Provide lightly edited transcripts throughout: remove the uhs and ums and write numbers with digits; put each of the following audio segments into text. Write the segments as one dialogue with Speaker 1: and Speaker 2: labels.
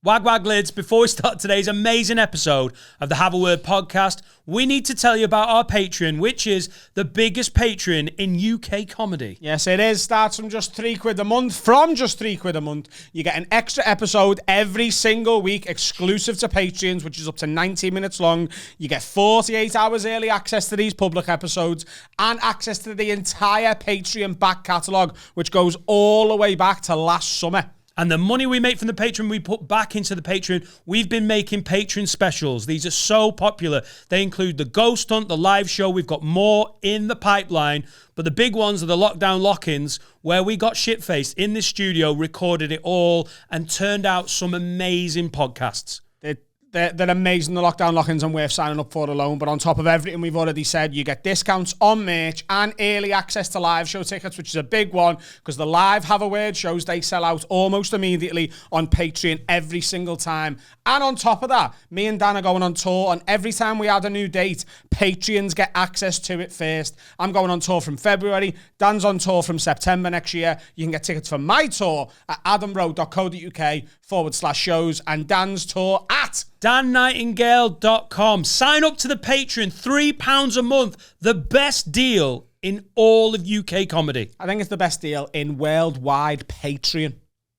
Speaker 1: Wag wag lids, before we start today's amazing episode of the Have a Word podcast, we need to tell you about our Patreon, which is the biggest Patreon in UK comedy.
Speaker 2: Yes, it is. Starts from just £3 a month. From just £3 a month, you get an extra episode every single week, exclusive to Patreons, which is up to 90 minutes long. You get 48 hours early access to these public episodes and access to the entire Patreon back catalogue, which goes all the way back to last summer.
Speaker 1: And the money we make from the Patreon, we put back into the Patreon. We've been making Patreon specials. These are so popular. They include the Ghost Hunt, the live show. We've got more in the pipeline. But the big ones are the lockdown lock-ins, where we got shit-faced in this studio, recorded it all, and turned out some amazing podcasts.
Speaker 2: They're amazing, the lockdown lock-ins, and worth signing up for alone. But on top of everything we've already said, you get discounts on merch and early access to live show tickets, which is a big one because the live Have a Word shows, they sell out almost immediately on Patreon every single time. And on top of that, me and Dan are going on tour, and every time we add a new date, Patreons get access to it first. I'm going on tour from February. Dan's on tour from September next year. You can get tickets for my tour at adamrowe.co.uk/shows and Dan's tour at
Speaker 1: dannightingale.com. Sign up to the Patreon, £3 a month. The best deal in all of UK comedy.
Speaker 2: I think it's the best deal in worldwide Patreon.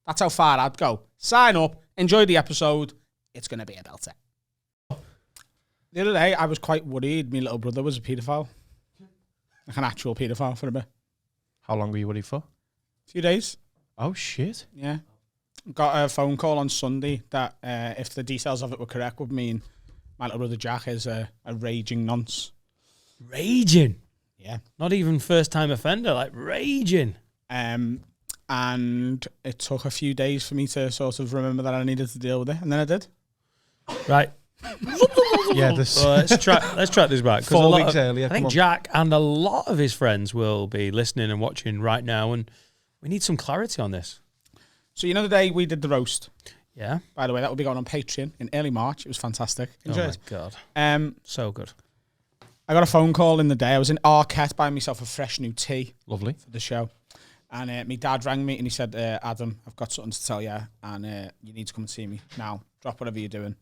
Speaker 2: That's how far I'd go. Sign up, enjoy the episode. It's going to be a belter. The other day, I was quite worried my little brother was a paedophile. Like an actual paedophile for a bit.
Speaker 3: How long were you worried for?
Speaker 2: A few days.
Speaker 3: Oh, shit.
Speaker 2: Yeah. Got a phone call on Sunday that if the details of it were correct would mean my little brother Jack is a raging nonce.
Speaker 1: Raging?
Speaker 2: Yeah.
Speaker 1: Not even first-time offender, like raging.
Speaker 2: And it took a few days for me to sort of remember that I needed to deal with it, and then I did.
Speaker 1: Right.
Speaker 3: Yeah,
Speaker 1: Well, let's track this back.
Speaker 3: 4 weeks earlier.
Speaker 1: I think Jack and a lot of his friends will be listening and watching right now, and we need some clarity on this.
Speaker 2: So you know the day we did the roast?
Speaker 1: Yeah.
Speaker 2: By the way, that will be going on Patreon in early March. It was fantastic. Enjoy it.
Speaker 1: Oh my God. So good.
Speaker 2: I got a phone call in the day. I was in Arquette buying myself a fresh new tea.
Speaker 3: Lovely.
Speaker 2: For the show. And my dad rang me and he said, Adam, I've got something to tell you, and you need to come and see me now. Drop whatever you're doing.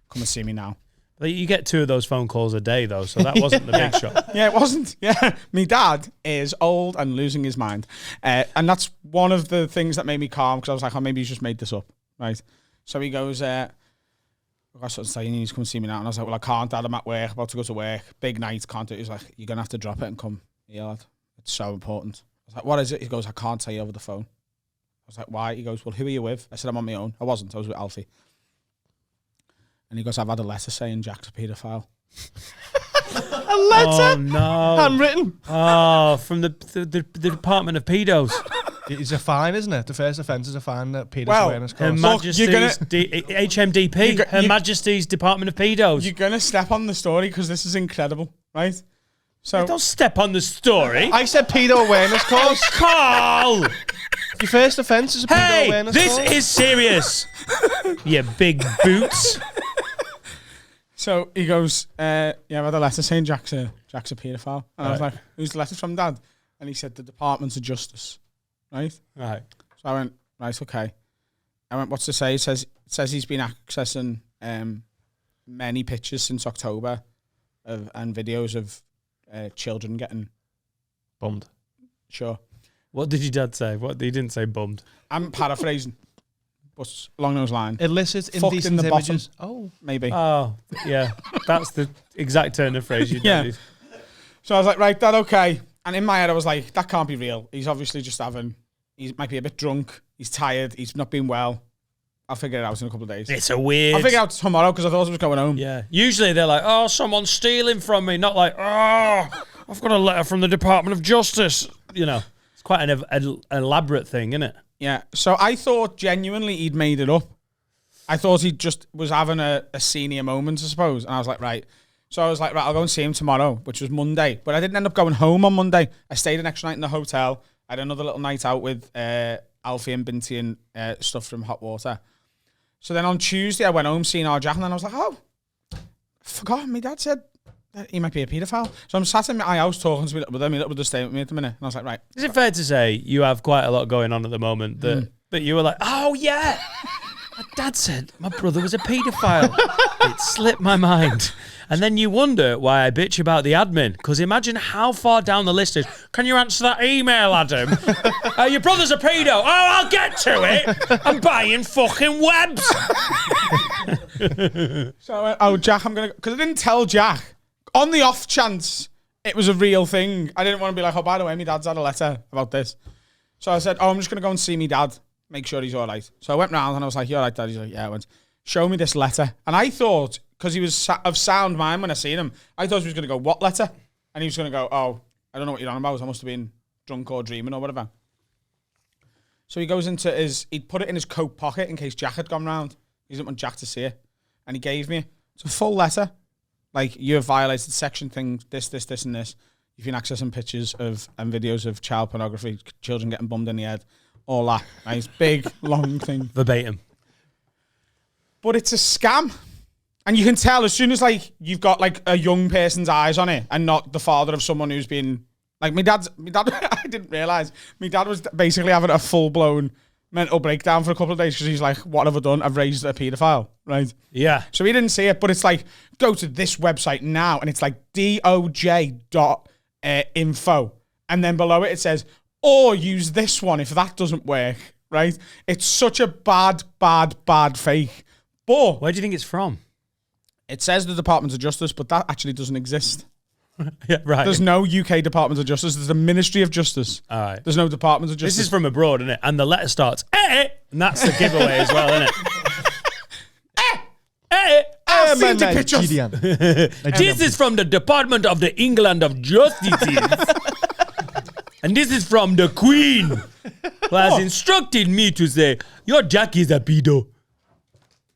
Speaker 2: Come and see me now.
Speaker 1: You get 2 of those phone calls a day, though, so that wasn't the big shot.
Speaker 2: Yeah, it wasn't. Yeah, my dad is old and losing his mind. And that's one of the things that made me calm, because I was like, oh, maybe he's just made this up, right? So he goes, I've got something to tell you, you need to come and see me now. And I was like, well, I can't, Dad, I'm at work, about to go to work. Big night, can't do it. He's like, you're going to have to drop it and come here, lad. It's so important. I was like, what is it? He goes, I can't tell you over the phone. I was like, why? He goes, well, who are you with? I said, I'm on my own. I wasn't. I was with Alfie. And he goes, I've had a letter saying Jack's a paedophile.
Speaker 3: A letter?
Speaker 1: Oh, no.
Speaker 3: Handwritten?
Speaker 1: Oh, from the Department of Pedos.
Speaker 3: It's a fine, isn't it? The first offence is a fine that Pedos
Speaker 2: Well,
Speaker 3: awareness
Speaker 1: Her
Speaker 3: costs.
Speaker 1: Majesty's HMDP. Her
Speaker 2: you-
Speaker 1: Majesty's Department of Pedos.
Speaker 2: You're going to step on the story because this is incredible, right? So
Speaker 1: Don't step on the story.
Speaker 3: I said pedo awareness course.
Speaker 1: Carl!
Speaker 3: Your first offence is a pedo
Speaker 1: Hey,
Speaker 3: awareness
Speaker 1: this
Speaker 3: course.
Speaker 1: is serious. You big boots.
Speaker 2: So he goes, yeah, I had a letter saying Jack's a paedophile. And I was like, who's the letter from, Dad? And he said, the Department of Justice, right?
Speaker 1: Right.
Speaker 2: So I went, right, okay. I went, what's to say? It says he's been accessing many pictures since October and videos of children getting
Speaker 3: Bummed.
Speaker 2: Sure.
Speaker 1: What did your dad say? What he didn't say bummed.
Speaker 2: I'm paraphrasing, but along those lines.
Speaker 3: Illicit,
Speaker 2: Fucked in
Speaker 3: indecent
Speaker 2: the
Speaker 3: images.
Speaker 2: bottom.
Speaker 3: Oh.
Speaker 2: Maybe.
Speaker 1: Oh, yeah. That's the exact turn of phrase you
Speaker 2: Yeah.
Speaker 1: did.
Speaker 2: So I was like, right, Dad, okay. And in my head, I was like, that can't be real. He's obviously just he might be a bit drunk. He's tired. He's not been well. I'll figure it out in a couple of days.
Speaker 1: It's a weird.
Speaker 2: I'll figure it out tomorrow because I thought I was going home.
Speaker 1: Yeah. Usually they're like, oh, someone's stealing from me. Not like, oh, I've got a letter from the Department of Justice. You know, it's quite an elaborate thing, isn't it?
Speaker 2: Yeah. So I thought genuinely he'd made it up. I thought he just was having a senior moment, I suppose. And I was like, right. So I was like, right, I'll go and see him tomorrow, which was Monday. But I didn't end up going home on Monday. I stayed an extra night in the hotel. I had another little night out with Alfie and Binty and stuff from Hot Water. So then on Tuesday, I went home seeing our Jack, and then I was like, oh, I forgot. My dad said that he might be a paedophile. So I'm sat in my house talking to me, but then my little brother staying with me at the minute. And I was like, right.
Speaker 1: Is it fair to say you have quite a lot going on at the moment that you were like, oh, yeah. My dad said my brother was a paedophile. It slipped my mind. And then you wonder why I bitch about the admin. Because imagine how far down the list is. Can you answer that email, Adam? Your brother's a pedo. Oh, I'll get to it. I'm buying fucking webs.
Speaker 2: So I went, oh, Jack, I'm going to... Because I didn't tell Jack. On the off chance it was a real thing. I didn't want to be like, oh, by the way, my dad's had a letter about this. So I said, oh, I'm just going to go and see my dad. Make sure he's all right. So I went round and I was like, you all right, Dad? He's like, yeah. I went, show me this letter. And I thought... Because he was of sound mind when I seen him. I thought he was going to go, what letter? And he was going to go, oh, I don't know what you're on about. I must have been drunk or dreaming or whatever. So he goes into he'd put it in his coat pocket in case Jack had gone round. He didn't want Jack to see it. And he gave me, it's a full letter. Like, you have violated section thing, this, and this. You've been accessing pictures of and videos of child pornography, children getting bummed in the head, all that. Nice, big, long thing.
Speaker 1: Verbatim.
Speaker 2: But it's a scam. And you can tell as soon as, like, you've got, like, a young person's eyes on it and not the father of someone who's been... Like, my dad, I didn't realise. My dad was basically having a full-blown mental breakdown for a couple of days because he's like, what have I done? I've raised a paedophile, right?
Speaker 1: Yeah.
Speaker 2: So he didn't see it, but it's like, go to this website now, and it's like doj.info. And then below it says, or use this one if that doesn't work, right? It's such a bad fake. But...
Speaker 1: Where do you think it's from?
Speaker 2: It says the Department of Justice, but that actually doesn't exist.
Speaker 1: Yeah, right.
Speaker 2: There's no UK Department of Justice. There's the Ministry of Justice.
Speaker 1: All right.
Speaker 2: There's no Department of Justice.
Speaker 1: This is from abroad, isn't it? And the letter starts, and that's the giveaway as well, isn't it?
Speaker 2: I've seen the pictures.
Speaker 1: This is from the Department of the England of Justice. And this is from the Queen, who has instructed me to say, your Jack is a pedo.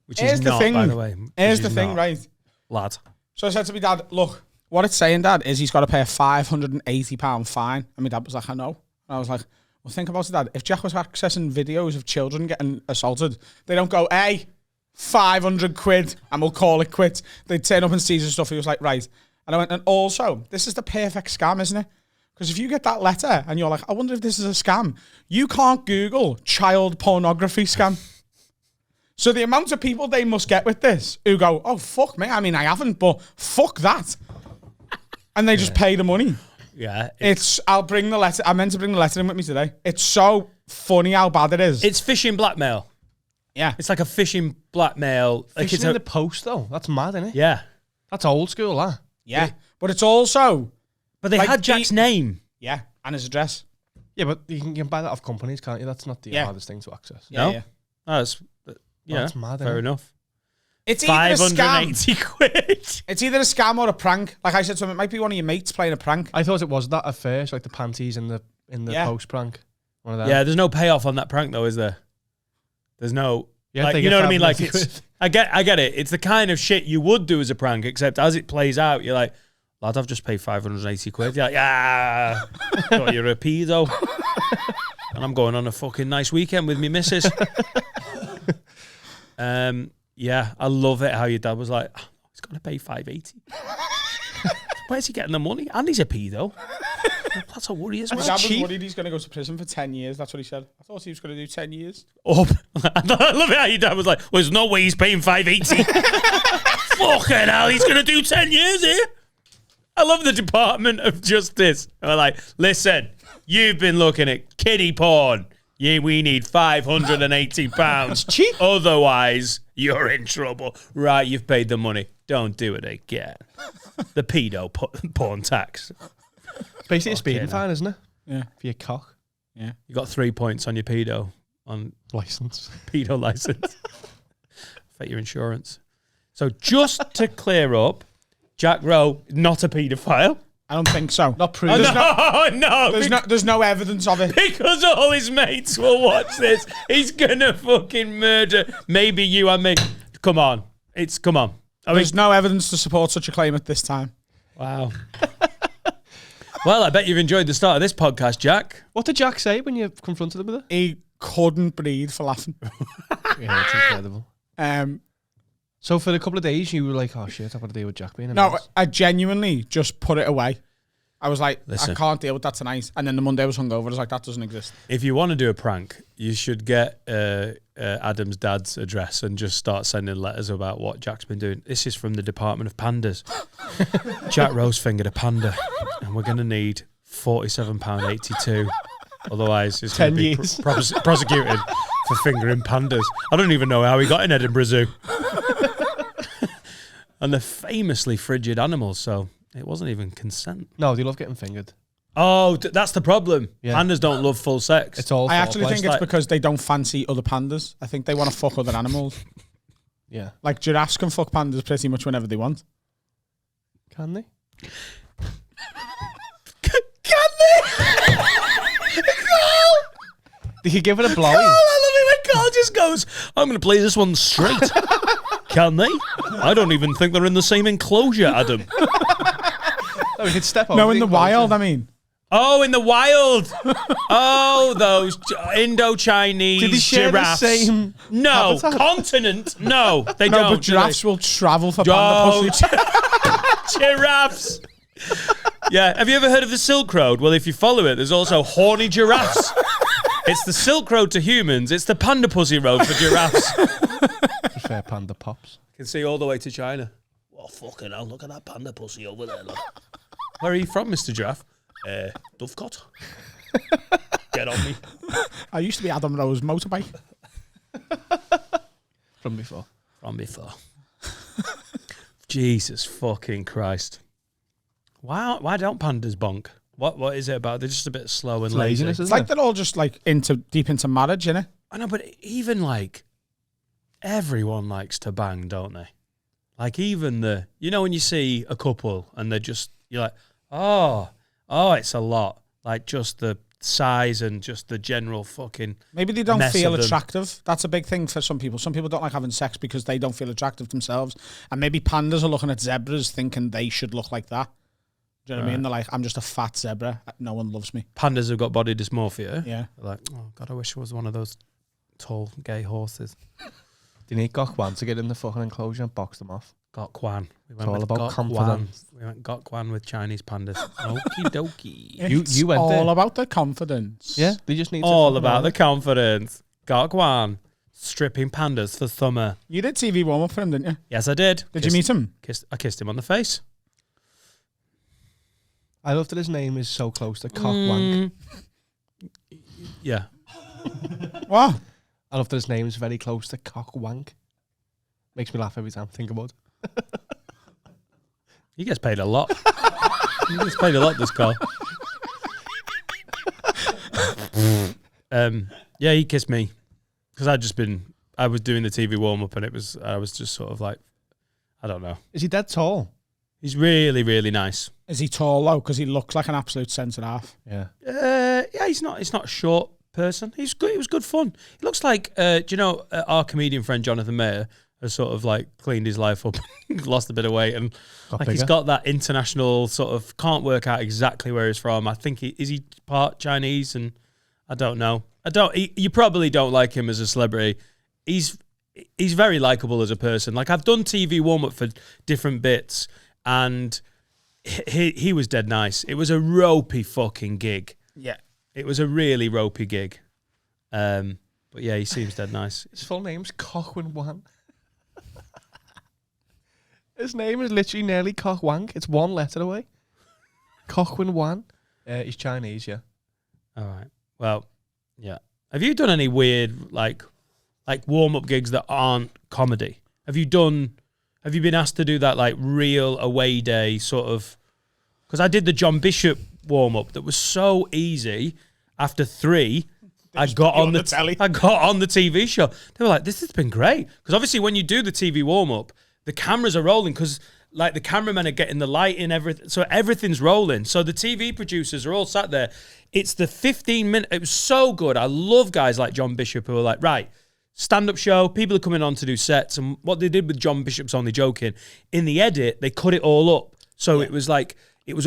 Speaker 1: Which is not, by the way.
Speaker 2: Here's the thing, right?
Speaker 1: Lad.
Speaker 2: So I said to my dad, look, what it's saying, Dad, is he's got to pay a £580 fine. And my dad was like, I know. And I was like, well, think about it, Dad. If Jack was accessing videos of children getting assaulted, they don't go, hey, 500 quid, and we'll call it quits. They'd turn up and seize his stuff. He was like, right. And I went, and also, this is the perfect scam, isn't it? Because if you get that letter and you're like, I wonder if this is a scam, you can't Google child pornography scam. So the amount of people they must get with this who go, oh, fuck me. I mean, I haven't, but fuck that. And they just pay the money.
Speaker 1: Yeah.
Speaker 2: I'll bring the letter. I meant to bring the letter in with me today. It's so funny how bad it is.
Speaker 1: It's phishing blackmail.
Speaker 2: Yeah.
Speaker 1: It's like a phishing blackmail. Like
Speaker 3: Phishing in the post, though. That's mad, isn't it?
Speaker 1: Yeah.
Speaker 3: That's old school, that.
Speaker 2: Yeah. But it's also...
Speaker 1: But they had Jack's name.
Speaker 2: Yeah, and his address.
Speaker 3: Yeah, but you can buy that off companies, can't you? That's not the hardest thing to access.
Speaker 1: No?
Speaker 2: Yeah.
Speaker 1: Oh, that's
Speaker 3: mad,
Speaker 1: fair enough.
Speaker 2: It's either a scam.
Speaker 1: 580 quid.
Speaker 2: It's either a scam or a prank. Like I said to him, it might be one of your mates playing a prank.
Speaker 3: I thought it was that at first, like the panties in the post prank. One of them.
Speaker 1: Yeah, there's no payoff on that prank though, is there? There's no...
Speaker 3: Yeah,
Speaker 1: like, you know what I mean? Like, it's... I get it. It's the kind of shit you would do as a prank, except as it plays out, you're like, lad, I've just paid 580 quid. You're like, yeah, thought you're a pedo. And I'm going on a fucking nice weekend with me missus. Yeah, I love it how your dad was like, oh, he's got to pay 580. Where's he getting the money? And he's a pedo. That's a worry as well.
Speaker 2: My dad was worried he's going to go to prison for 10 years. That's what he said. I thought he was going to do 10 years.
Speaker 1: Oh, I love it how your dad was like, well, there's no way he's paying 580. Fucking hell, he's going to do 10 years here. I love the Department of Justice. I'm like, listen, you've been looking at kiddie porn. Yeah, we need £580.
Speaker 3: Cheap.
Speaker 1: Otherwise, you're in trouble. Right, you've paid the money. Don't do it again. The pedo porn tax.
Speaker 3: Basically a speeding fine, isn't it?
Speaker 2: Yeah.
Speaker 3: For your cock.
Speaker 2: Yeah.
Speaker 1: You got 3 points on your pedo
Speaker 3: License.
Speaker 1: Pedo license. For your insurance. So just to clear up, Jack Rowe, not a paedophile.
Speaker 2: I don't think so.
Speaker 3: Not proven.
Speaker 2: There's no evidence of it.
Speaker 1: Because all his mates will watch this. He's gonna fucking murder maybe you and me. Come on. Come on.
Speaker 2: There's no evidence to support such a claim at this time.
Speaker 1: Wow. Well, I bet you've enjoyed the start of this podcast, Jack.
Speaker 3: What did Jack say when you confronted him with it?
Speaker 2: He couldn't breathe for laughing.
Speaker 3: Yeah, it's incredible. So for a couple of days, you were like, oh shit, I've got to deal with Jack being a mess.
Speaker 2: I genuinely just put it away. I was like,
Speaker 1: Listen.
Speaker 2: I can't deal with that tonight. And then the Monday I was hungover. I was like, that doesn't exist.
Speaker 1: If you want to do a prank, you should get Adam's dad's address and just start sending letters about what Jack's been doing. This is from the Department of Pandas. Jack Rosefingered a panda, and we're going to need £47.82. Otherwise, it's going to be prosecuted for fingering pandas. I don't even know how he got in Edinburgh Zoo. And they're famously frigid animals, so it wasn't even consent.
Speaker 3: No, they love getting fingered.
Speaker 1: Oh, that's the problem.
Speaker 3: Yeah.
Speaker 1: Pandas don't love full sex.
Speaker 3: It's all.
Speaker 2: I actually think it's
Speaker 1: like-
Speaker 2: because they don't fancy other pandas. I think they want to fuck other animals.
Speaker 3: Yeah.
Speaker 2: Like giraffes can fuck pandas pretty much whenever they want.
Speaker 3: Can they?
Speaker 1: Can they?
Speaker 3: They could give it a blowy.
Speaker 1: I love it when Carl just goes, I'm going to play this one straight. Can they? I don't even think they're in the same enclosure, Adam.
Speaker 3: No, we could step over.
Speaker 2: No, in the wild, I mean.
Speaker 1: Oh, in the wild. Oh, those Indo-Chinese
Speaker 3: Did they share
Speaker 1: giraffes.
Speaker 3: the same
Speaker 1: No.
Speaker 3: habitat?
Speaker 1: Continent. No, they
Speaker 2: No,
Speaker 1: don't.
Speaker 2: but giraffes will travel for panda
Speaker 1: Oh,
Speaker 2: pussy.
Speaker 1: giraffes. Yeah. Have you ever heard of the Silk Road? Well, if you follow it, there's also horny giraffes. It's the Silk Road to humans. It's the panda pussy road for giraffes.
Speaker 3: Fair panda pops.
Speaker 1: Can see all the way to China. Oh, fucking hell. Look at that panda pussy over there. Look. Where are you from, Mr. Giraffe? Dovecot. Get on me.
Speaker 2: I used to be Adam Rowe's motorbike.
Speaker 3: From before.
Speaker 1: From before. Jesus fucking Christ. Why don't pandas bonk? What is it about? They're just a bit slow and lazy.
Speaker 3: Laziness,
Speaker 2: It's
Speaker 3: isn't
Speaker 2: like they're all just like deep into marriage, innit?
Speaker 1: I know, but even like everyone likes to bang, don't they? Like even when you see a couple and they're just, you're like, oh, it's a lot. Like just the size and just the general fucking
Speaker 2: Maybe they don't
Speaker 1: mess
Speaker 2: feel
Speaker 1: of them.
Speaker 2: attractive. That's a big thing for some people. Some people don't like having sex because they don't feel attractive themselves. And maybe pandas are looking at zebras thinking they should look like that. Do you know what I mean? They're like, I'm just a fat zebra. No one loves me.
Speaker 1: Pandas have got body dysmorphia.
Speaker 2: Yeah.
Speaker 1: They're like, oh God, I wish I was one of those tall gay horses.
Speaker 3: They need Gok Wan to get in the fucking enclosure and box them off.
Speaker 1: Gok Kwan. We
Speaker 3: It's all about
Speaker 1: Gok
Speaker 3: confidence.
Speaker 1: Kwan. We went Gok Kwan with Chinese pandas. Okie dokie.
Speaker 2: It's
Speaker 3: You went
Speaker 2: all
Speaker 3: there.
Speaker 2: about the confidence.
Speaker 3: Yeah, they just need to
Speaker 1: All
Speaker 3: fucking
Speaker 1: about
Speaker 3: own
Speaker 1: the
Speaker 3: it.
Speaker 1: confidence. Gok Kwan. Stripping pandas for summer.
Speaker 2: You did TV warm up for him, didn't you?
Speaker 1: Yes, I did.
Speaker 2: Did you meet him?
Speaker 1: I kissed him on the face.
Speaker 3: I love that his name is so close to Cock Wank.
Speaker 1: Yeah.
Speaker 2: What?
Speaker 3: I love that his name is very close to Cock Wank. Makes me laugh every time I think about it.
Speaker 1: He gets paid a lot. He gets paid a lot, this Carl. Yeah, he kissed me. Because I was doing the TV warm-up and I was just sort of like, I don't know.
Speaker 3: Is he dead tall?
Speaker 1: He's really, really nice.
Speaker 2: Is he tall though? Because he looks like an absolute centre half.
Speaker 3: Yeah.
Speaker 1: Yeah, he's not a short person. He's good. It was good fun. He looks like, do you know, our comedian friend Jonathan Mayer has sort of like cleaned his life up, lost a bit of weight, and
Speaker 3: Got
Speaker 1: he's
Speaker 3: bigger.
Speaker 1: got that international sort of, can't work out exactly where he's from. I think is he part Chinese, and I don't know. You probably don't like him as a celebrity. He's very likable as a person. Like I've done TV warm up for different bits, and he was dead nice. It was a ropey fucking gig.
Speaker 2: Yeah.
Speaker 1: It was a really ropey gig. But yeah, he seems dead nice.
Speaker 3: His full name's Cochwin Wan. His name is literally nearly Cock Wank. It's one letter away. Cochwin Wan. He's Chinese, yeah.
Speaker 1: All right. Well, yeah. Have you done any weird like warm up gigs that aren't comedy? Have you been asked to do that like real away day sort of? Because I did the John Bishop warm up that was so easy. After 3, I got on the
Speaker 2: telly.
Speaker 1: I got on the TV show. They were like, "This has been great." Because obviously, when you do the TV warm up, the cameras are rolling because like the cameramen are getting the light in everything, so everything's rolling. So the TV producers are all sat there. It's the 15-minute. It was so good. I love guys like John Bishop who are like, right, stand-up show. People are coming on to do sets, and what they did with John Bishop's Only Joking, in the edit they cut it all up. So it was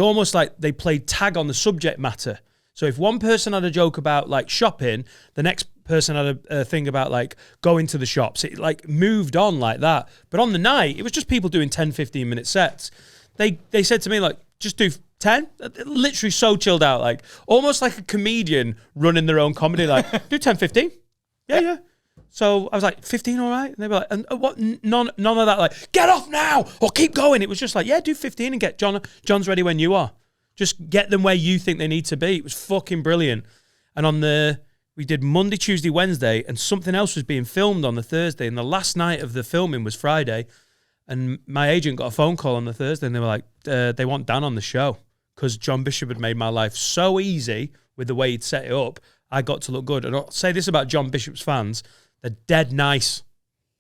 Speaker 1: almost like they played tag on the subject matter. So if one person had a joke about like shopping, the next person had a thing about like going to the shops. It like moved on like that. But on the night, it was just people doing 10, 15-minute sets. They said to me like, just do 10? Literally so chilled out, like almost like a comedian running their own comedy. Like, do 10, 15? Yeah. So I was like, 15, all right? And they were like, and what? None of that. Like, get off now or keep going. It was just like, yeah, do 15 and get John's ready when you are. Just get them where you think they need to be. It was fucking brilliant. And we did Monday, Tuesday, Wednesday, and something else was being filmed on the Thursday. And the last night of the filming was Friday. And my agent got a phone call on the Thursday, and they were like, they want Dan on the show. Because John Bishop had made my life so easy with the way he'd set it up, I got to look good. And I'll say this about John Bishop's fans, they're dead nice.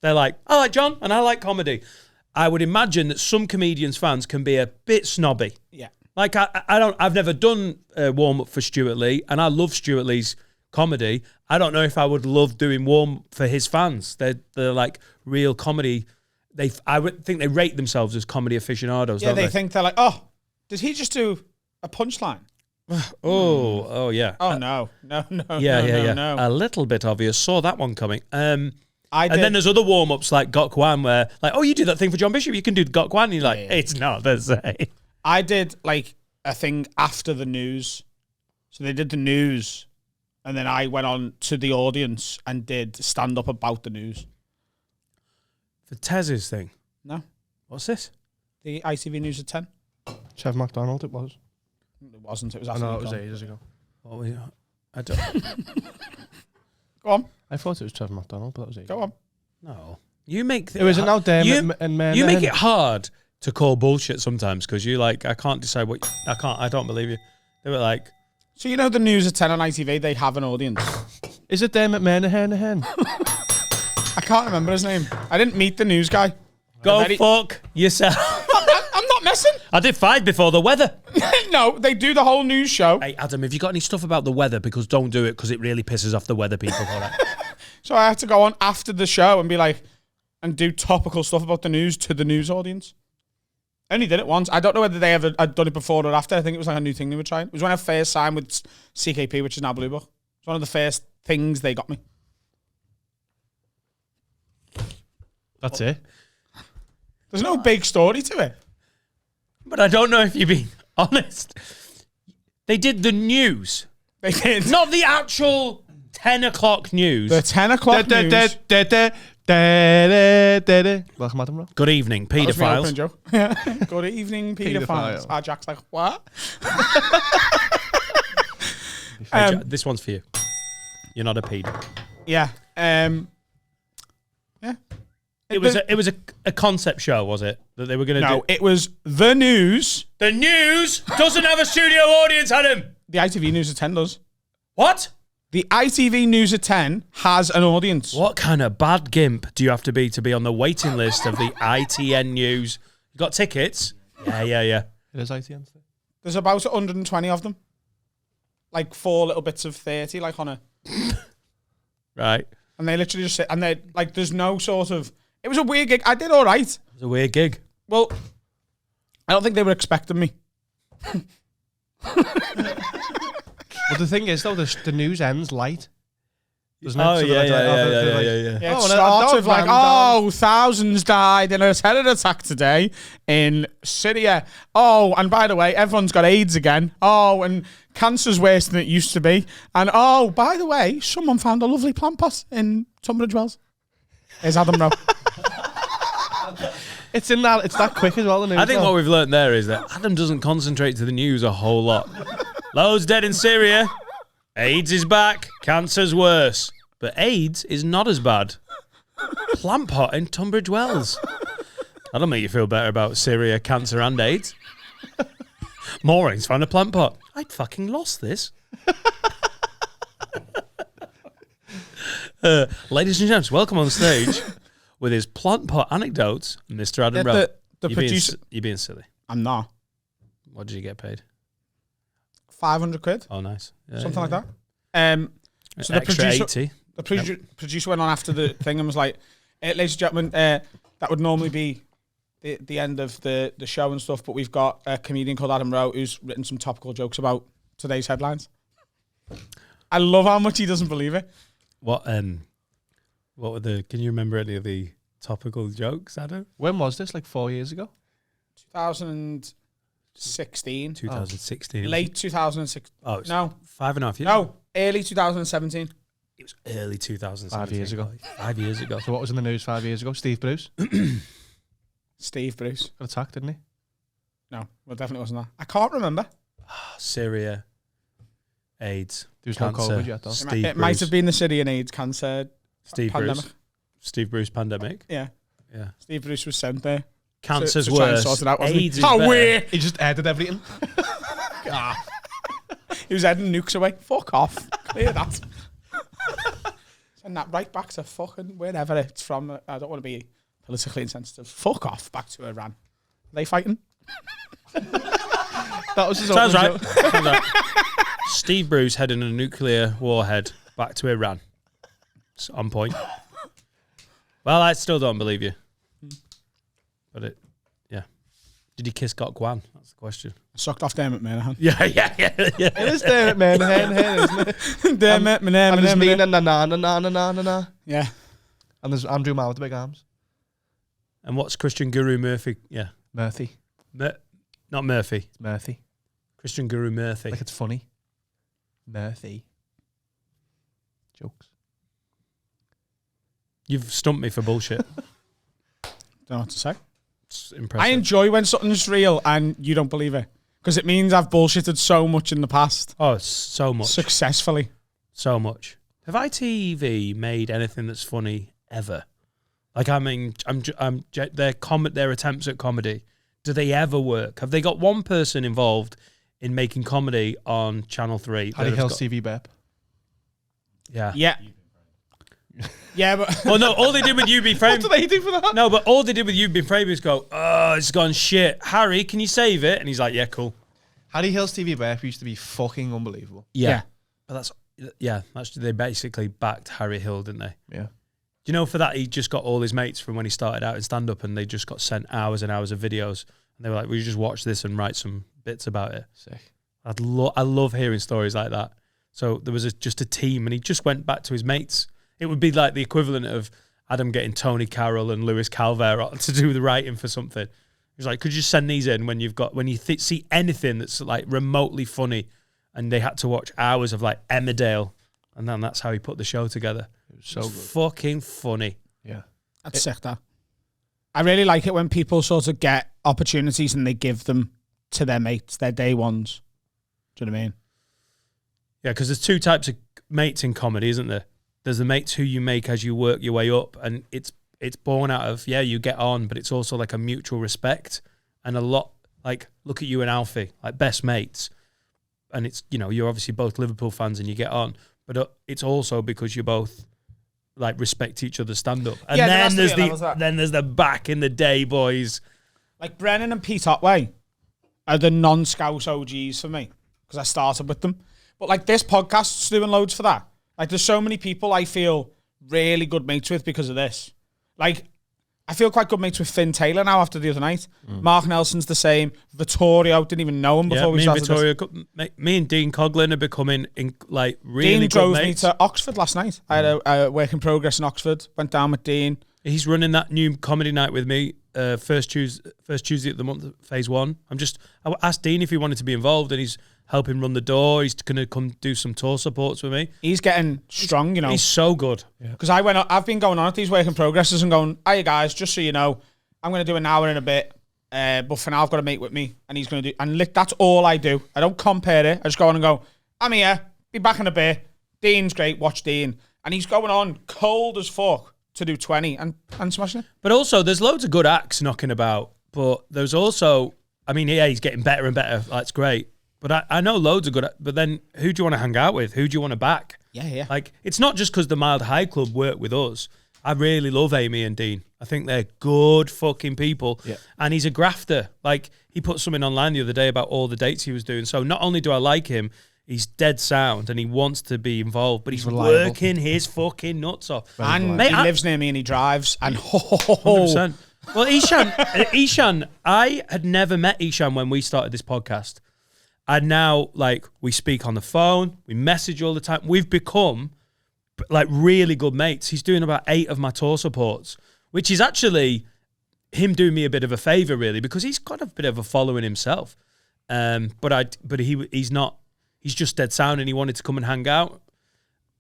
Speaker 1: They're like, I like John and I like comedy. I would imagine that some comedians' fans can be a bit snobby.
Speaker 2: Yeah.
Speaker 1: Like, I've never done a warm-up for Stuart Lee, and I love Stuart Lee's comedy. I don't know if I would love doing warm for his fans. They're like real comedy. I would think they rate themselves as comedy aficionados,
Speaker 2: Yeah,
Speaker 1: don't
Speaker 2: they think they're like, oh, did he just do a punchline?
Speaker 1: Oh yeah.
Speaker 2: Oh, no.
Speaker 1: Yeah.
Speaker 2: No.
Speaker 1: A little bit obvious. Saw that one coming. And
Speaker 2: I did.
Speaker 1: then there's other warm-ups like Gok Wan where, like, oh, you do that thing for John Bishop, you can do Gok Wan. And you're like, it's not the same.
Speaker 2: I did, like, a thing after the news. So they did the news, and then I went on to the audience and did stand-up about the news.
Speaker 1: The Tez's thing.
Speaker 2: No.
Speaker 1: What's this?
Speaker 2: The ITV News at 10.
Speaker 3: Chef McDonald, it was.
Speaker 2: It wasn't. It was
Speaker 3: I
Speaker 2: after
Speaker 3: know,
Speaker 2: the
Speaker 3: it was
Speaker 2: con.
Speaker 3: ages ago.
Speaker 1: What were you? I don't.
Speaker 2: Go on.
Speaker 3: I thought it was Chef McDonald, but that was ages.
Speaker 2: Go on.
Speaker 1: No. You make...
Speaker 3: It was an out there and man.
Speaker 1: You make it hard to call bullshit sometimes because you like, I can't decide what... I don't believe you. They were like...
Speaker 2: So you know the News at 10 on ITV, they have an audience.
Speaker 3: Is it Dermot Menahan?
Speaker 2: I can't remember his name. I didn't meet the news guy.
Speaker 1: Go fuck yourself.
Speaker 2: I'm not messing.
Speaker 1: I did 5 before the weather.
Speaker 2: No, they do the whole news show.
Speaker 1: Hey, Adam, have you got any stuff about the weather? Because don't do it because it really pisses off the weather people. All right.
Speaker 2: So I had to go on after the show and be like, and do topical stuff about the news to the news audience. I only did it once. I don't know whether they ever had done it before or after. I think it was like a new thing they were trying. It was when I first signed with CKP, which is now Blue Book. It's one of the first things they got me.
Speaker 3: That's it.
Speaker 2: There's no big story to it.
Speaker 1: But I don't know if you're being honest. They did the news.
Speaker 2: They did.
Speaker 1: Not the actual 10 o'clock news.
Speaker 2: The 10 o'clock news.
Speaker 3: Welcome, Adam Rowe.
Speaker 1: Good evening, paedophiles.
Speaker 2: Good evening, paedophiles. Ah, Jack's like, what?
Speaker 1: This one's for you. You're not a paedo.
Speaker 2: Yeah. Yeah.
Speaker 1: It was a concept show, was it? That they were going to do?
Speaker 2: No, it was the news.
Speaker 1: The news doesn't have a studio audience, Adam.
Speaker 2: The ITV News at 10 does.
Speaker 1: What?
Speaker 2: The ITV News at 10 has an audience.
Speaker 1: What kind of bad gimp do you have to be on the waiting list of the ITN News? You got tickets? Yeah.
Speaker 3: It is ITN.
Speaker 2: There's about 120 of them. Like 4 little bits of 30, like on a...
Speaker 1: Right.
Speaker 2: And they literally just sit, and they like, there's no sort of... It was a weird gig. I did all right.
Speaker 1: It was a weird gig.
Speaker 2: Well, I don't think they were expecting me.
Speaker 3: But the thing is, though, the news ends light. Doesn't it?
Speaker 1: Oh,
Speaker 3: So
Speaker 1: yeah.
Speaker 2: Yeah, it
Speaker 3: Oh,
Speaker 2: starts
Speaker 3: a
Speaker 2: with like,
Speaker 3: random-
Speaker 2: thousands died in a terror attack today in Syria. Oh, and by the way, everyone's got AIDS again. Oh, and cancer's worse than it used to be. And oh, by the way, someone found a lovely plant pot in Tunbridge Wells. Here's Adam Rowe.
Speaker 3: It's that quick as well. The news,
Speaker 1: I think what we've learned there is that Adam doesn't concentrate to the news a whole lot. Loads dead in Syria. AIDS is back. Cancer's worse. But AIDS is not as bad. Plant pot in Tunbridge Wells. That'll make you feel better about Syria, cancer and AIDS. Maureen's found a plant pot. I'd fucking lost this. Ladies and gents, welcome on stage with his plant pot anecdotes, Mr. Adam Rowe.
Speaker 2: The producer...
Speaker 1: You're being silly.
Speaker 2: I'm not.
Speaker 1: What did you get paid?
Speaker 2: 500 quid.
Speaker 1: Oh, nice. Yeah,
Speaker 2: Something like that. So
Speaker 1: Extra
Speaker 2: the producer went on after the thing and was like, ladies and gentlemen, that would normally be the end of the show and stuff, but we've got a comedian called Adam Rowe who's written some topical jokes about today's headlines. I love how much he doesn't believe it.
Speaker 1: What were can you remember any of the topical jokes, Adam?
Speaker 3: When was this? Like 4 years ago?
Speaker 2: 2000. 16.
Speaker 1: 2016.
Speaker 2: Late 2006.
Speaker 1: Oh, it's
Speaker 2: No.
Speaker 1: 5.5 years.
Speaker 2: No. Early 2017.
Speaker 1: It was early 2017.
Speaker 3: 5 years ago.
Speaker 1: 5 years ago.
Speaker 3: So what was in the news 5 years ago? Steve Bruce
Speaker 2: Steve Bruce.
Speaker 3: got attacked, didn't he?
Speaker 2: No, well, definitely wasn't that. I can't remember.
Speaker 1: Syria, AIDS,
Speaker 3: There was no
Speaker 1: cancer,
Speaker 3: COVID yet, though.
Speaker 2: It might have been the Syrian AIDS cancer pandemic.
Speaker 1: Steve Bruce pandemic.
Speaker 2: Yeah.
Speaker 1: Yeah.
Speaker 2: Steve Bruce was sent there.
Speaker 1: Cancer's
Speaker 2: to try and
Speaker 1: worse.
Speaker 2: sort it out, wasn't he?
Speaker 1: AIDS is
Speaker 2: How
Speaker 1: better.
Speaker 2: weird.
Speaker 3: He just edited everything.
Speaker 2: He was heading nukes away. Fuck off. Clear that. Send that right back to fucking wherever it's from. I don't want to be politically insensitive. Fuck off. Back to Iran. Are they fighting?
Speaker 3: That was his
Speaker 1: Sounds
Speaker 3: opening
Speaker 1: right.
Speaker 3: joke.
Speaker 1: Sounds right. Steve Bruce heading a nuclear warhead back to Iran. It's on point. Well, I still don't believe you. But yeah. Did he kiss Got Gwan? That's the question.
Speaker 2: Sucked off Dermot Monahan.
Speaker 1: Yeah.
Speaker 3: It is Dermot Monahan, isn't it?
Speaker 2: Dermot
Speaker 3: And there's me
Speaker 2: Monahan.
Speaker 3: and na.
Speaker 2: Yeah.
Speaker 3: And there's Andrew Marr with the big arms.
Speaker 1: And what's Christian Guru Murphy? Yeah.
Speaker 3: Murphy.
Speaker 1: Not Murphy.
Speaker 3: It's Murphy.
Speaker 1: Christian Guru Murphy.
Speaker 3: Like it's funny. Murphy. Jokes.
Speaker 1: You've stumped me for bullshit.
Speaker 2: Don't know what to say.
Speaker 1: It's impressive.
Speaker 2: I enjoy when something's real and you don't believe it. Because it means I've bullshitted so much in the past.
Speaker 1: Oh, it's so much.
Speaker 2: Successfully.
Speaker 1: So much. Have ITV made anything that's funny ever? Like, I mean, their attempts at comedy, do they ever work? Have they got one person involved in making comedy on Channel 3?
Speaker 3: Paddy Hill's TV Bep.
Speaker 1: Yeah.
Speaker 2: Yeah. Yeah, but...
Speaker 1: Well, no, all they did with You Be Framed...
Speaker 3: What do they do for that?
Speaker 1: No, but all they did with You Be Framed is go, oh, it's gone shit. Harry, can you save it? And he's like, yeah, cool.
Speaker 3: Paddy Hill's TV Bep used to be fucking unbelievable.
Speaker 2: Yeah.
Speaker 1: But they basically backed Harry Hill, didn't they?
Speaker 3: Yeah.
Speaker 1: Do you know for that he just got all his mates from when he started out in stand-up and they just got sent hours and hours of videos and they were like, will you just watch this and write some bits about it?
Speaker 3: Sick.
Speaker 1: I love hearing stories like that. So there was just a team and he just went back to his mates. It would be like the equivalent of Adam getting Tony Carroll and Lewis Calvert to do the writing for something. He was like, could you send these in when you see anything that's like remotely funny? And they had to watch hours of like Emmerdale. And then that's how he put the show together.
Speaker 3: It was so
Speaker 1: It's
Speaker 3: good.
Speaker 1: fucking funny.
Speaker 3: Yeah.
Speaker 2: That's sick, that. I really like it when people sort of get opportunities and they give them to their mates, their day ones. Do you know what I mean?
Speaker 1: Yeah, because there's two types of mates in comedy, isn't there? There's the mates who you make as you work your way up, and it's born out of, you get on, but it's also like a mutual respect. And a lot, like, look at you and Alfie, like best mates. And it's, you're obviously both Liverpool fans and you get on, but it's also because you both like respect each other's stand-up. And
Speaker 2: Yeah,
Speaker 1: then there's the back in the day boys.
Speaker 2: Like Brennan and Pete Otway are the non-Scouse OGs for me because I started with them. But like this podcast's doing loads for that. Like there's so many people I feel really good mates with because of this. Like I feel quite good mates with Finn Taylor now after the other night. Mark Nelson's the same. Vittorio, didn't even know him before we started this.
Speaker 1: Me and Dean Coughlin are becoming really
Speaker 2: Dean
Speaker 1: good
Speaker 2: drove
Speaker 1: mates.
Speaker 2: me to Oxford last night. I had a work in progress in Oxford. Went down with Dean.
Speaker 1: He's running that new comedy night with me. First Tuesday of the month, phase 1. I asked Dean if he wanted to be involved, and he's helping run the door. He's going to come do some tour supports with me.
Speaker 2: He's getting strong,
Speaker 1: He's so good.
Speaker 2: Because I've been going on at these work in progresses and going, hey guys, just so you know, I'm going to do an hour in a bit, but for now I've got a mate with me, and he's going to do, and that's all I do. I don't compare it. I just go on and go, I'm here, be back in a bit. Dean's great, watch Dean. And he's going on cold as fuck to do 20 and smashing it.
Speaker 1: But also, there's loads of good acts knocking about, but there's also, he's getting better and better. That's great. But I know loads of good, but then who do you want to hang out with? Who do you want to back?
Speaker 2: Yeah.
Speaker 1: Like, it's not just because the Mild High Club work with us. I really love Amy and Dean. I think they're good fucking people.
Speaker 3: Yeah.
Speaker 1: And he's a grafter. Like, he put something online the other day about all the dates he was doing. So not only do I like him, he's dead sound and he wants to be involved, but he's
Speaker 3: reliable.
Speaker 1: working his fucking nuts off.
Speaker 2: And
Speaker 1: Mate,
Speaker 2: he lives near me and he drives. And
Speaker 1: 100%. Well, Ishan, I had never met Ishan when we started this podcast. And now, like, we speak on the phone, we message all the time. We've become, like, really good mates. He's doing about 8 of my tour supports, which is actually him doing me a bit of a favour, really, because he's got a bit of a following himself. But he's not. He's just dead sound, and he wanted to come and hang out.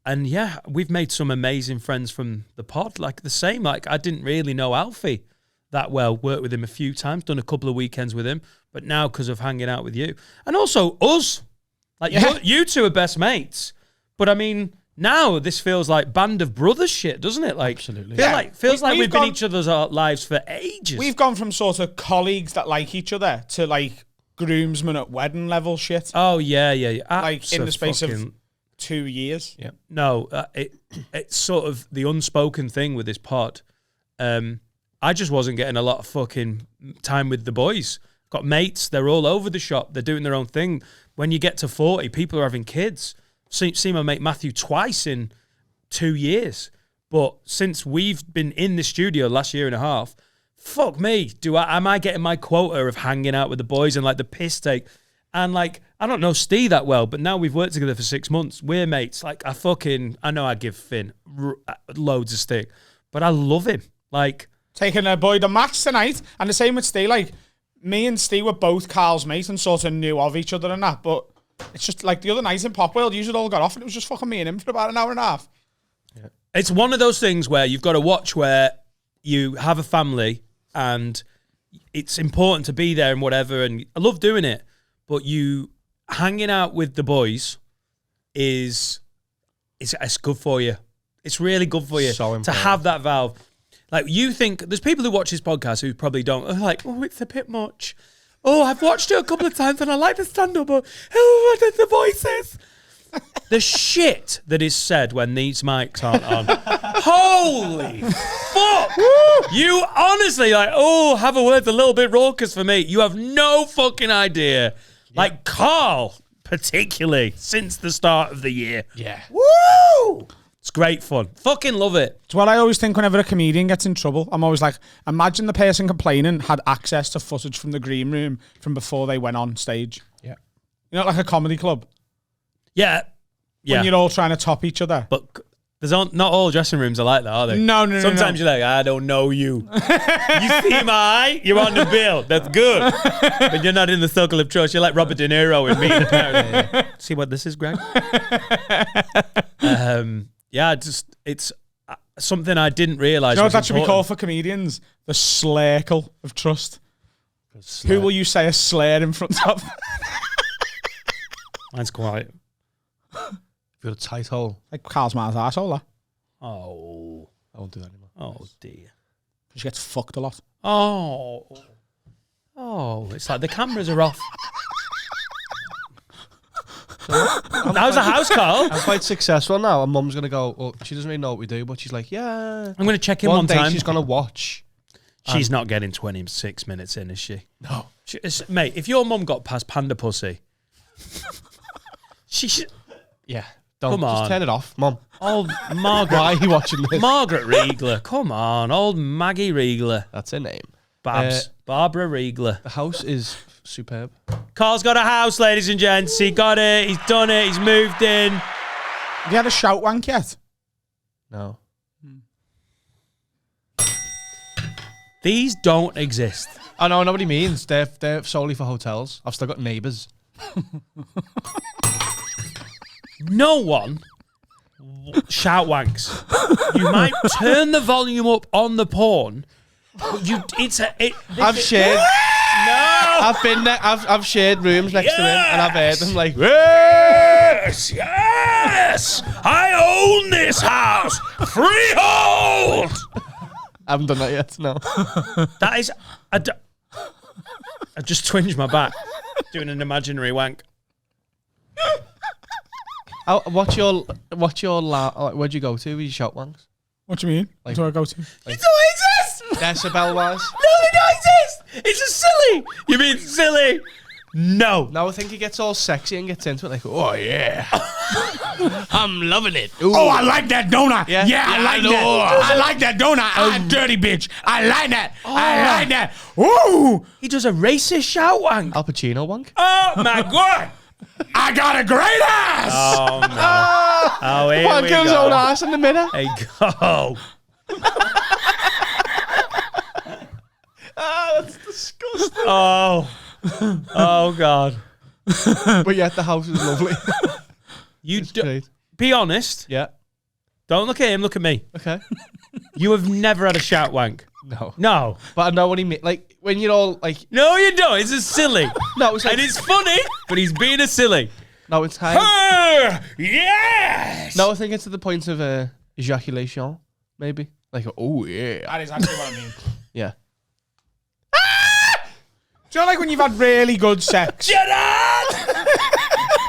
Speaker 1: And yeah, we've made some amazing friends from the pod. Like the same. Like I didn't really know Alfie that well. Worked with him a few times, done a couple of weekends with him. But now because of hanging out with you, and also us, like you two are best mates. But I mean, now this feels like band of brothers shit, doesn't it? Like,
Speaker 3: absolutely.
Speaker 1: Feels like we've been each other's lives for ages.
Speaker 2: We've gone from sort of colleagues that like each other to like groomsmen at wedding level shit.
Speaker 1: Oh yeah.
Speaker 2: Like in the space of 2 years.
Speaker 3: Yeah.
Speaker 1: No, it's sort of the unspoken thing with this pod. I just wasn't getting a lot of fucking time with the boys. Got mates, they're all over the shop. They're doing their own thing. When you get to 40, people are having kids. Seen my mate Matthew twice in 2 years. But since we've been in the studio last year and a half, fuck me, am I getting my quota of hanging out with the boys and like the piss take? And like, I don't know Steve that well, but now we've worked together for 6 months. We're mates. Like I know I give Finn loads of stick, but I love him. Like
Speaker 2: taking a boy to match tonight, and the same with Steve. Like me and Steve were both Carl's mates and sort of knew of each other and that, but it's just like the other night in Pop World, you all got off and it was just fucking me and him for about an hour and a half.
Speaker 1: Yeah. It's one of those things where you've got to watch where you have a family and it's important to be there and whatever, and I love doing it. But you hanging out with the boys it's good for you. It's really good for you to have that valve. Like you think there's people who watch this podcast who probably don't. Are like, oh, it's a bit much. Oh, I've watched it a couple of times and I like the stand-up. But what are the voices? The shit that is said when these mics aren't on. Holy fuck! You honestly have a word a little bit raucous for me. You have no fucking idea. Like Carl, particularly since the start of the year.
Speaker 3: Yeah.
Speaker 1: Woo! It's great fun. Fucking love it.
Speaker 2: It's what I always think whenever a comedian gets in trouble. I'm always like, imagine the person complaining had access to footage from the green room from before they went on stage.
Speaker 3: Yeah.
Speaker 2: You know, like a comedy club.
Speaker 1: Yeah.
Speaker 2: When you're all trying to top each other.
Speaker 1: But not all dressing rooms are like that, are they?
Speaker 2: No.
Speaker 1: Sometimes you're like, I don't know you. You see my eye? You're on the bill. That's good. But you're not in the circle of trust. You're like Robert De Niro and me. Yeah. See what this is, Greg? It's something I didn't realise.
Speaker 2: You know what that should be called for comedians? The slurkle of trust. Who will you say a slur in front of?
Speaker 1: Mine's quiet.
Speaker 3: You've got a tight hole.
Speaker 2: Like Carl's man's arsehole, that.
Speaker 1: Oh.
Speaker 3: I won't do that anymore.
Speaker 1: Oh, dear.
Speaker 2: She gets fucked a lot.
Speaker 1: Oh, it's like the cameras are off. That was a house call.
Speaker 3: I'm quite successful now, and Mum's going to go, oh, she doesn't really know what we do, but she's like, yeah.
Speaker 1: I'm going to check in one
Speaker 3: day
Speaker 1: time.
Speaker 3: She's going to watch.
Speaker 1: She's not getting 26 minutes in, is she?
Speaker 3: No.
Speaker 1: Mate, if your mum got past Panda Pussy, she should...
Speaker 3: Yeah. Don't.
Speaker 1: Come on.
Speaker 3: Just turn it off, Mum.
Speaker 1: Old Margaret.
Speaker 3: Why are you watching this?
Speaker 1: Margaret Riegler. Come on. Old Maggie Riegler.
Speaker 3: That's her name.
Speaker 1: Babs. Barbara Riegler.
Speaker 3: The house is superb.
Speaker 1: Carl's got a house, ladies and gents. He got it. He's done it. He's moved in.
Speaker 2: Have you had a shout wank yet?
Speaker 3: No.
Speaker 1: These don't exist.
Speaker 3: I know what he means. They're solely for hotels. I've still got neighbours.
Speaker 1: No one shout wanks. You might turn the volume up on the porn. But
Speaker 3: I've shared.
Speaker 1: No.
Speaker 3: I've been there. I've shared rooms next to him, and I've heard them like,
Speaker 1: yes, I own this house, freehold.
Speaker 3: I haven't done that yet. No.
Speaker 1: That is, I just twinged my back doing an imaginary wank.
Speaker 3: What'd you go to with your shout wanks?
Speaker 2: What do you mean?
Speaker 3: Like,
Speaker 2: Where do I go to?
Speaker 1: You don't exist!
Speaker 3: Decibel wise?
Speaker 1: No, they don't exist! It's just silly! You mean silly? No.
Speaker 3: No, I think he gets all sexy and gets into it like, oh yeah. I'm loving it. Ooh.
Speaker 2: Oh, I like that donut.
Speaker 3: Yeah,
Speaker 2: I like that. I like that donut. I'm dirty bitch. I like that. I like that. Ooh.
Speaker 1: He does a racist shout wank.
Speaker 3: Al Pacino wank?
Speaker 1: Oh my God!
Speaker 2: I got a great ass.
Speaker 1: Oh no. Oh, here we
Speaker 3: Wanking his own
Speaker 1: go.
Speaker 3: ass in the mirror.
Speaker 1: Hey, go.
Speaker 3: That's disgusting.
Speaker 1: Oh. Oh God.
Speaker 3: But yet the house is lovely.
Speaker 1: You
Speaker 3: It's great.
Speaker 1: be honest.
Speaker 3: Yeah.
Speaker 1: Don't look at him. Look at me.
Speaker 3: Okay.
Speaker 1: You have never had a shout wank.
Speaker 3: No.
Speaker 1: No.
Speaker 3: But I know what he means. Like when you're all like,
Speaker 1: No, you don't. It's a silly.
Speaker 3: no, it's like,
Speaker 1: And it's funny, but he's being a silly.
Speaker 3: no, it's high.
Speaker 1: Yes.
Speaker 3: No, I think it's to the point of ejaculation, maybe. Like, oh yeah,
Speaker 2: That is actually what I mean.
Speaker 3: yeah.
Speaker 2: Do you know like when you've had really good sex?
Speaker 1: Gerard!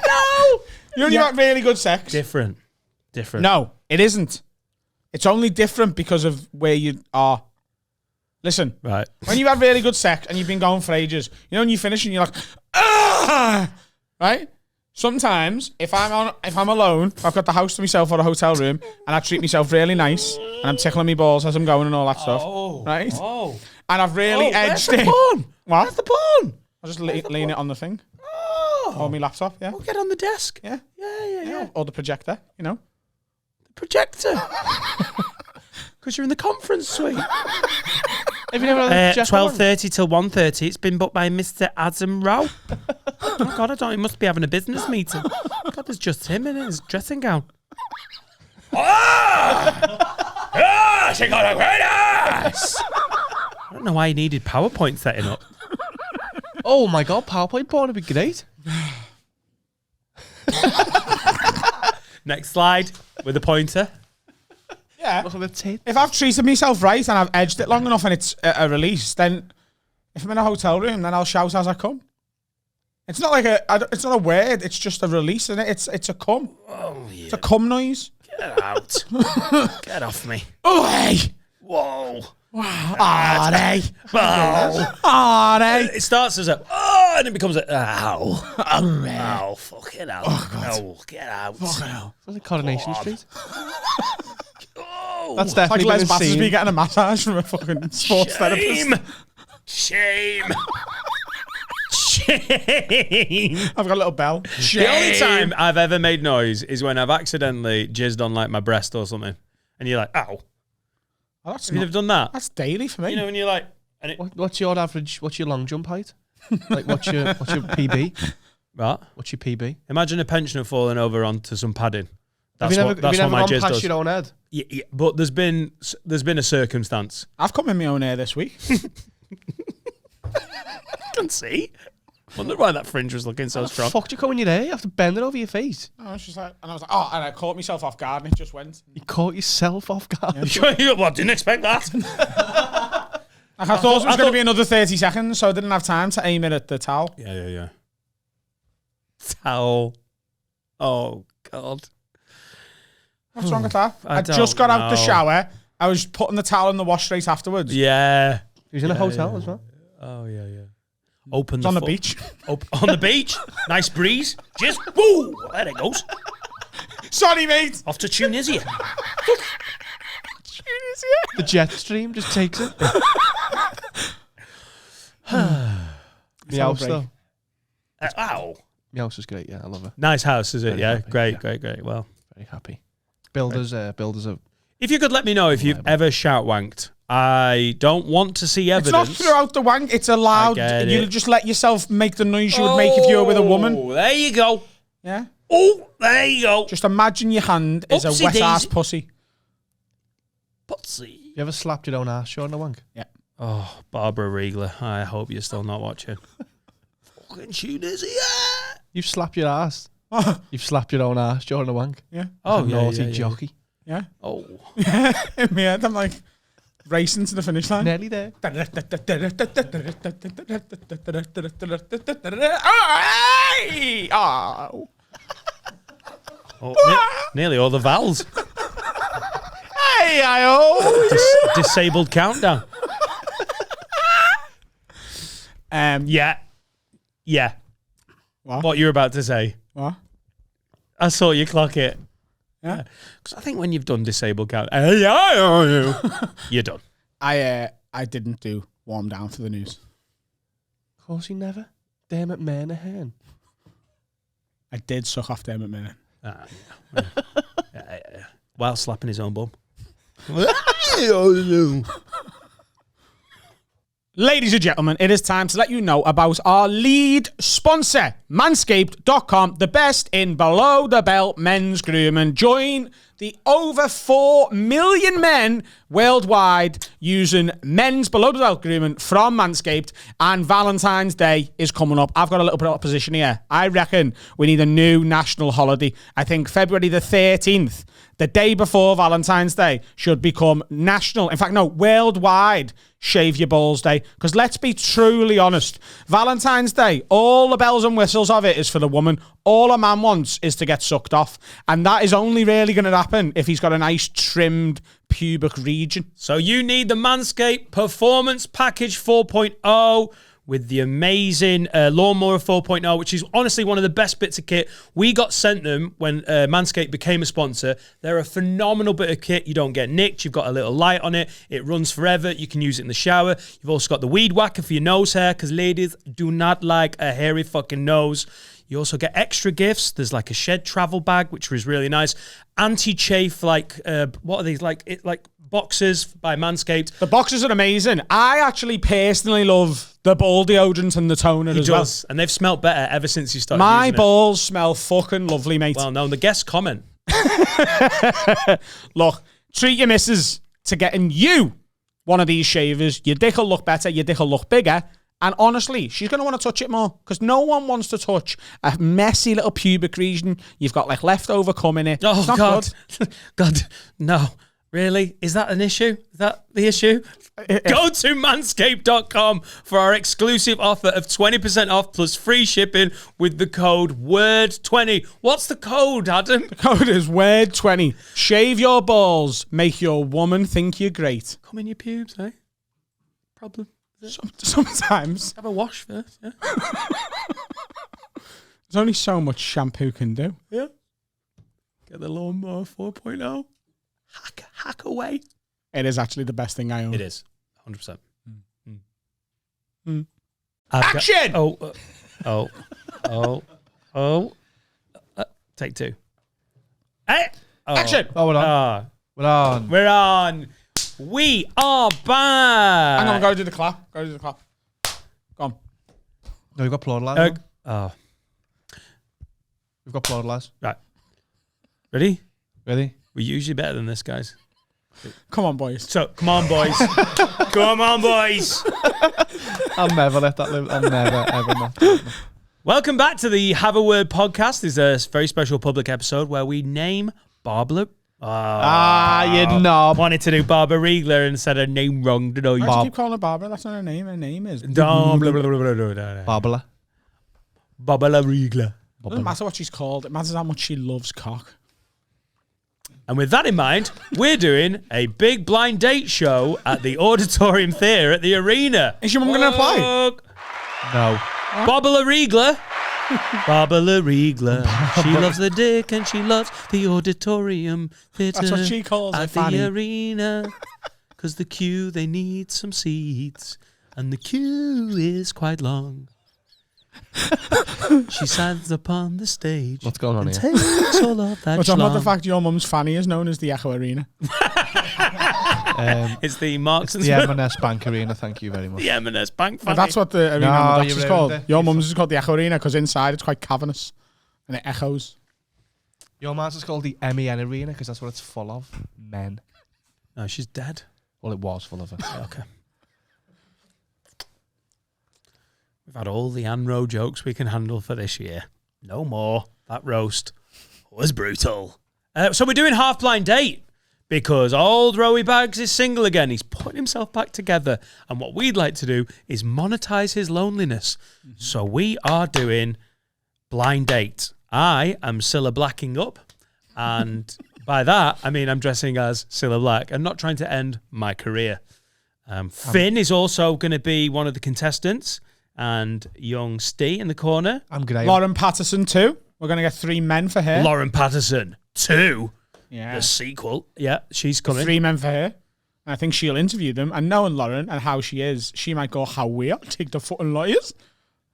Speaker 2: No! You know when you've had really good sex?
Speaker 1: Different.
Speaker 2: No, it isn't. It's only different because of where you are. Listen,
Speaker 1: Right.
Speaker 2: when you've had really good sex and you've been going for ages, you know when you finish and you're like, ah! Right? Sometimes, if I'm alone, if I've got the house to myself or a hotel room, and I treat myself really nice, and I'm tickling my balls as I'm going and all that stuff, right?
Speaker 1: Oh.
Speaker 2: And I've really edged it.
Speaker 1: porn?
Speaker 2: What?
Speaker 1: That's the porn.
Speaker 2: I'll just lean it on the thing.
Speaker 1: Oh.
Speaker 2: Or my laptop, yeah.
Speaker 1: We'll get on the desk.
Speaker 2: Yeah.
Speaker 1: Yeah.
Speaker 2: Or the projector, you know.
Speaker 1: Projector. Because you're in the conference suite.
Speaker 3: Have you never had a jet one?
Speaker 1: 12:30 till 1:30. It's been booked by Mr. Adam Rowe. Oh God, I don't. He must be having a business meeting. God, there's just him in his dressing gown. She got a great ass. I don't know why he needed PowerPoint setting up.
Speaker 3: Oh my god, PowerPoint porn would be great.
Speaker 1: Next slide with a pointer.
Speaker 2: Yeah.
Speaker 3: Look at the tit.
Speaker 2: If I've treated myself right and I've edged it long enough and it's a release, then if I'm in a hotel room, then I'll shout as I come. It's not like it's not a word. It's just a release, isn't it? It's a cum.
Speaker 1: Oh yeah.
Speaker 2: It's a cum noise.
Speaker 1: Get out. Get off me.
Speaker 2: Oh hey.
Speaker 1: Whoa.
Speaker 2: Ah hey.
Speaker 1: Whoa.
Speaker 2: Ah hey.
Speaker 1: It starts as a and it becomes a ow. Ow. Fucking hell. Oh, get out.
Speaker 3: Sounds like Coronation Street.
Speaker 1: Oh.
Speaker 3: That's
Speaker 2: Like
Speaker 3: definitely
Speaker 2: Les
Speaker 3: been
Speaker 2: Battersby
Speaker 3: seen.
Speaker 2: getting a massage from a fucking sports therapist.
Speaker 1: Shame. Shame.
Speaker 2: I've got a little bell.
Speaker 1: The only time I've ever made noise is when I've accidentally jizzed on like my breast or something. And you're like, ow.
Speaker 2: Oh, that's
Speaker 1: Have you ever done that?
Speaker 2: That's daily for me.
Speaker 1: You know, when you're like, and it,
Speaker 3: What's your average? What's your long jump height? Like what's your PB?
Speaker 1: what?
Speaker 3: What's your PB?
Speaker 1: Imagine a pensioner falling over onto some padding.
Speaker 3: Have
Speaker 1: That's
Speaker 3: you
Speaker 1: what,
Speaker 3: never,
Speaker 1: that's
Speaker 3: have you
Speaker 1: what
Speaker 3: never
Speaker 1: my
Speaker 3: gone
Speaker 1: jizz
Speaker 3: past
Speaker 1: does.
Speaker 3: your own head?
Speaker 1: Yeah, but there's been a circumstance.
Speaker 2: I've come in my own air this week.
Speaker 1: I can see. Wonder why that fringe was looking so strong.
Speaker 3: Fuck, you come in your hair? You have to bend it over your face.
Speaker 2: I was just like, and I was like, oh, and I caught myself off guard and it just went.
Speaker 3: You caught yourself off guard.
Speaker 1: Well, didn't expect that.
Speaker 2: Like, I thought it was going to be another 30 seconds, so I didn't have time to aim it at the towel.
Speaker 1: Yeah. Towel. Oh, God.
Speaker 2: What's wrong with that?
Speaker 1: I
Speaker 2: I just
Speaker 1: don't
Speaker 2: got out the
Speaker 1: know.
Speaker 2: shower. I was putting the towel in the wash straight afterwards.
Speaker 1: Yeah.
Speaker 3: He was in a hotel as well.
Speaker 1: Oh, yeah. Open
Speaker 2: It's
Speaker 1: the
Speaker 2: on the
Speaker 1: foot.
Speaker 2: beach.
Speaker 1: On the beach. Nice breeze. Just, woo. There it goes.
Speaker 2: Sorry, mate.
Speaker 1: Off to Tunisia.
Speaker 3: The jet stream just takes it. The house
Speaker 2: break.
Speaker 3: though.
Speaker 1: Ow.
Speaker 3: The house is great. Yeah, I love it.
Speaker 1: Nice house, is it?
Speaker 3: Very
Speaker 1: Yeah.
Speaker 3: happy,
Speaker 1: Great.
Speaker 3: yeah.
Speaker 1: Well,
Speaker 3: Very happy. Builders are.
Speaker 1: if you could let me know if you've ever shout wanked. I don't want to see
Speaker 2: It's
Speaker 1: evidence.
Speaker 2: not throughout the wank. It's allowed.
Speaker 1: I get
Speaker 2: You
Speaker 1: it.
Speaker 2: just let yourself make the noise you would make if you were with a woman.
Speaker 1: Oh, there you go.
Speaker 2: Yeah.
Speaker 1: Oh, there you go.
Speaker 2: Just imagine your hand is a
Speaker 1: Oopsie
Speaker 2: wet ass
Speaker 1: daisy.
Speaker 2: pussy.
Speaker 1: Putsy.
Speaker 3: You ever slapped your own ass during a wank?
Speaker 2: Yeah.
Speaker 1: Oh, Barbara Riegler. I hope you're still not watching. Fucking Tunisia.
Speaker 3: You've slapped your ass. You've slapped your own ass during a wank.
Speaker 2: Yeah.
Speaker 1: Oh,
Speaker 3: A
Speaker 1: yeah,
Speaker 3: naughty
Speaker 1: yeah.
Speaker 3: jockey.
Speaker 2: Yeah.
Speaker 1: Oh.
Speaker 2: In my head, I'm like racing to the finish line.
Speaker 3: Nearly there.
Speaker 2: Oh.
Speaker 1: Nearly all the vowels.
Speaker 2: Hey, I
Speaker 1: Disabled countdown. Yeah. What you're about to say.
Speaker 2: What?
Speaker 1: I saw you clock it.
Speaker 2: Yeah.
Speaker 1: Because I think when you've done disabled count, you're done.
Speaker 2: I didn't do warm down for the news.
Speaker 3: Of course he never. Dermot Menahan.
Speaker 2: I did suck off Dermot Menahan.
Speaker 1: Yeah. While slapping his own bum.
Speaker 2: Ladies and gentlemen, it is time to let you know about our lead sponsor, Manscaped.com, the best in below-the-belt men's grooming. Join the over 4 million men worldwide using men's below-the-belt grooming from Manscaped, and Valentine's Day is coming up. I've got a little bit of opposition here. I reckon we need a new national holiday. I think February the 13th, the day before Valentine's Day, should become national, in fact, no, worldwide Shave Your Balls Day. Because let's be truly honest, Valentine's Day, all the bells and whistles of it is for the woman. All a man wants is to get sucked off. And that is only really going to happen if he's got a nice trimmed pubic region.
Speaker 1: So you need the Manscaped Performance Package 4.0 with the amazing Lawnmower 4.0, which is honestly one of the best bits of kit. We got sent them when Manscaped became a sponsor. They're a phenomenal bit of kit. You don't get nicked. You've got a little light on it. It runs forever. You can use it in the shower. You've also got the weed whacker for your nose hair, because ladies do not like a hairy fucking nose. You also get extra gifts. There's like a shed travel bag, which was really nice. Anti-chafe, like, what are these? Like boxes by Manscaped.
Speaker 2: The boxes are amazing. I actually personally love the ball deodorant and the toner as well.
Speaker 1: And they've smelled better ever since you started
Speaker 2: My
Speaker 1: using it.
Speaker 2: balls smell fucking lovely, mate.
Speaker 1: Well, no, the guests comment.
Speaker 2: Look, treat your missus to getting you one of these shavers. Your dick will look better. Your dick will look bigger. And honestly, she's going to want to touch it more, because no one wants to touch a messy little pubic region. You've got like leftover cum in it.
Speaker 1: Oh, God. God, no. Really? Is that an issue? Is that the issue? Go to manscaped.com for our exclusive offer of 20% off plus free shipping with the code WORD20. What's the code, Adam?
Speaker 2: The code is WORD20. Shave your balls. Make your woman think you're great.
Speaker 1: Come in your pubes, eh? Problem.
Speaker 2: Sometimes.
Speaker 1: Have a wash first, yeah?
Speaker 2: There's only so much shampoo can do.
Speaker 1: Yeah. Get the Lawnmower 4.0. Hack away.
Speaker 2: It is actually the best thing I own.
Speaker 1: It is. 100%.
Speaker 2: Action!
Speaker 1: Take two. Hey!
Speaker 2: Action!
Speaker 3: Oh, we're on. We're on.
Speaker 1: We're on. We are back.
Speaker 2: Hang on, go do the clap. Go do the clap. Go on.
Speaker 3: No, we've got applaud lads.
Speaker 1: Oh.
Speaker 3: We've got applaud lads.
Speaker 1: Right. Ready?
Speaker 3: Ready?
Speaker 1: We're usually better than this, guys.
Speaker 2: Come on, boys.
Speaker 1: So, come on, boys. Come on, boys.
Speaker 3: I'll never let that live. I'll never, ever let that live.
Speaker 1: Welcome back to the Have a Word podcast. This is a very special public episode where we name Barbara.
Speaker 3: You knob.
Speaker 1: Wanted to do Barbara Riegler and said her name wrong. Did
Speaker 2: Why do you keep calling her Barbara? That's not her name. Her name is...
Speaker 3: Barbara.
Speaker 1: Barbara Riegler.
Speaker 2: It doesn't matter what she's called. It matters how much she loves cock.
Speaker 1: And with that in mind, we're doing a big blind date show at the Auditorium Theatre at the Arena.
Speaker 2: Is your mum going to apply?
Speaker 3: No.
Speaker 1: Barbara Riegler. Barbara Riegler. She loves the dick and she loves the Auditorium Theatre.
Speaker 2: That's what she calls it,
Speaker 1: at
Speaker 2: Fanny.
Speaker 1: the Arena. Because the queue, they need some seats. And the queue is quite long. She stands upon the stage.
Speaker 3: What's going on
Speaker 1: and
Speaker 3: here?
Speaker 1: Takes all of that
Speaker 2: What's on about the
Speaker 1: schlong.
Speaker 2: fact your mum's fanny is known as the Echo Arena?
Speaker 1: It's the Marks and
Speaker 3: The
Speaker 1: Spencer.
Speaker 3: M&S Bank Arena, thank you very much.
Speaker 1: The M&S Bank
Speaker 2: But
Speaker 1: Fanny.
Speaker 2: that's what the arena
Speaker 3: No,
Speaker 2: on the docks
Speaker 3: you
Speaker 2: is
Speaker 3: ruined
Speaker 2: called.
Speaker 3: it.
Speaker 2: Your mum's is called the Echo Arena because inside it's quite cavernous and it echoes.
Speaker 3: Your man's is called the MEN Arena because that's what it's full of. Men.
Speaker 1: No, she's dead.
Speaker 3: Well, it was full of it.
Speaker 1: Okay. We've had all the Anro jokes we can handle for this year. No more. That roast was brutal. So we're doing Half Blind Date because old Rowie Bags is single again. He's putting himself back together. And what we'd like to do is monetize his loneliness. So we are doing Blind Date. I am Cilla Blacking up. And by that, I mean I'm dressing as Cilla Black and not trying to end my career. Finn is also going to be one of the contestants. And young Stee in the corner.
Speaker 3: I'm Graham.
Speaker 2: Lauren Patterson too. We're going to get 3 men for her.
Speaker 1: Lauren Patterson 2.
Speaker 2: Yeah.
Speaker 1: The sequel. Yeah, she's coming.
Speaker 2: 3 men for her. And I think she'll interview them. And knowing Lauren and how she is, she might go, how we are? Take the fucking lawyers.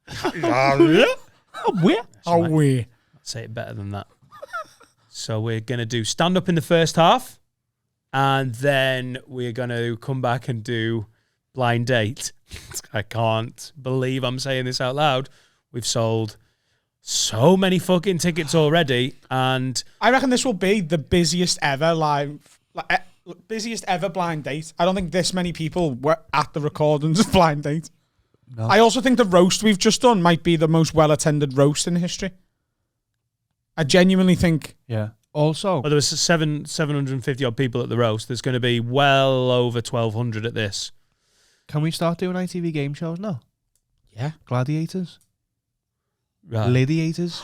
Speaker 2: How we?
Speaker 1: Say it better than that. So we're going to do stand-up in the first half. And then we're going to come back and do blind date. I can't believe I'm saying this out loud. We've sold so many fucking tickets already, and
Speaker 2: I reckon this will be the busiest ever busiest ever blind date. I don't think this many people were at the recordings of blind date.
Speaker 3: No.
Speaker 2: I also think the roast we've just done might be the most well-attended roast in history. I genuinely think.
Speaker 3: Yeah. Also,
Speaker 2: Oh,
Speaker 1: well, there was 750 odd people at the roast. There's going to be well over 1,200 at this.
Speaker 3: can we start doing ITV game shows now?
Speaker 2: Yeah.
Speaker 3: Gladiators,
Speaker 1: Right.
Speaker 3: Gladiators.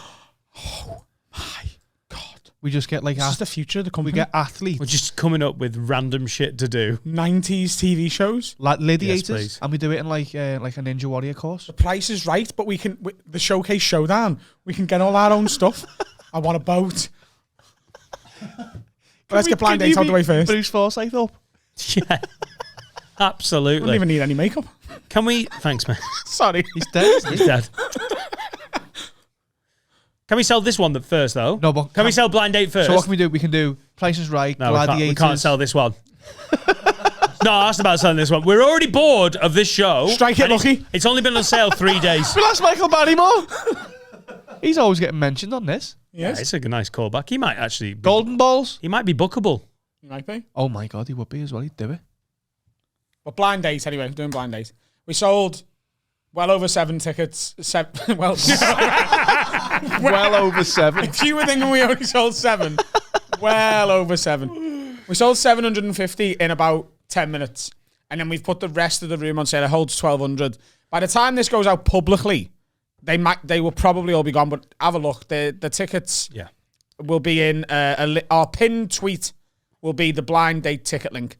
Speaker 2: Oh my God.
Speaker 3: We just get like
Speaker 2: This is the future of the company.
Speaker 3: we get athletes,
Speaker 1: We're just coming up with random shit to do.
Speaker 2: 90s TV shows.
Speaker 3: like Gladiators,
Speaker 1: please.
Speaker 3: and we do it in like a Ninja Warrior course.
Speaker 2: The price is right, but the showcase showdown, we can get all our own stuff. I want a boat. Let's get blind dates out the way first.
Speaker 3: Bruce Forsyth up.
Speaker 1: Yeah.
Speaker 2: I don't
Speaker 1: Absolutely.
Speaker 2: even need any makeup.
Speaker 1: Can we... Thanks, man.
Speaker 2: Sorry.
Speaker 3: He's dead. Isn't he?
Speaker 1: He's dead. Can we sell this one first, though?
Speaker 3: No, but
Speaker 1: Can we sell blind date first?
Speaker 3: So what can we do? We can do Price is Right,
Speaker 1: No,
Speaker 3: Gladiators.
Speaker 1: we can't sell this one. No, I asked about selling this one. We're already bored of this show.
Speaker 2: Strike it,
Speaker 1: and
Speaker 2: Lucky.
Speaker 1: It's only been on sale 3 days.
Speaker 3: We'll ask Michael Barrymore. He's always getting mentioned on this.
Speaker 1: Yeah,
Speaker 2: Yes.
Speaker 1: it's a nice callback. He might actually...
Speaker 3: Golden Balls.
Speaker 1: He might be bookable.
Speaker 2: You might be.
Speaker 3: Oh my God, he would be as well. He'd do it.
Speaker 2: But blind dates, anyway. We're doing blind dates. We sold well over 7 tickets. Well
Speaker 3: over 7.
Speaker 2: if you were thinking we only sold 7, well over 7. We sold 750 in about 10 minutes. And then we've put the rest of the room on sale. It holds 1,200. By the time this goes out publicly, they will probably all be gone. But have a look. The tickets will be in our pinned tweet will be the blind date ticket link.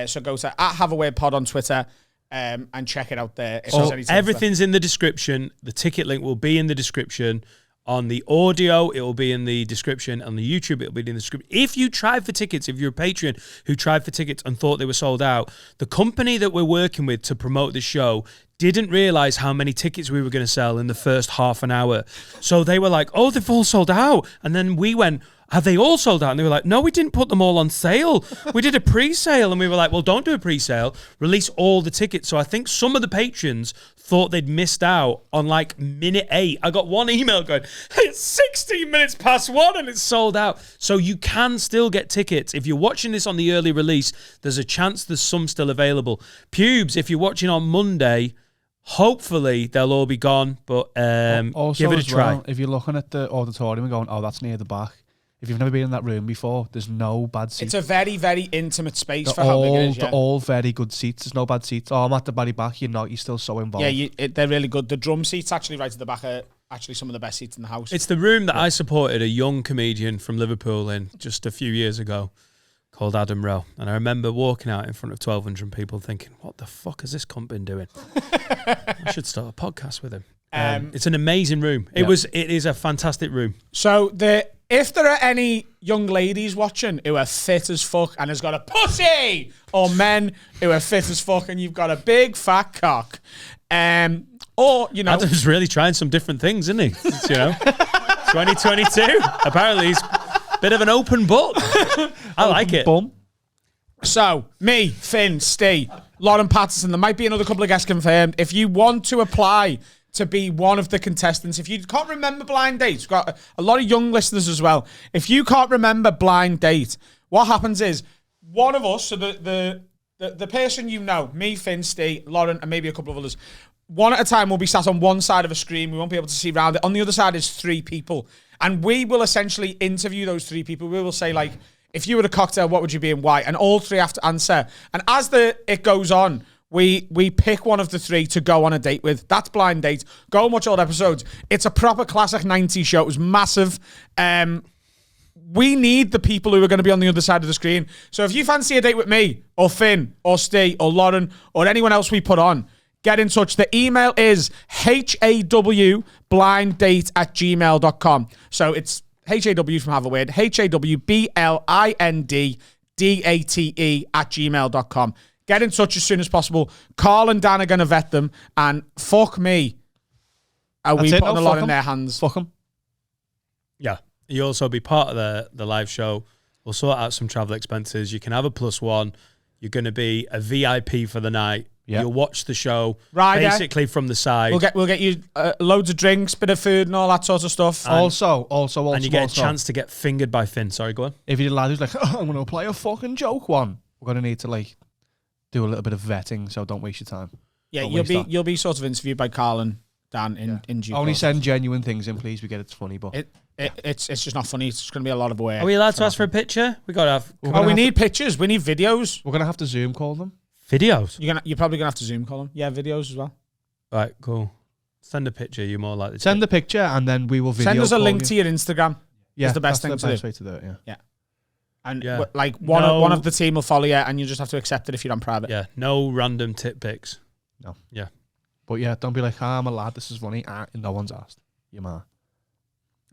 Speaker 2: So go to @HaveAWayPod on Twitter and check it out there. If there's any tickets
Speaker 1: Everything's in the description. The ticket link will be in the description. On the audio, it will be in the description. On the YouTube, it will be in the description. If you tried for tickets, if you're a patron who tried for tickets and thought they were sold out, the company that we're working with to promote the show didn't realize how many tickets we were going to sell in the first half an hour. So they were like, oh, they've all sold out. And then we went, have they all sold out? And they were like, no, we didn't put them all on sale. We did a pre-sale. And we were like, well, don't do a pre-sale. Release all the tickets. So I think some of the patrons thought they'd missed out on like minute 8. I got one email going, it's 16 minutes past 1 and it's sold out. So you can still get tickets. If you're watching this on the early release, there's a chance there's some still available. Pubes, if you're watching on Monday, hopefully they'll all be gone, but
Speaker 3: Also
Speaker 1: give it a
Speaker 3: as
Speaker 1: try.
Speaker 3: well, if you're looking at the auditorium and going, oh, that's near the back. If you've never been in that room before, there's no bad seats.
Speaker 2: It's a very, very intimate space
Speaker 3: They're
Speaker 2: for how big it is.
Speaker 3: They're all very good seats. There's no bad seats. Oh, I'm at the very back. You're not. You're still so involved.
Speaker 2: Yeah, they're really good. The drum seats actually right at the back are actually some of the best seats in the house.
Speaker 1: It's the room that I supported a young comedian from Liverpool in just a few years ago called Adam Rowe. And I remember walking out in front of 1,200 people thinking, what the fuck has this cunt been doing? I should start a podcast with him. It's an amazing room. It is a fantastic room.
Speaker 2: So if there are any young ladies watching who are fit as fuck and has got a pussy, or men who are fit as fuck and you've got a big fat cock, or you know,
Speaker 1: Adam's really trying some different things, isn't he? It's, 2022. Apparently he's a bit of an open book. I like it.
Speaker 3: Bum.
Speaker 2: So, me, Finn, Steve, Lauren Patterson, there might be another couple of guests confirmed. If you want to apply to be one of the contestants, if you can't remember blind dates, we've got a lot of young listeners as well. If you can't remember blind date, what happens is one of us, so the person you know, me, Finn, Steve, Lauren, and maybe a couple of others, one at a time will be sat on one side of a screen. We won't be able to see around it. On the other side is 3 people. And we will essentially interview those 3 people. We will say, like, if you were a cocktail, what would you be and why? And all 3 have to answer. And as it goes on, we pick one of the 3 to go on a date with. That's blind date. Go and watch old episodes. It's a proper classic 90s show. It was massive. We need the people who are going to be on the other side of the screen. So if you fancy a date with me or Finn or Steve or Lauren or anyone else we put on, get in touch. The email is hawblinddate@gmail.com. So it's HAW from Have a Word, HAWBLINDDATE@gmail.com. Get in touch as soon as possible. Carl and Dan are going to vet them, and fuck me, are we putting a lot in their hands?
Speaker 3: Fuck them.
Speaker 1: Yeah. You also be part of the live show. We'll sort out some travel expenses. You can have a +1. You're going to be a VIP for the night.
Speaker 3: Yeah.
Speaker 1: You'll watch the show
Speaker 2: Rider.
Speaker 1: basically from the side.
Speaker 2: We'll get you loads of drinks, bit of food, and all that sort of stuff.
Speaker 3: Also,
Speaker 1: and you get a chance to get fingered by Finn. Sorry, go on.
Speaker 3: if you're a lad who's like, I'm going to play a fucking joke one, we're going to need to like do a little bit of vetting, so don't waste your time.
Speaker 2: Yeah,
Speaker 3: Don't
Speaker 2: you'll be sort of interviewed by Carl and Dan in due
Speaker 3: Only
Speaker 2: course.
Speaker 3: send genuine things in, please. We get it's funny, but
Speaker 2: It's just not funny. It's just going to be a lot of work.
Speaker 1: Are we allowed to ask for a picture? We got to have
Speaker 2: We need pictures. We need videos.
Speaker 3: we're going to have to Zoom call them.
Speaker 1: videos.
Speaker 2: You're probably going to have to Zoom call them. Yeah, videos as well.
Speaker 1: Right, cool. Send a picture. You're more likely to.
Speaker 3: Send the picture and then we will video
Speaker 2: Send us a
Speaker 3: call
Speaker 2: link
Speaker 3: you.
Speaker 2: to your Instagram.
Speaker 3: Yeah,
Speaker 2: It's the best
Speaker 3: that's
Speaker 2: thing
Speaker 3: the
Speaker 2: to
Speaker 3: best
Speaker 2: do.
Speaker 3: way to do it, yeah.
Speaker 2: And
Speaker 1: Yeah.
Speaker 2: like one of the team will follow you, and you just have to accept it if you're on private.
Speaker 1: Yeah, no random tit pics.
Speaker 3: No.
Speaker 1: Yeah.
Speaker 3: But yeah, don't be like, I'm a lad, this is funny. No one's asked. You man.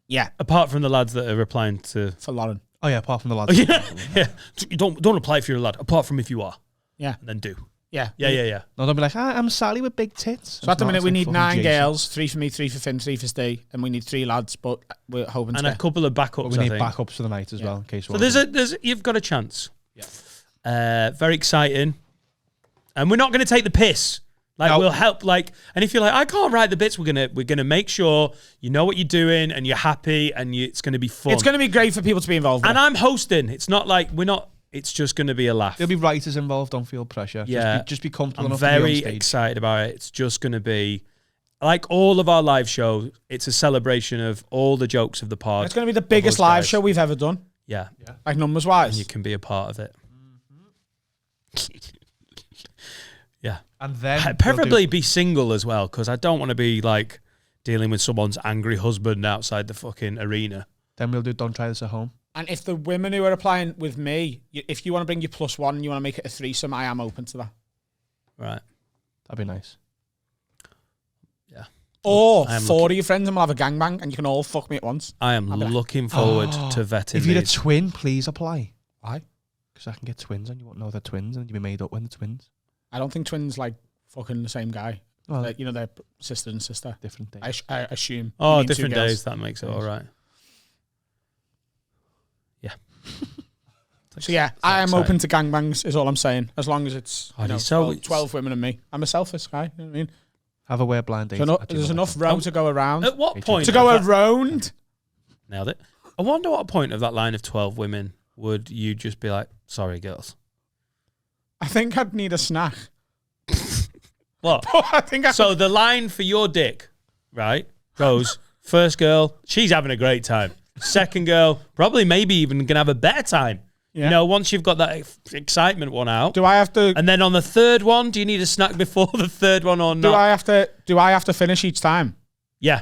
Speaker 2: Yeah,
Speaker 1: Apart from the lads that are replying to.
Speaker 2: for Lauren.
Speaker 3: Oh yeah, apart from the lads.
Speaker 1: Yeah. You don't apply if you're a lad. Apart from if you are.
Speaker 2: Yeah.
Speaker 1: And then do.
Speaker 2: Yeah.
Speaker 1: Yeah.
Speaker 3: No, don't be like, I'm Sally with big tits.
Speaker 2: So at the minute we need 9
Speaker 3: Jason.
Speaker 2: girls, 3 for me, 3 for Finn, 3 for Steve, and we need 3 lads. But we're hoping
Speaker 1: And
Speaker 2: to
Speaker 1: a couple of backups.
Speaker 3: But we need
Speaker 1: I think.
Speaker 3: backups for the night as well, in case.
Speaker 1: So you've got a chance. Yeah. Very exciting. And we're not going to take the piss. Like
Speaker 3: No.
Speaker 1: we'll help. Like, and if you're like, I can't write the bits, we're gonna make sure you know what you're doing and you're happy and it's going to be fun.
Speaker 2: It's going to be great for people to be involved with.
Speaker 1: And I'm hosting. It's not like we're not. It's just going to be a laugh.
Speaker 3: There'll be writers involved. Don't feel pressure.
Speaker 1: Yeah.
Speaker 3: Just be comfortable
Speaker 1: I'm
Speaker 3: enough to be on
Speaker 1: very
Speaker 3: stage.
Speaker 1: excited about it. It's just going to be like all of our live shows. It's a celebration of all the jokes of the pod.
Speaker 2: It's going to be the biggest
Speaker 1: us
Speaker 2: live
Speaker 1: guys.
Speaker 2: show we've ever done,
Speaker 1: Yeah.
Speaker 2: like numbers
Speaker 1: And
Speaker 2: wise.
Speaker 1: you can be a part of it. Yeah.
Speaker 3: And then
Speaker 1: Preferably be single as well, because I don't want to be like dealing with someone's angry husband outside the fucking arena.
Speaker 3: then we'll do Don't Try This at Home.
Speaker 2: And if the women who are applying with me, if you want to bring your +1 and you want to make it a threesome, I am open to that.
Speaker 1: Right.
Speaker 3: That'd be nice.
Speaker 1: Yeah.
Speaker 2: Or
Speaker 1: I am
Speaker 2: 4 of your friends and we'll have a gangbang and you can all fuck me at once.
Speaker 1: I am looking forward to vetting
Speaker 3: If you're a
Speaker 1: these.
Speaker 3: twin, please apply.
Speaker 2: Why?
Speaker 3: Because I can get twins and you won't know they're twins and you'll be made up when they're twins.
Speaker 2: I don't think twins like fucking the same guy.
Speaker 3: Well,
Speaker 2: They're sister and sister.
Speaker 3: different days.
Speaker 2: I assume.
Speaker 1: Oh,
Speaker 2: You mean
Speaker 1: different
Speaker 2: 2 girls.
Speaker 1: days. That makes it all right. Yeah.
Speaker 2: So yeah, I am open to gangbangs, is all I'm saying. As long as it's
Speaker 1: God, he's so-
Speaker 2: 12 women and me. I'm a selfish guy, you know what I mean?
Speaker 3: Have a wear blind date.
Speaker 2: There's enough row to go around.
Speaker 1: At what point?
Speaker 2: To go
Speaker 1: of that-
Speaker 2: around?
Speaker 1: Nailed it. I wonder what point of that line of 12 women would you just be like, sorry, girls?
Speaker 2: I think I'd need a snack.
Speaker 1: What?
Speaker 2: I think
Speaker 1: So the line for your dick, right, goes, first girl, she's having a great time. Second girl, probably maybe even going to have a better time.
Speaker 2: Yeah.
Speaker 1: You know, once you've got that excitement one out.
Speaker 2: Do I have to?
Speaker 1: And then on the third one, do you need a snack before the third one or not?
Speaker 2: Do I have to finish each time?
Speaker 1: Yeah.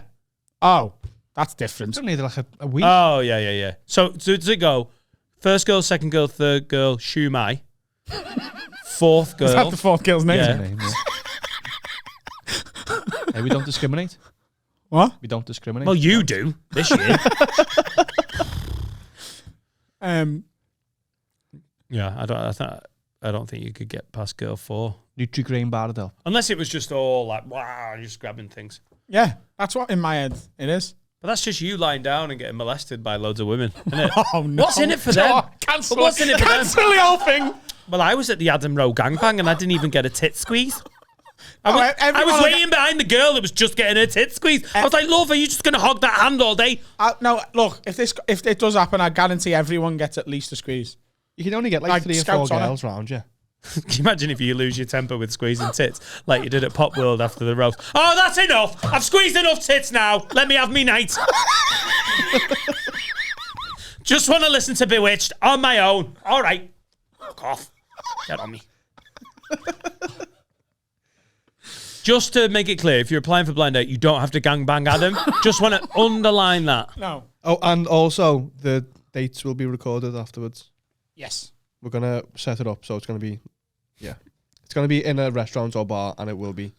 Speaker 2: Oh, that's different.
Speaker 3: Don't need like a week.
Speaker 1: Oh, yeah. So does it go, first girl, second girl, third girl, shoo my. Fourth girl.
Speaker 2: Is that the 4th girl's name?
Speaker 1: Yeah.
Speaker 3: Name, yeah. Hey, we don't discriminate.
Speaker 2: What?
Speaker 3: We don't discriminate.
Speaker 1: Well, you do this year. Yeah, I don't think you could get past girl 4.
Speaker 3: Nutri-Grain bar of help.
Speaker 1: Unless it was just all like, wow, just grabbing things.
Speaker 2: Yeah, that's what in my head it is.
Speaker 1: But that's just you lying down and getting molested by loads of women, isn't it?
Speaker 2: Oh no!
Speaker 1: What's in it for them?
Speaker 2: Cancel,
Speaker 1: But what's in it for them?
Speaker 2: cancel the whole thing.
Speaker 1: Well, I was at the Adam Rowe gangbang and I didn't even get a tit squeeze. I was
Speaker 2: everyone-
Speaker 1: waiting behind the girl that was just getting her tit squeeze. I was like, love, are you just going to hog that hand all day?
Speaker 2: No, look, if it does happen, I guarantee everyone gets at least a squeeze.
Speaker 3: You can only get like
Speaker 2: Like
Speaker 3: 3 or 4
Speaker 2: scouts on it.
Speaker 3: girls round you.
Speaker 1: Can you imagine if you lose your temper with squeezing tits like you did at Pop World after the roast? Oh, that's enough. I've squeezed enough tits now. Let me have me night. Just want to listen to Bewitched on my own. All right. Fuck off. Get on me. Just to make it clear, if you're applying for Blind Date, you don't have to gangbang Adam. Just want to underline that.
Speaker 2: No.
Speaker 3: Oh, and also the dates will be recorded afterwards.
Speaker 2: Yes.
Speaker 3: We're gonna set it up so it's gonna be, it's gonna be in a restaurant or bar, and it will be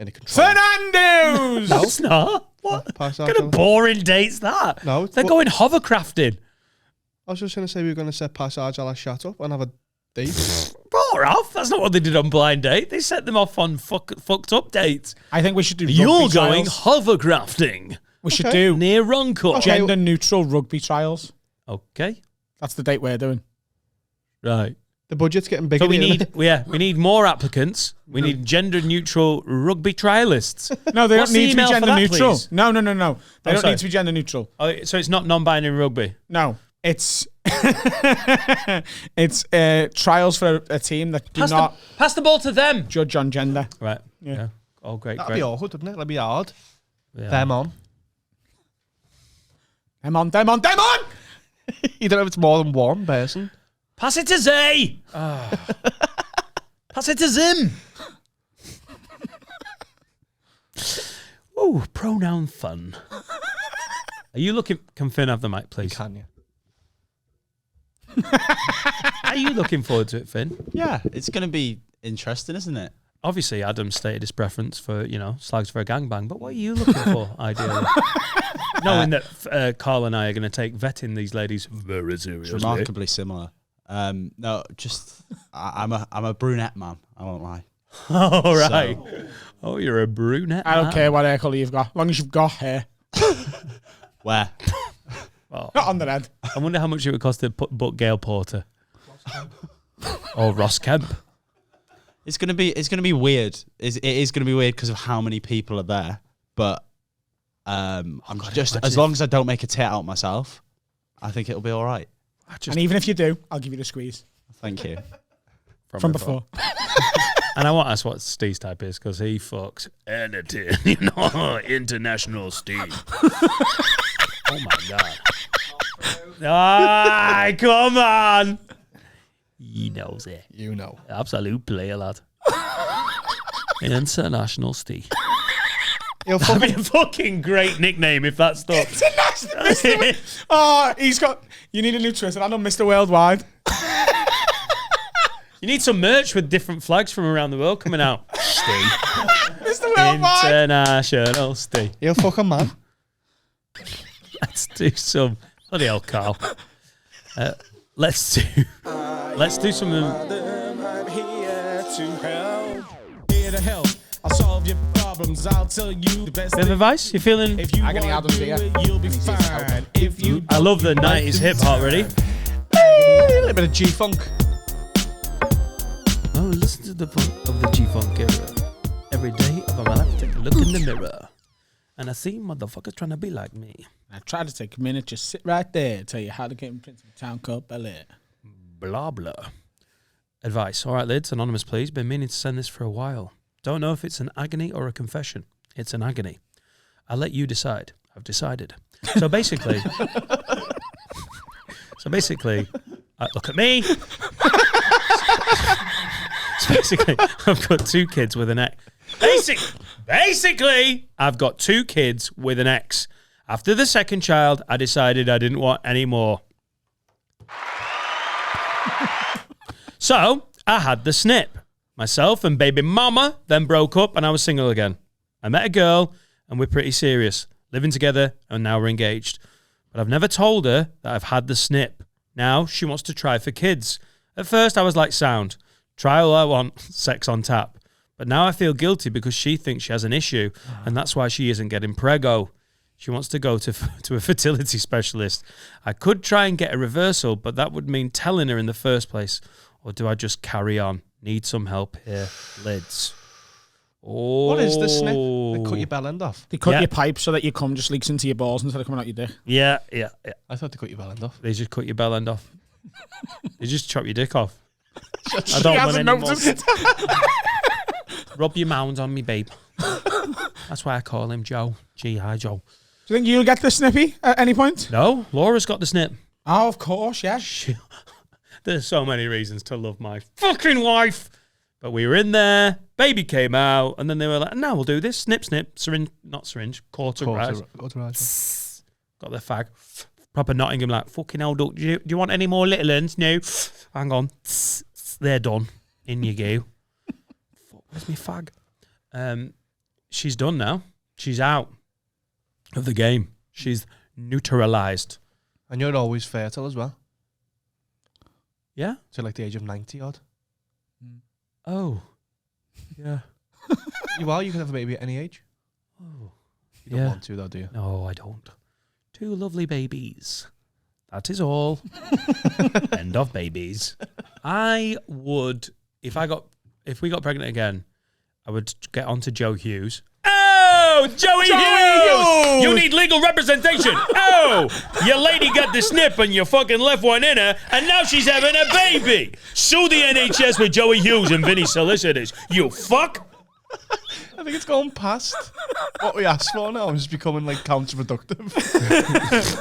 Speaker 3: in a control.
Speaker 2: Fernando's.
Speaker 3: No.
Speaker 1: It's not. What
Speaker 3: Passage.
Speaker 1: kind of boring date's that?
Speaker 3: No,
Speaker 1: They're going hovercrafting.
Speaker 3: I was just gonna say we were gonna set Passage a la shut up and have a date.
Speaker 1: Bro, Ralph, that's not what they did on Blind Date. They set them off on fucked up dates.
Speaker 2: I think we should do.
Speaker 1: You're
Speaker 2: rugby
Speaker 1: going
Speaker 2: trials.
Speaker 1: hovercrafting
Speaker 2: We should
Speaker 3: Okay.
Speaker 2: do
Speaker 1: near Runcorn.
Speaker 3: Okay.
Speaker 2: gender neutral rugby trials.
Speaker 1: Okay.
Speaker 2: That's the date we're doing.
Speaker 1: Right.
Speaker 3: The budget's getting bigger.
Speaker 1: So we need more applicants. We need gender-neutral rugby trialists.
Speaker 2: No, they
Speaker 1: What's
Speaker 2: don't
Speaker 1: the
Speaker 2: need to be
Speaker 1: email for
Speaker 2: gender
Speaker 1: that,
Speaker 2: neutral.
Speaker 1: please?
Speaker 2: No. They don't
Speaker 1: sorry.
Speaker 2: need to be gender neutral.
Speaker 1: Oh, so it's not non-binary rugby.
Speaker 2: No, it's it's trials for a team that do not
Speaker 1: pass the ball to them.
Speaker 2: judge on gender.
Speaker 1: Right.
Speaker 2: Yeah.
Speaker 1: Oh, great.
Speaker 3: That'd be awkward, wouldn't it? That'd be hard.
Speaker 1: Yeah.
Speaker 3: Them on.
Speaker 2: Them on!
Speaker 3: You don't know if it's more than one person.
Speaker 1: Pass it to Zay. Pass it to Zim. Ooh, pronoun fun. Are you looking? Can Finn have the mic, please?
Speaker 3: Can you?
Speaker 1: Are you looking forward to it, Finn?
Speaker 4: Yeah, it's going to be interesting, isn't it?
Speaker 1: Obviously, Adam stated his preference for, slags for a gangbang, but what are you looking for, ideally? Knowing that Carl and I are going to take vetting these ladies very seriously.
Speaker 4: It's remarkably similar. No, just I'm a brunette man. I won't lie.
Speaker 1: All right. Oh, you're a brunette.
Speaker 2: I don't care what hair colour you've got, as long as you've got hair.
Speaker 4: Where?
Speaker 1: Oh,
Speaker 2: Not on the head.
Speaker 1: I wonder how much it would cost to book Gail Porter or Ross Kemp.
Speaker 4: It's gonna be weird. It is gonna be weird because of how many people are there. But I'm just as long as I don't make a tit out myself, I think it'll be all right.
Speaker 2: And even if you do, I'll give you the squeeze.
Speaker 4: Thank you.
Speaker 2: From before.
Speaker 1: And I want to ask what Steve's type is because he fucks anything, international Steve. Oh my god! Ah, come on! He knows it.
Speaker 3: You know.
Speaker 1: Absolute player, lad. International Steve.
Speaker 3: That'd
Speaker 1: be a fucking great nickname if that stuck.
Speaker 2: International. Oh, he's got. You need a new twist, and I know Mr. Worldwide.
Speaker 1: You need some merch with different flags from around the world coming out. Steve.
Speaker 2: Mr. Worldwide.
Speaker 1: International Steve.
Speaker 3: You're a fucking man.
Speaker 1: Let's do some. Bloody hell, Carl. Let's do some.
Speaker 5: I'm here to help. Here to help. I'll solve your problems. I'll tell you the best.
Speaker 1: Bit of advice? You feeling?
Speaker 5: If you
Speaker 2: Agony
Speaker 5: want
Speaker 2: Adams
Speaker 5: to
Speaker 2: here.
Speaker 5: do it, you'll be fine. If you
Speaker 1: I love the 90s hip hop, ready?
Speaker 3: A little bit of G-funk.
Speaker 1: Oh, listen to the funk of the G-Funk era. Every day of my life, take a look in the mirror. And I see motherfuckers trying to be like me.
Speaker 2: I tried to take a minute, just sit right there, tell you how to get in Princeton town called Bel Air.
Speaker 1: Blah, blah. Advice. All right, lids. Anonymous, please. Been meaning to send this for a while. Don't know if it's an agony or a confession. It's an agony. I'll let you decide. I've decided. So basically... look at me. So basically, I've got two kids with an ex. Basically, I've got two kids with an ex. After the second child, I decided I didn't want any more. So, I had the snip. Myself and baby mama then broke up and I was single again. I met a girl and we're pretty serious, living together and now we're engaged. But I've never told her that I've had the snip. Now she wants to try for kids. At first I was like, sound, try all I want, sex on tap. But now I feel guilty because she thinks she has an issue and that's why she isn't getting preggo. She wants to go to a fertility specialist. I could try and get a reversal, but that would mean telling her in the first place. Or do I just carry on? Need some help here. Lids. Oh.
Speaker 3: What is the snip? They cut your bell end off.
Speaker 2: They cut
Speaker 1: Yeah.
Speaker 2: your pipe so that your cum just leaks into your balls instead of coming out your dick.
Speaker 1: Yeah.
Speaker 3: I thought they cut your bell end off.
Speaker 1: They just cut your bell end off. They just chop your dick off. I
Speaker 2: She
Speaker 1: don't want
Speaker 2: hasn't
Speaker 1: any more.
Speaker 2: noticed.
Speaker 1: Rub your mound on me, babe. That's why I call him Joe. G.I. Joe.
Speaker 2: Do you think you'll get the snippy at any point?
Speaker 1: No, Laura's got the snip.
Speaker 2: Oh, of course, yeah.
Speaker 1: There's so many reasons to love my fucking wife. But we were in there, baby came out, and then they were like, no, we'll do this. Snip, syringe, not syringe, cauterise.
Speaker 3: Cauterise.
Speaker 1: Got the fag. Proper Nottingham, like, fucking hell, do you want any more little uns? No. Hang on. They're done. In you go. Fuck, where's my fag? She's done now. She's out of the game. She's neutralised.
Speaker 3: And you're always fertile as well.
Speaker 1: Yeah?
Speaker 3: To like the age of 90 odd.
Speaker 1: Oh. Yeah.
Speaker 3: You are. You can have a baby at any age.
Speaker 1: Oh.
Speaker 3: You don't want to though, do you?
Speaker 1: No, I don't. Two lovely babies. That is all. End of babies. I would, if we got pregnant again, I would get onto Joe Hughes. Oh, Joey Hughes! You need legal representation. Oh, your lady got the snip and you fucking left one in her, and now she's having a baby. Sue the NHS with Joey Hughes and Vinny Solicitors. You fuck.
Speaker 3: I think it's gone past what we asked for now. I'm just becoming like counterproductive.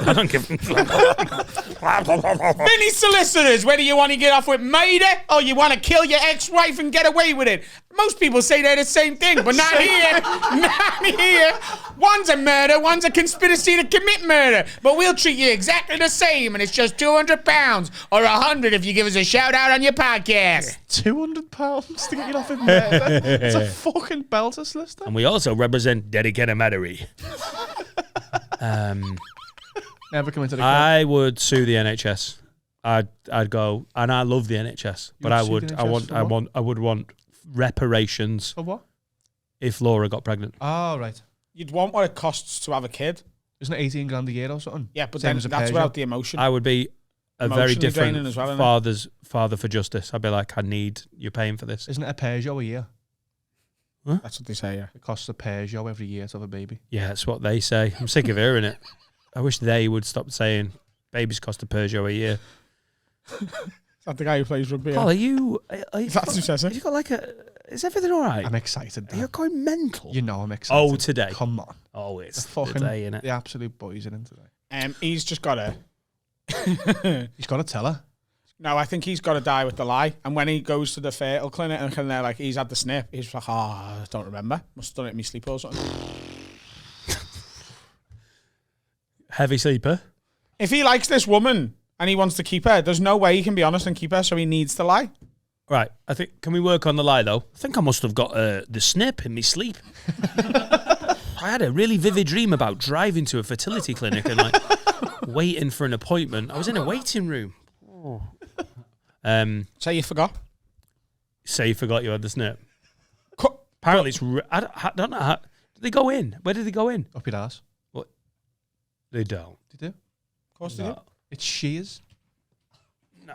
Speaker 1: I don't give a fuck.
Speaker 2: Vinny Solicitors, whether you want to get off with murder or you want to kill your ex-wife and get away with it. Most people say they're the same thing, but not here. Not here. One's a murder, one's a conspiracy to commit murder. But we'll treat you exactly the same, and it's just £200 or $100 if you give us a shout out on your podcast.
Speaker 3: £200 to get you off with murder. It's a fucking belter, Slister.
Speaker 1: And we also represent dedicated Mattery.
Speaker 3: Never come into the club.
Speaker 1: I would sue the NHS. I'd go, and I love the NHS, but I would want reparations
Speaker 3: For what?
Speaker 1: if Laura got pregnant.
Speaker 3: Oh, right.
Speaker 2: You'd want what it costs to have a kid.
Speaker 3: Isn't it 18 grand a year or something?
Speaker 2: Yeah, but
Speaker 3: Same
Speaker 2: then
Speaker 3: as a
Speaker 2: that's
Speaker 3: Peugeot.
Speaker 2: without the emotion.
Speaker 1: I would be a very
Speaker 2: Emotionally draining
Speaker 1: different
Speaker 2: as well, isn't it?
Speaker 1: father for justice. I'd be like, I need you paying for this.
Speaker 3: Isn't it a Peugeot a year?
Speaker 2: That's what they say, yeah.
Speaker 3: It costs a Peugeot every year to have a baby.
Speaker 1: Yeah, that's what they say. I'm sick of hearing it. I wish they would stop saying babies cost a Peugeot a year.
Speaker 2: Is that the guy who plays rugby?
Speaker 1: Paul, are you
Speaker 2: That's who says it.
Speaker 1: you got like a... Is everything all right?
Speaker 3: I'm excited.
Speaker 1: You're going mental.
Speaker 3: You know I'm excited.
Speaker 1: Oh, today.
Speaker 3: Come on.
Speaker 1: Oh, it's
Speaker 3: The fucking
Speaker 1: the day, innit?
Speaker 3: the absolute boys in today.
Speaker 2: He's just got to...
Speaker 3: He's got to tell her.
Speaker 2: No, I think he's got to die with the lie. And when he goes to the fetal clinic and they're like, he's had the snip, he's like, I don't remember. Must have done it in my sleep or something.
Speaker 1: Heavy sleeper.
Speaker 2: If he likes this woman and he wants to keep her, there's no way he can be honest and keep her, so he needs to lie.
Speaker 1: Right, I think, can we work on the lie, though? I think I must have got the snip in my sleep. I had a really vivid dream about driving to a fertility clinic and, like, waiting for an appointment. I was in a waiting room. Oh.
Speaker 2: So you forgot?
Speaker 1: Say you forgot you had the snip. Apparently, it's... I don't know how... Did they go in? Where did they go in?
Speaker 3: Up your ass.
Speaker 1: What? They don't.
Speaker 3: Did you?
Speaker 2: Of course they
Speaker 1: No.
Speaker 2: did.
Speaker 3: It's shears.
Speaker 1: No.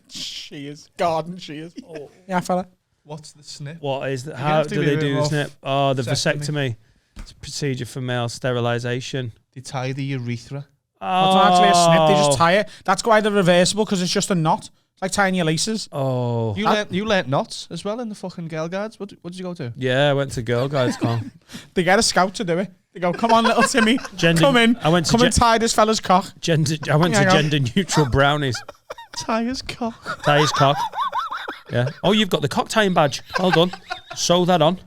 Speaker 2: She is. Garden she is. Oh. Yeah, fella.
Speaker 3: What's the snip?
Speaker 1: What is that?
Speaker 3: You're
Speaker 1: How
Speaker 3: gonna have to
Speaker 1: do
Speaker 3: be
Speaker 1: they
Speaker 3: a bit
Speaker 1: do the
Speaker 3: more
Speaker 1: snip? Oh, the
Speaker 3: vasectomy.
Speaker 1: vasectomy. It's a procedure for male sterilisation.
Speaker 3: They tie the urethra.
Speaker 2: That's not actually a snip, they just tie it. That's why they're reversible, because it's just a knot. It's like tying your laces.
Speaker 1: Oh.
Speaker 3: You learnt knots as well in the fucking girl guides. What did you go to?
Speaker 1: Yeah, I went to Girl Guides Con.
Speaker 2: They get a scout to do it. They go, come on, little Timmy.
Speaker 1: Gender-
Speaker 2: come in.
Speaker 1: I went to
Speaker 2: come and tie this fella's cock.
Speaker 1: I went to gender neutral brownies.
Speaker 3: Tie his cock.
Speaker 1: Tie his cock. Yeah. Oh, you've got the cock tying badge. Well done. Sew that on.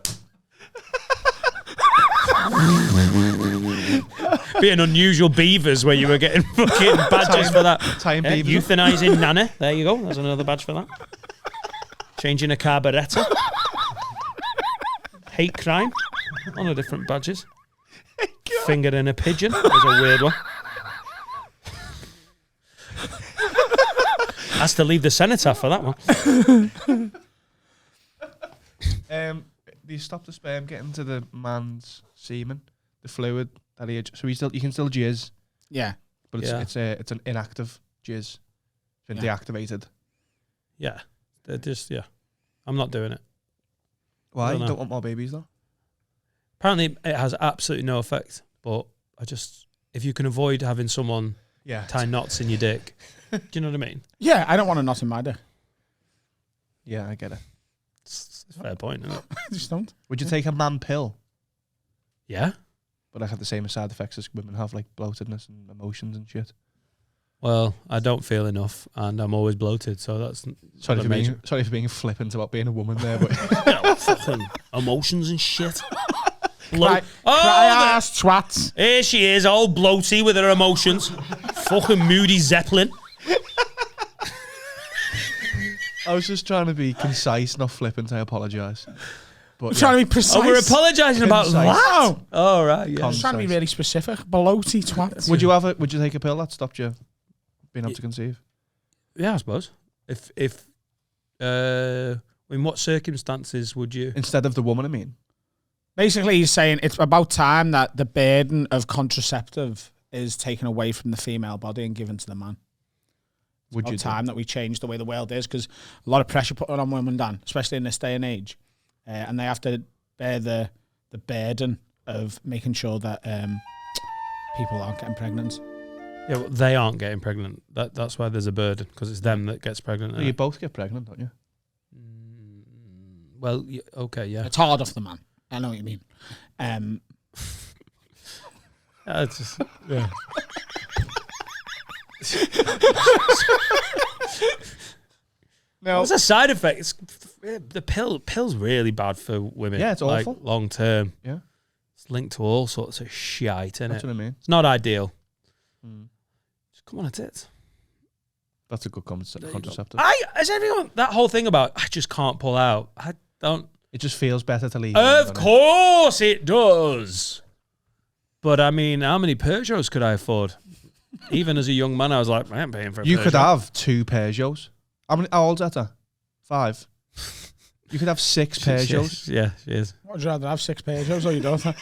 Speaker 1: Being unusual beavers where you were getting fucking badges for that.
Speaker 3: Tying
Speaker 1: Yeah,
Speaker 3: beavers.
Speaker 1: euthanizing Nana. There you go. There's another badge for that. Changing a carburettor. Hate crime. On a different badges. Fingering a pigeon. That was a weird one. Has to leave the cenotaph for that one.
Speaker 3: Do you stop the sperm getting to the man's semen, the fluid that so you can still jizz,
Speaker 2: Yeah.
Speaker 3: but it's
Speaker 1: Yeah.
Speaker 3: it's an inactive jizz. It's been
Speaker 2: Yeah.
Speaker 3: deactivated.
Speaker 1: Yeah. They're just, yeah. I'm not doing it.
Speaker 3: Why?
Speaker 1: don't
Speaker 3: You
Speaker 1: know.
Speaker 3: don't want more babies though?
Speaker 1: Apparently it has absolutely no effect, but if you can avoid having someone
Speaker 3: Yeah.
Speaker 1: tie knots in your dick, do you know what I mean?
Speaker 2: Yeah, I don't want a knot in my dick.
Speaker 3: Yeah, I get it.
Speaker 1: It's a fair point, isn't it?
Speaker 2: I just don't.
Speaker 3: Would you take a man pill,
Speaker 1: Yeah.
Speaker 3: but like have the same side effects as women have, like bloatedness and emotions and shit?
Speaker 1: Well, I don't feel enough, and I'm always bloated, so that's
Speaker 3: Sorry
Speaker 1: not
Speaker 3: for
Speaker 1: a major.
Speaker 3: being flippant about being a woman there, but
Speaker 1: Fucking emotions and shit.
Speaker 2: Cry
Speaker 1: Oh,
Speaker 2: ass twats.
Speaker 1: here she is, all bloaty with her emotions. Fucking Moody Zeppelin.
Speaker 3: I was just trying to be concise, not flippant. I apologise. But
Speaker 2: I'm trying to be precise.
Speaker 1: Oh, we're apologising about
Speaker 3: Concise.
Speaker 1: that.
Speaker 2: Wow.
Speaker 1: Oh, right, yeah.
Speaker 2: I'm trying to be really specific. Bloaty twats.
Speaker 3: Would you take a pill that stopped you being able to conceive?
Speaker 1: Yeah, I suppose. If in what circumstances would you?
Speaker 3: Instead of the woman, I mean.
Speaker 2: Basically, he's saying it's about time that the burden of contraceptive is taken away from the female body and given to the man.
Speaker 3: Would you
Speaker 2: time that we change the way the world is, because a lot of pressure put on women, Dan, especially in this day and age, and they have to bear the burden of making sure that people aren't getting pregnant.
Speaker 1: Yeah, well, they aren't getting pregnant. That's why there's a burden, because it's them that gets pregnant.
Speaker 3: You both get pregnant, don't you?
Speaker 1: Well, okay, yeah.
Speaker 2: It's hard off the man. I know what you mean.
Speaker 1: It's just, yeah.
Speaker 3: No,
Speaker 1: It's a side effect. The pill's really bad for women.
Speaker 3: Yeah, it's awful.
Speaker 1: Like, long term.
Speaker 3: Yeah.
Speaker 1: It's linked to all sorts of shite, isn't
Speaker 3: that's
Speaker 1: it?
Speaker 3: what I mean.
Speaker 1: It's not ideal. Just come on, it's it.
Speaker 3: That's a good contraceptive.
Speaker 1: Has everyone that whole thing about I just can't pull out? I don't.
Speaker 3: It just feels better to leave.
Speaker 1: Of course it does. But I mean, how many Peugeots could I afford? Even as a young man, I was like, I ain't paying for a
Speaker 3: You
Speaker 1: Peugeot.
Speaker 3: could have 2 Peugeots. How old's that? 5. You could have 6 Peugeots.
Speaker 1: Yeah, she is.
Speaker 2: Would you rather have 6 Peugeots or your daughter?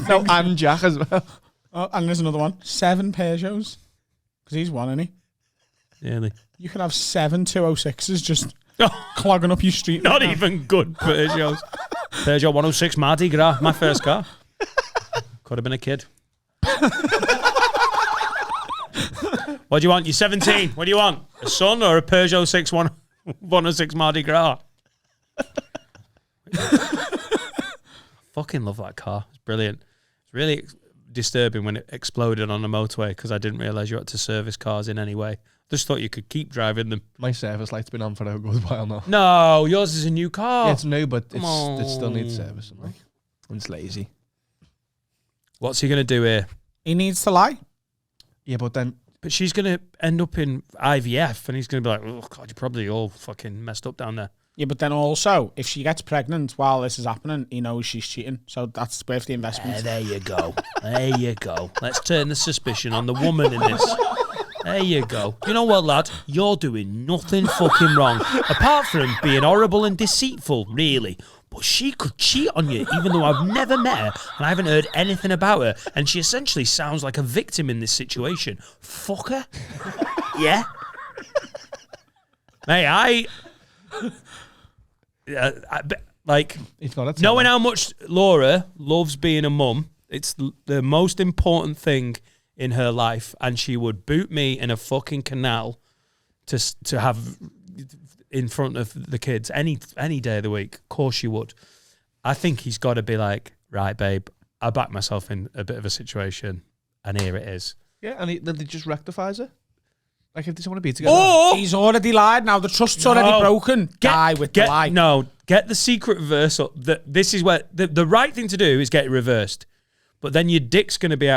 Speaker 3: No, and Jack as well.
Speaker 2: Oh, and there's another one. 7 Peugeots. Because he's one, isn't he?
Speaker 1: Really.
Speaker 2: You could have 7 206s just clogging up your street.
Speaker 1: Not even good Peugeots. Peugeot 106 Mardi Gras, my first car. Could have been a kid. What do you want? You're 17. What do you want? A son or a Peugeot 106 Mardi Gras? Fucking love that car. It's brilliant. It's really disturbing when it exploded on the motorway, because I didn't realise you had to service cars in any way. Just thought you could keep driving them.
Speaker 3: My service light's been on for a good while now.
Speaker 1: No, yours is a new car.
Speaker 3: Yeah, it's new, but it
Speaker 1: on.
Speaker 3: still needs servicing. Like, it's lazy.
Speaker 1: What's he going to do here?
Speaker 2: He needs to lie.
Speaker 3: Yeah, but then
Speaker 1: But she's going to end up in IVF, and he's going to be like, oh, God, you're probably all fucking messed up down there.
Speaker 2: Yeah, but then also, if she gets pregnant while this is happening, he knows she's cheating. So that's worth the investment.
Speaker 1: There you go. There you go. Let's turn the suspicion on the woman in this. There you go. You know what, lad? You're doing nothing fucking wrong. Apart from being horrible and deceitful, really. But she could cheat on you, even though I've never met her and I haven't heard anything about her. And she essentially sounds like a victim in this situation. Fuck her. Yeah. Mate, like,
Speaker 3: it's not a
Speaker 1: knowing how much Laura loves being a mum, it's the most important thing in her life, and she would boot me in a fucking canal to have in front of the kids any day of the week. Of course she would. I think he's got to be like, right, babe, I backed myself in a bit of a situation, and here it is.
Speaker 3: Yeah, and he just rectifies it. Like, if they just want to be together.
Speaker 1: Or
Speaker 2: He's already lied. Now the trust's already broken. Guy with the lie.
Speaker 1: No, get the secret reversal. This is where the right thing to do is get it reversed. But then your dick's going to be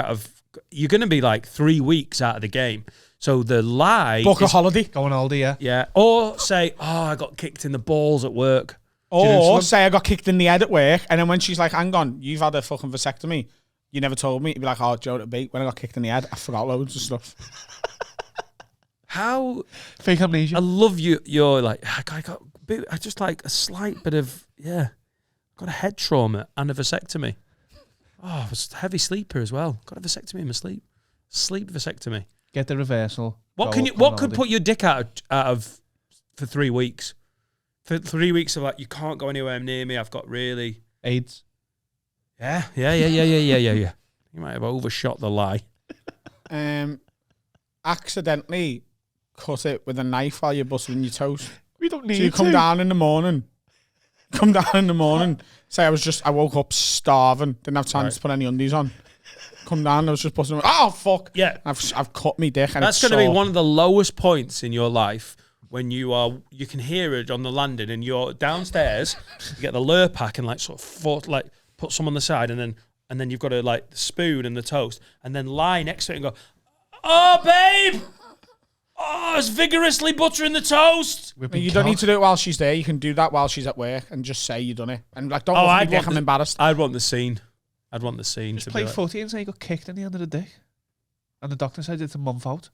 Speaker 1: you're going to be like 3 weeks out of the game. So the lie
Speaker 2: Book a holiday.
Speaker 3: Go on holiday, yeah.
Speaker 1: Yeah. Or say, oh, I got kicked in the balls at work.
Speaker 2: Or say I got kicked in the head at work, and then when she's like, hang on, you've had a fucking vasectomy. You never told me. You'd be like, oh, Joe, when I got kicked in the head, I forgot loads of stuff.
Speaker 1: How
Speaker 3: Fake amnesia.
Speaker 1: I love you. You're like, I just like a slight bit of, got a head trauma and a vasectomy. Oh, I was a heavy sleeper as well. Got a vasectomy in my sleep. Sleep vasectomy.
Speaker 3: Get the reversal.
Speaker 1: What could put your dick out of for 3 weeks? For 3 weeks of like, you can't go anywhere near me. I've got really
Speaker 3: AIDS.
Speaker 1: Yeah. You might have overshot the lie.
Speaker 2: Accidentally cut it with a knife while you're busting your toast.
Speaker 3: We don't need
Speaker 2: So you come down in the morning. Say I woke up starving. Didn't have time to put any undies on. Come down, I was just busting. Oh fuck!
Speaker 1: Yeah,
Speaker 2: I've cut me dick. And
Speaker 1: that's going to be one of the lowest points in your life when you can hear it on the landing and you're downstairs. You get the lure pack and like sort of put some on the side and then you've got to like the spoon and the toast and then lie next to it and go, oh babe, oh, it's vigorously buttering the toast.
Speaker 2: You don't need to do it while she's there. You can do that while she's at work and just say you done it. And like, don't look like I'm embarrassed.
Speaker 1: I'd want the scene.
Speaker 3: Just
Speaker 1: to
Speaker 3: play
Speaker 1: be
Speaker 3: footy and say you got kicked in the end of the dick. And the doctor said it's a month out.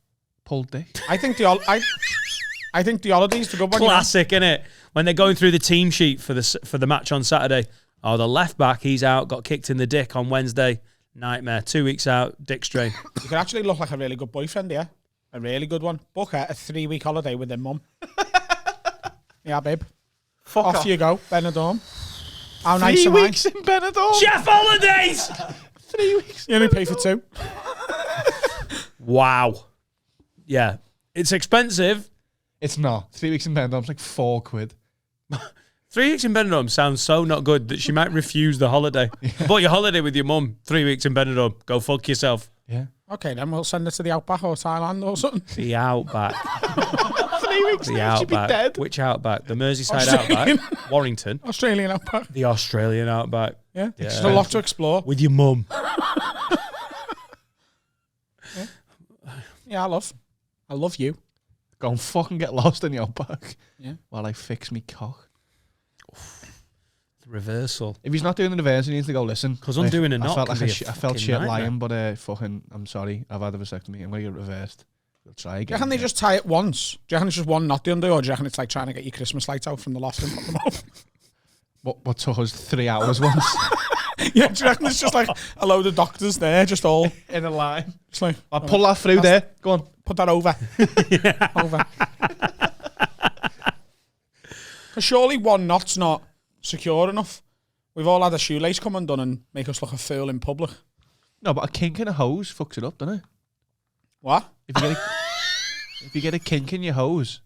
Speaker 3: Pulled dick.
Speaker 2: I think the holiday's the good one.
Speaker 1: Classic, innit? When they're going through the team sheet for the match on Saturday. Oh, the left back, he's out, got kicked in the dick on Wednesday. Nightmare. 2 weeks out, dick strain.
Speaker 2: You could actually look like a really good boyfriend, yeah? A really good one. Book a 3-week holiday with their mum. Yeah, babe.
Speaker 3: Fuck
Speaker 2: Off
Speaker 3: off.
Speaker 2: you go, Benidorm. How nice
Speaker 3: 3
Speaker 2: am I?
Speaker 3: weeks in Benidorm.
Speaker 1: Jeff Holidays!
Speaker 3: 3 weeks.
Speaker 2: You only pay for 2.
Speaker 1: Wow. Yeah. It's expensive.
Speaker 3: It's not. 3 weeks in Benidorm's like £4.
Speaker 1: 3 weeks in Benidorm sounds so not good that she might refuse the holiday. Bought your holiday with your mum. 3 weeks in Benidorm. Go fuck yourself.
Speaker 3: Yeah.
Speaker 2: Okay, then we'll send her to the Outback or Thailand or something.
Speaker 1: The Outback.
Speaker 3: 3 weeks
Speaker 1: The
Speaker 3: there, she'd be
Speaker 1: Outback.
Speaker 3: dead.
Speaker 1: Which Outback? The Merseyside
Speaker 2: Australian.
Speaker 1: Outback. Warrington.
Speaker 2: Australian Outback.
Speaker 1: The Australian Outback.
Speaker 2: Yeah.
Speaker 1: Yeah.
Speaker 2: There's a lot to explore.
Speaker 1: With your mum.
Speaker 2: Yeah, I love you.
Speaker 3: Go and fucking get lost in the Outback.
Speaker 2: Yeah.
Speaker 3: While I fix me cock.
Speaker 1: Reversal.
Speaker 3: If he's not doing the reverse, he needs to go listen.
Speaker 1: 'Cause undoing a
Speaker 3: I
Speaker 1: knock
Speaker 3: felt
Speaker 1: can
Speaker 3: like
Speaker 1: be a
Speaker 3: I felt
Speaker 1: fucking
Speaker 3: shit
Speaker 1: nightmare.
Speaker 3: lying, but fucking, I'm sorry. I've had a vasectomy. I'm going to get it reversed. We'll try
Speaker 2: Do you
Speaker 3: again.
Speaker 2: reckon they just tie it once? Do you reckon it's just one knot the undo, or do you reckon it's like trying to get your Christmas lights out from the loft and put them up?
Speaker 3: What took us 3 hours once?
Speaker 2: Yeah, do you reckon it's just like a load of doctors there, just all
Speaker 3: in a line.
Speaker 2: just like,
Speaker 3: I'll pull that through there. Go on.
Speaker 2: put that over. Over. 'Cause surely one knot's not secure enough. We've all had a shoelace come undone and make us look a fool in public.
Speaker 3: No, but a kink in a hose fucks it up, doesn't it?
Speaker 2: What?
Speaker 3: If you get a kink in your hose,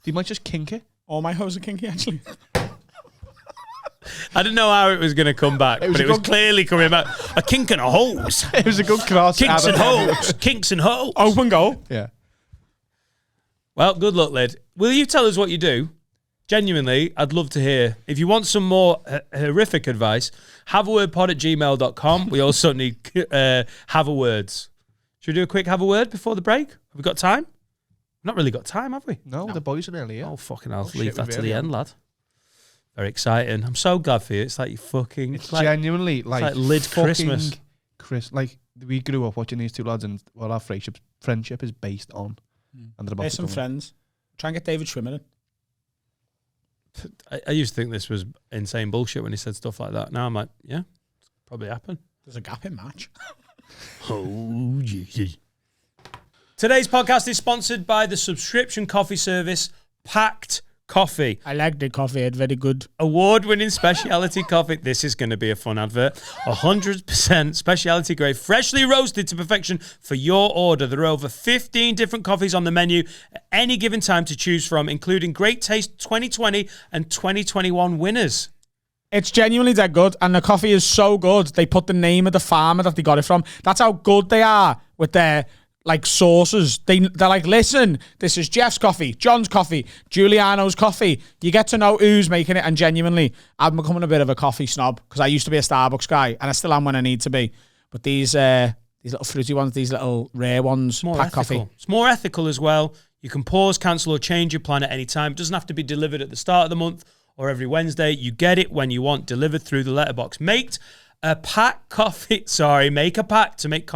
Speaker 3: you might just kink it.
Speaker 2: All my hose are kinky, actually.
Speaker 1: I didn't know how it was going to come back,
Speaker 3: was
Speaker 1: but
Speaker 3: a
Speaker 1: it was
Speaker 3: good-
Speaker 1: clearly coming back. A kink and a hose.
Speaker 3: It was a good cross.
Speaker 1: Kinks and
Speaker 3: Adam.
Speaker 1: hoes. Kinks and hoes.
Speaker 2: Open goal.
Speaker 3: Yeah.
Speaker 1: Well, good luck, Lid. Will you tell us what you do? Genuinely, I'd love to hear. If you want some more horrific advice, haveawordpod@gmail.com. We also need have a words. Should we do a quick have a word before the break? Have we got time? Not really got time, have we?
Speaker 3: No, the boys are early, yeah.
Speaker 1: Oh, fucking hell.
Speaker 3: shit,
Speaker 1: Leave that
Speaker 3: we've
Speaker 1: to the
Speaker 3: early
Speaker 1: end, lad. Very exciting. I'm so glad for you. It's like you fucking...
Speaker 3: It's
Speaker 1: like,
Speaker 3: genuinely like
Speaker 1: Lid
Speaker 3: fucking
Speaker 1: Christmas.
Speaker 3: Like we grew up watching these two lads, and well, our friendship is based on. And they're about
Speaker 2: There's
Speaker 3: to
Speaker 2: some
Speaker 3: come.
Speaker 2: friends. Try and get David Schwimmer in.
Speaker 1: I used to think this was insane bullshit when he said stuff like that. Now I'm like, yeah, it's probably happened.
Speaker 2: There's a gap in match.
Speaker 1: Oh, Jesus. Today's podcast is sponsored by the subscription coffee service Packed Coffee.
Speaker 2: I like the coffee. It's very good.
Speaker 1: Award-winning specialty coffee. This is going to be a fun advert. 100% specialty grade, freshly roasted to perfection for your order. There are over 15 different coffees on the menu at any given time to choose from, including Great Taste 2020 and 2021 winners.
Speaker 2: It's genuinely that good, and the coffee is so good. They put the name of the farmer that they got it from. That's how good they are with their like sources. They're like, listen, this is Jeff's coffee, John's coffee, Giuliano's coffee. You get to know who's making it, and genuinely, I'm becoming a bit of a coffee snob because I used to be a Starbucks guy, and I still am when I need to be. But these little fruity ones, these little rare ones,
Speaker 1: More
Speaker 2: packed
Speaker 1: ethical.
Speaker 2: coffee.
Speaker 1: It's more ethical as well. You can pause, cancel, or change your plan at any time. It doesn't have to be delivered at the start of the month or every Wednesday. You get it when you want, delivered through the letterbox. Make a pack to make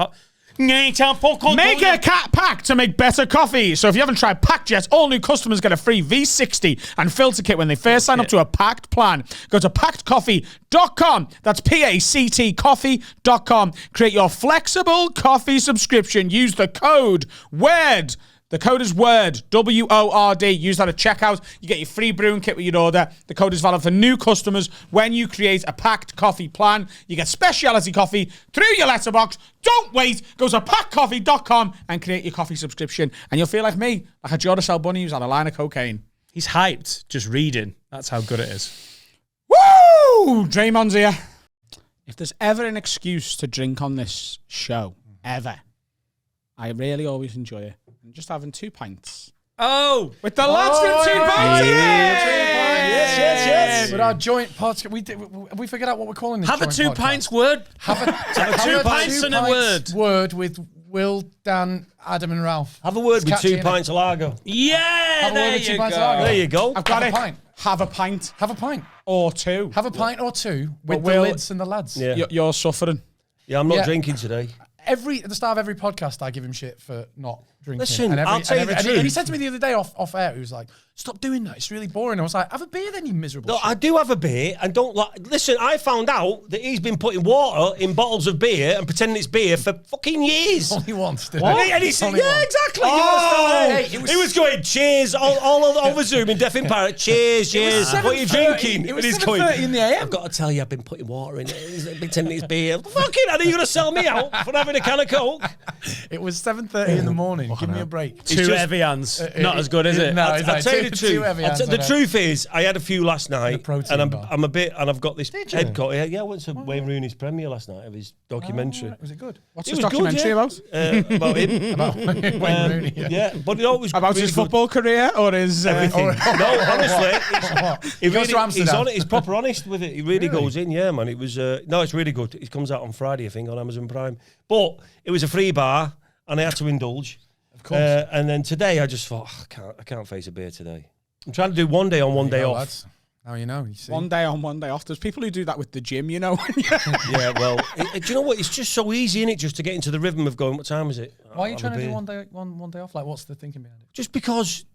Speaker 2: Make a cat pack to make better coffee. So if you haven't tried Packed yet, all new customers get a free V60 and filter kit when they first sign up to a Packed plan. Go to packedcoffee.com. That's PACT coffee.com. Create your flexible coffee subscription. Use the code WORD. The code is WORD, W-O-R-D. Use that at checkout. You get your free brewing kit with your order. The code is valid for new customers when you create a Packed Coffee plan. You get specialty coffee through your letterbox. Don't wait. Go to packedcoffee.com and create your coffee subscription. And you'll feel like me, like a Duracell bunny who's had a line of cocaine.
Speaker 1: He's hyped just reading. That's how good it is.
Speaker 2: Woo! Draymond's here. If there's ever an excuse to drink on this show, ever, I really always enjoy it. I'm just having 2 pints.
Speaker 1: Oh!
Speaker 2: With the lads from 2 pints!
Speaker 6: Yes. With our joint podcast, we figured out what we're calling this.
Speaker 1: Have a
Speaker 6: joint
Speaker 1: 2
Speaker 6: podcast.
Speaker 1: pints word.
Speaker 6: Have a
Speaker 1: 2 pints and a word.
Speaker 6: Word with Will, Dan, Adam, and Ralph.
Speaker 7: Have a word
Speaker 6: It's
Speaker 7: with
Speaker 6: catchy,
Speaker 7: 2
Speaker 6: innit?
Speaker 7: pints of lager.
Speaker 1: Yeah,
Speaker 6: Have a word
Speaker 1: there
Speaker 6: with 2
Speaker 1: you
Speaker 6: pints of
Speaker 1: go.
Speaker 6: lager.
Speaker 7: There you go.
Speaker 2: I've got
Speaker 6: Have
Speaker 2: it.
Speaker 6: a pint.
Speaker 2: Have a pint.
Speaker 6: Have a pint.
Speaker 2: Or 2.
Speaker 6: Have a pint or 2 with
Speaker 2: Will-
Speaker 6: the lids and the lads.
Speaker 7: Yeah.
Speaker 2: You're suffering.
Speaker 7: Yeah, I'm not
Speaker 6: Yeah.
Speaker 7: drinking today.
Speaker 6: At the start of every podcast, I give him shit for not drinking.
Speaker 7: Listen,
Speaker 6: and
Speaker 7: I'll tell you the
Speaker 6: and he
Speaker 7: truth.
Speaker 6: said to me the other day off air, he was like, stop doing that. It's really boring. I was like, have a beer then, you miserable
Speaker 7: No,
Speaker 6: shit.
Speaker 7: I do have a beer and don't listen, I found out that he's been putting water in bottles of beer and pretending it's beer for fucking years.
Speaker 6: Only once, didn't
Speaker 7: What?
Speaker 6: I?
Speaker 7: And he said,
Speaker 6: Only
Speaker 7: yeah,
Speaker 6: once.
Speaker 7: exactly.
Speaker 6: Hey,
Speaker 7: He was going, cheers, all over Zoom in Deaf in Parrot. Cheers, cheers. What are you
Speaker 6: 7:30.
Speaker 7: drinking?
Speaker 6: It was
Speaker 7: And he's
Speaker 6: 7:30 in the AM.
Speaker 7: I've got to tell you, I've been putting water in it. He's pretending it's beer. Fucking, are you going to sell me out for having a can of Coke?
Speaker 6: It was 7:30 in the morning. Give me a break.
Speaker 1: Two heavy hands. Not as good, is it?
Speaker 6: No,
Speaker 7: I'll tell you the truth. The
Speaker 6: truth.
Speaker 7: truth is, I had a few last night,
Speaker 6: protein
Speaker 7: and
Speaker 6: bar.
Speaker 7: I'm a bit, and I've got this
Speaker 6: Did you?
Speaker 7: head coat. Yeah, I went to Wayne Rooney's premiere last night of his documentary.
Speaker 6: Was it good?
Speaker 2: What's
Speaker 7: It
Speaker 2: this
Speaker 7: was good,
Speaker 2: documentary
Speaker 7: yeah.
Speaker 2: about?
Speaker 7: About him.
Speaker 6: About Wayne Rooney.
Speaker 7: Yeah, but it always
Speaker 2: About
Speaker 7: really
Speaker 2: his
Speaker 7: good.
Speaker 2: football career or his...
Speaker 7: Everything. No, honestly, he
Speaker 6: Goes to
Speaker 7: he's
Speaker 6: Amsterdam.
Speaker 7: on it. He's proper honest with it. He really goes in. Yeah, man. It was no, it's really good. It comes out on Friday, I think, on Amazon Prime. But it was a free bar, and I had to indulge.
Speaker 6: Of course.
Speaker 7: And then today, I just thought, I can't face a beer today. I'm trying to do one day on, one day off.
Speaker 6: Lads. Now you know. You see.
Speaker 2: One day on, one day off. There's people who do that with the gym, you know.
Speaker 7: Yeah, well, do you know what? It's just so easy, innit, just to get into the rhythm of going, what time is it?
Speaker 6: Why are you
Speaker 7: Have a
Speaker 6: trying to do
Speaker 7: beer.
Speaker 6: one day off? Like, what's the thinking behind it?
Speaker 7: Just because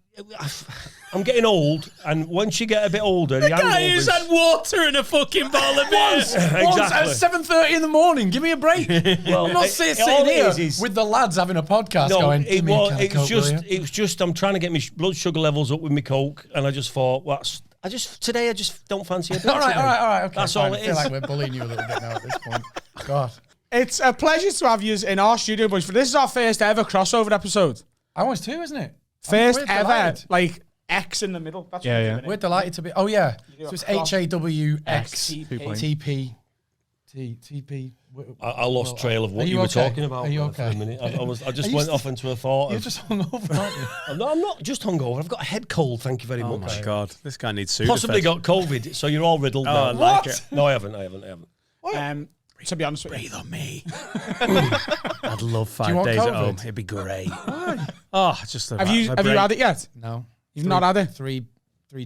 Speaker 7: I'm getting old, and once you get a bit older, the
Speaker 1: Guy who's
Speaker 7: hangovers...
Speaker 1: had water in a fucking bottle of beer.
Speaker 6: Once at
Speaker 7: Exactly.
Speaker 6: 7:30 in the morning. Give me a break.
Speaker 7: Well,
Speaker 6: I'm not
Speaker 7: it-
Speaker 6: sitting
Speaker 7: all it
Speaker 6: here
Speaker 7: is-
Speaker 6: with the lads having a podcast
Speaker 7: No,
Speaker 6: going, give me a can of Coke, will you?"
Speaker 7: it was just I'm trying to get my blood sugar levels up with my Coke, and I just thought, well, today I just don't fancy a beer.
Speaker 6: All right,
Speaker 7: today.
Speaker 6: okay.
Speaker 7: That's
Speaker 6: fine.
Speaker 7: all
Speaker 6: I
Speaker 7: it
Speaker 6: feel
Speaker 7: is.
Speaker 6: like we're bullying you a little bit now at this point. God.
Speaker 2: It's a pleasure to have you in our studio, boys. This is our first ever crossover episode.
Speaker 6: I was too, isn't it?
Speaker 2: First
Speaker 6: We're
Speaker 2: ever,
Speaker 6: delighted.
Speaker 2: like, X in the middle. That's
Speaker 3: Yeah,
Speaker 2: what
Speaker 3: yeah.
Speaker 2: we're doing.
Speaker 6: We're delighted to be. Oh, yeah. So it's HAWX.
Speaker 2: TP.
Speaker 6: TP.
Speaker 7: I lost trail of what
Speaker 6: are
Speaker 7: you
Speaker 6: you
Speaker 7: were
Speaker 6: okay?
Speaker 7: talking about
Speaker 6: Are you
Speaker 7: for a
Speaker 6: okay?
Speaker 7: minute. I just
Speaker 6: Are you
Speaker 7: went off into a thought.
Speaker 6: You're
Speaker 7: Of,
Speaker 6: just hungover, aren't you?
Speaker 7: I'm not just hungover. I've got a head cold. Thank you very
Speaker 1: Oh
Speaker 7: much.
Speaker 1: my God, this guy needs Sudafed.
Speaker 7: Possibly got COVID, so you're all riddled
Speaker 1: Oh,
Speaker 7: now.
Speaker 1: I like it.
Speaker 7: No, I haven't.
Speaker 2: To be honest with you.
Speaker 1: Breathe on me. I'd love
Speaker 6: you
Speaker 1: 5
Speaker 6: want
Speaker 1: days at
Speaker 6: COVID?
Speaker 1: home. It'd be great. Oh, just
Speaker 2: Have you had it yet?
Speaker 6: No.
Speaker 2: You've not had it?
Speaker 6: Three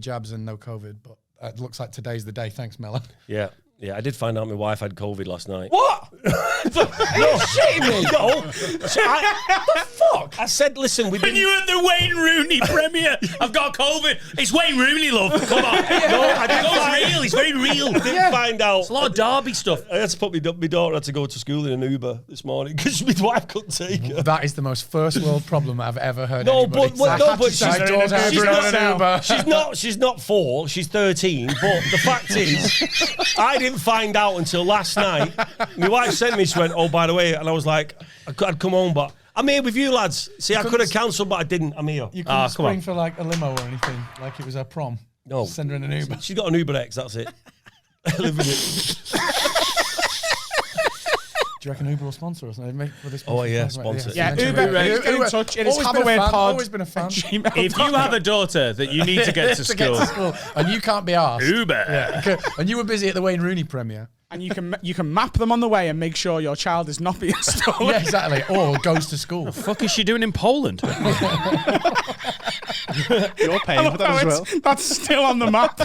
Speaker 6: jabs and no COVID, but it looks like today's the day. Thanks, Mellor.
Speaker 7: Yeah. I did find out my wife had COVID last night.
Speaker 2: What?
Speaker 7: No, shitting me. No. So the fuck? I said, listen, we've
Speaker 1: When
Speaker 7: been...
Speaker 1: you at the Wayne Rooney premiere, I've got COVID. It's Wayne Rooney, love. Come on.
Speaker 7: No, I didn't
Speaker 1: It's
Speaker 7: find...
Speaker 1: real. He's very real.
Speaker 7: I didn't find out.
Speaker 1: It's a lot of Derby stuff.
Speaker 7: I had to put my daughter had to go to school in an Uber this morning because my wife couldn't take her.
Speaker 6: That is the most first world problem I've ever heard.
Speaker 7: No,
Speaker 6: anybody
Speaker 7: but
Speaker 6: say.
Speaker 7: she's
Speaker 6: My daughter had
Speaker 7: she's
Speaker 6: to
Speaker 7: not-
Speaker 6: run an Uber.
Speaker 7: She's not 4, she's 13. But the fact is, I didn't find out until last night. My wife sent me, she went, oh, by the way, and I was like, I'd come home, but I'm here with you lads. See, I could have cancelled, but I didn't. I'm here.
Speaker 6: You couldn't
Speaker 1: come on.
Speaker 6: spring for like a limo or anything, like it was a prom.
Speaker 7: No.
Speaker 6: Send her in an Uber.
Speaker 7: She's got an Uber X, that's it. I live with it.
Speaker 6: Do you reckon Uber will sponsor us?
Speaker 7: Oh, yeah, sponsor.
Speaker 2: Yeah,
Speaker 6: mention
Speaker 2: Uber, get in touch. It is
Speaker 6: Always been a fan,
Speaker 2: HaveAWordPod.
Speaker 6: always been a fan.
Speaker 1: If you have a daughter that you need to get to school,
Speaker 6: and you can't be asked.
Speaker 1: Uber.
Speaker 6: And you were busy at the Wayne Rooney premiere.
Speaker 2: And you can map them on the way and make sure your child is not being stolen.
Speaker 6: Yeah, exactly. Or goes to school.
Speaker 1: What the fuck is she doing in Poland?
Speaker 3: You're paying for that as well.
Speaker 2: That's still on the map.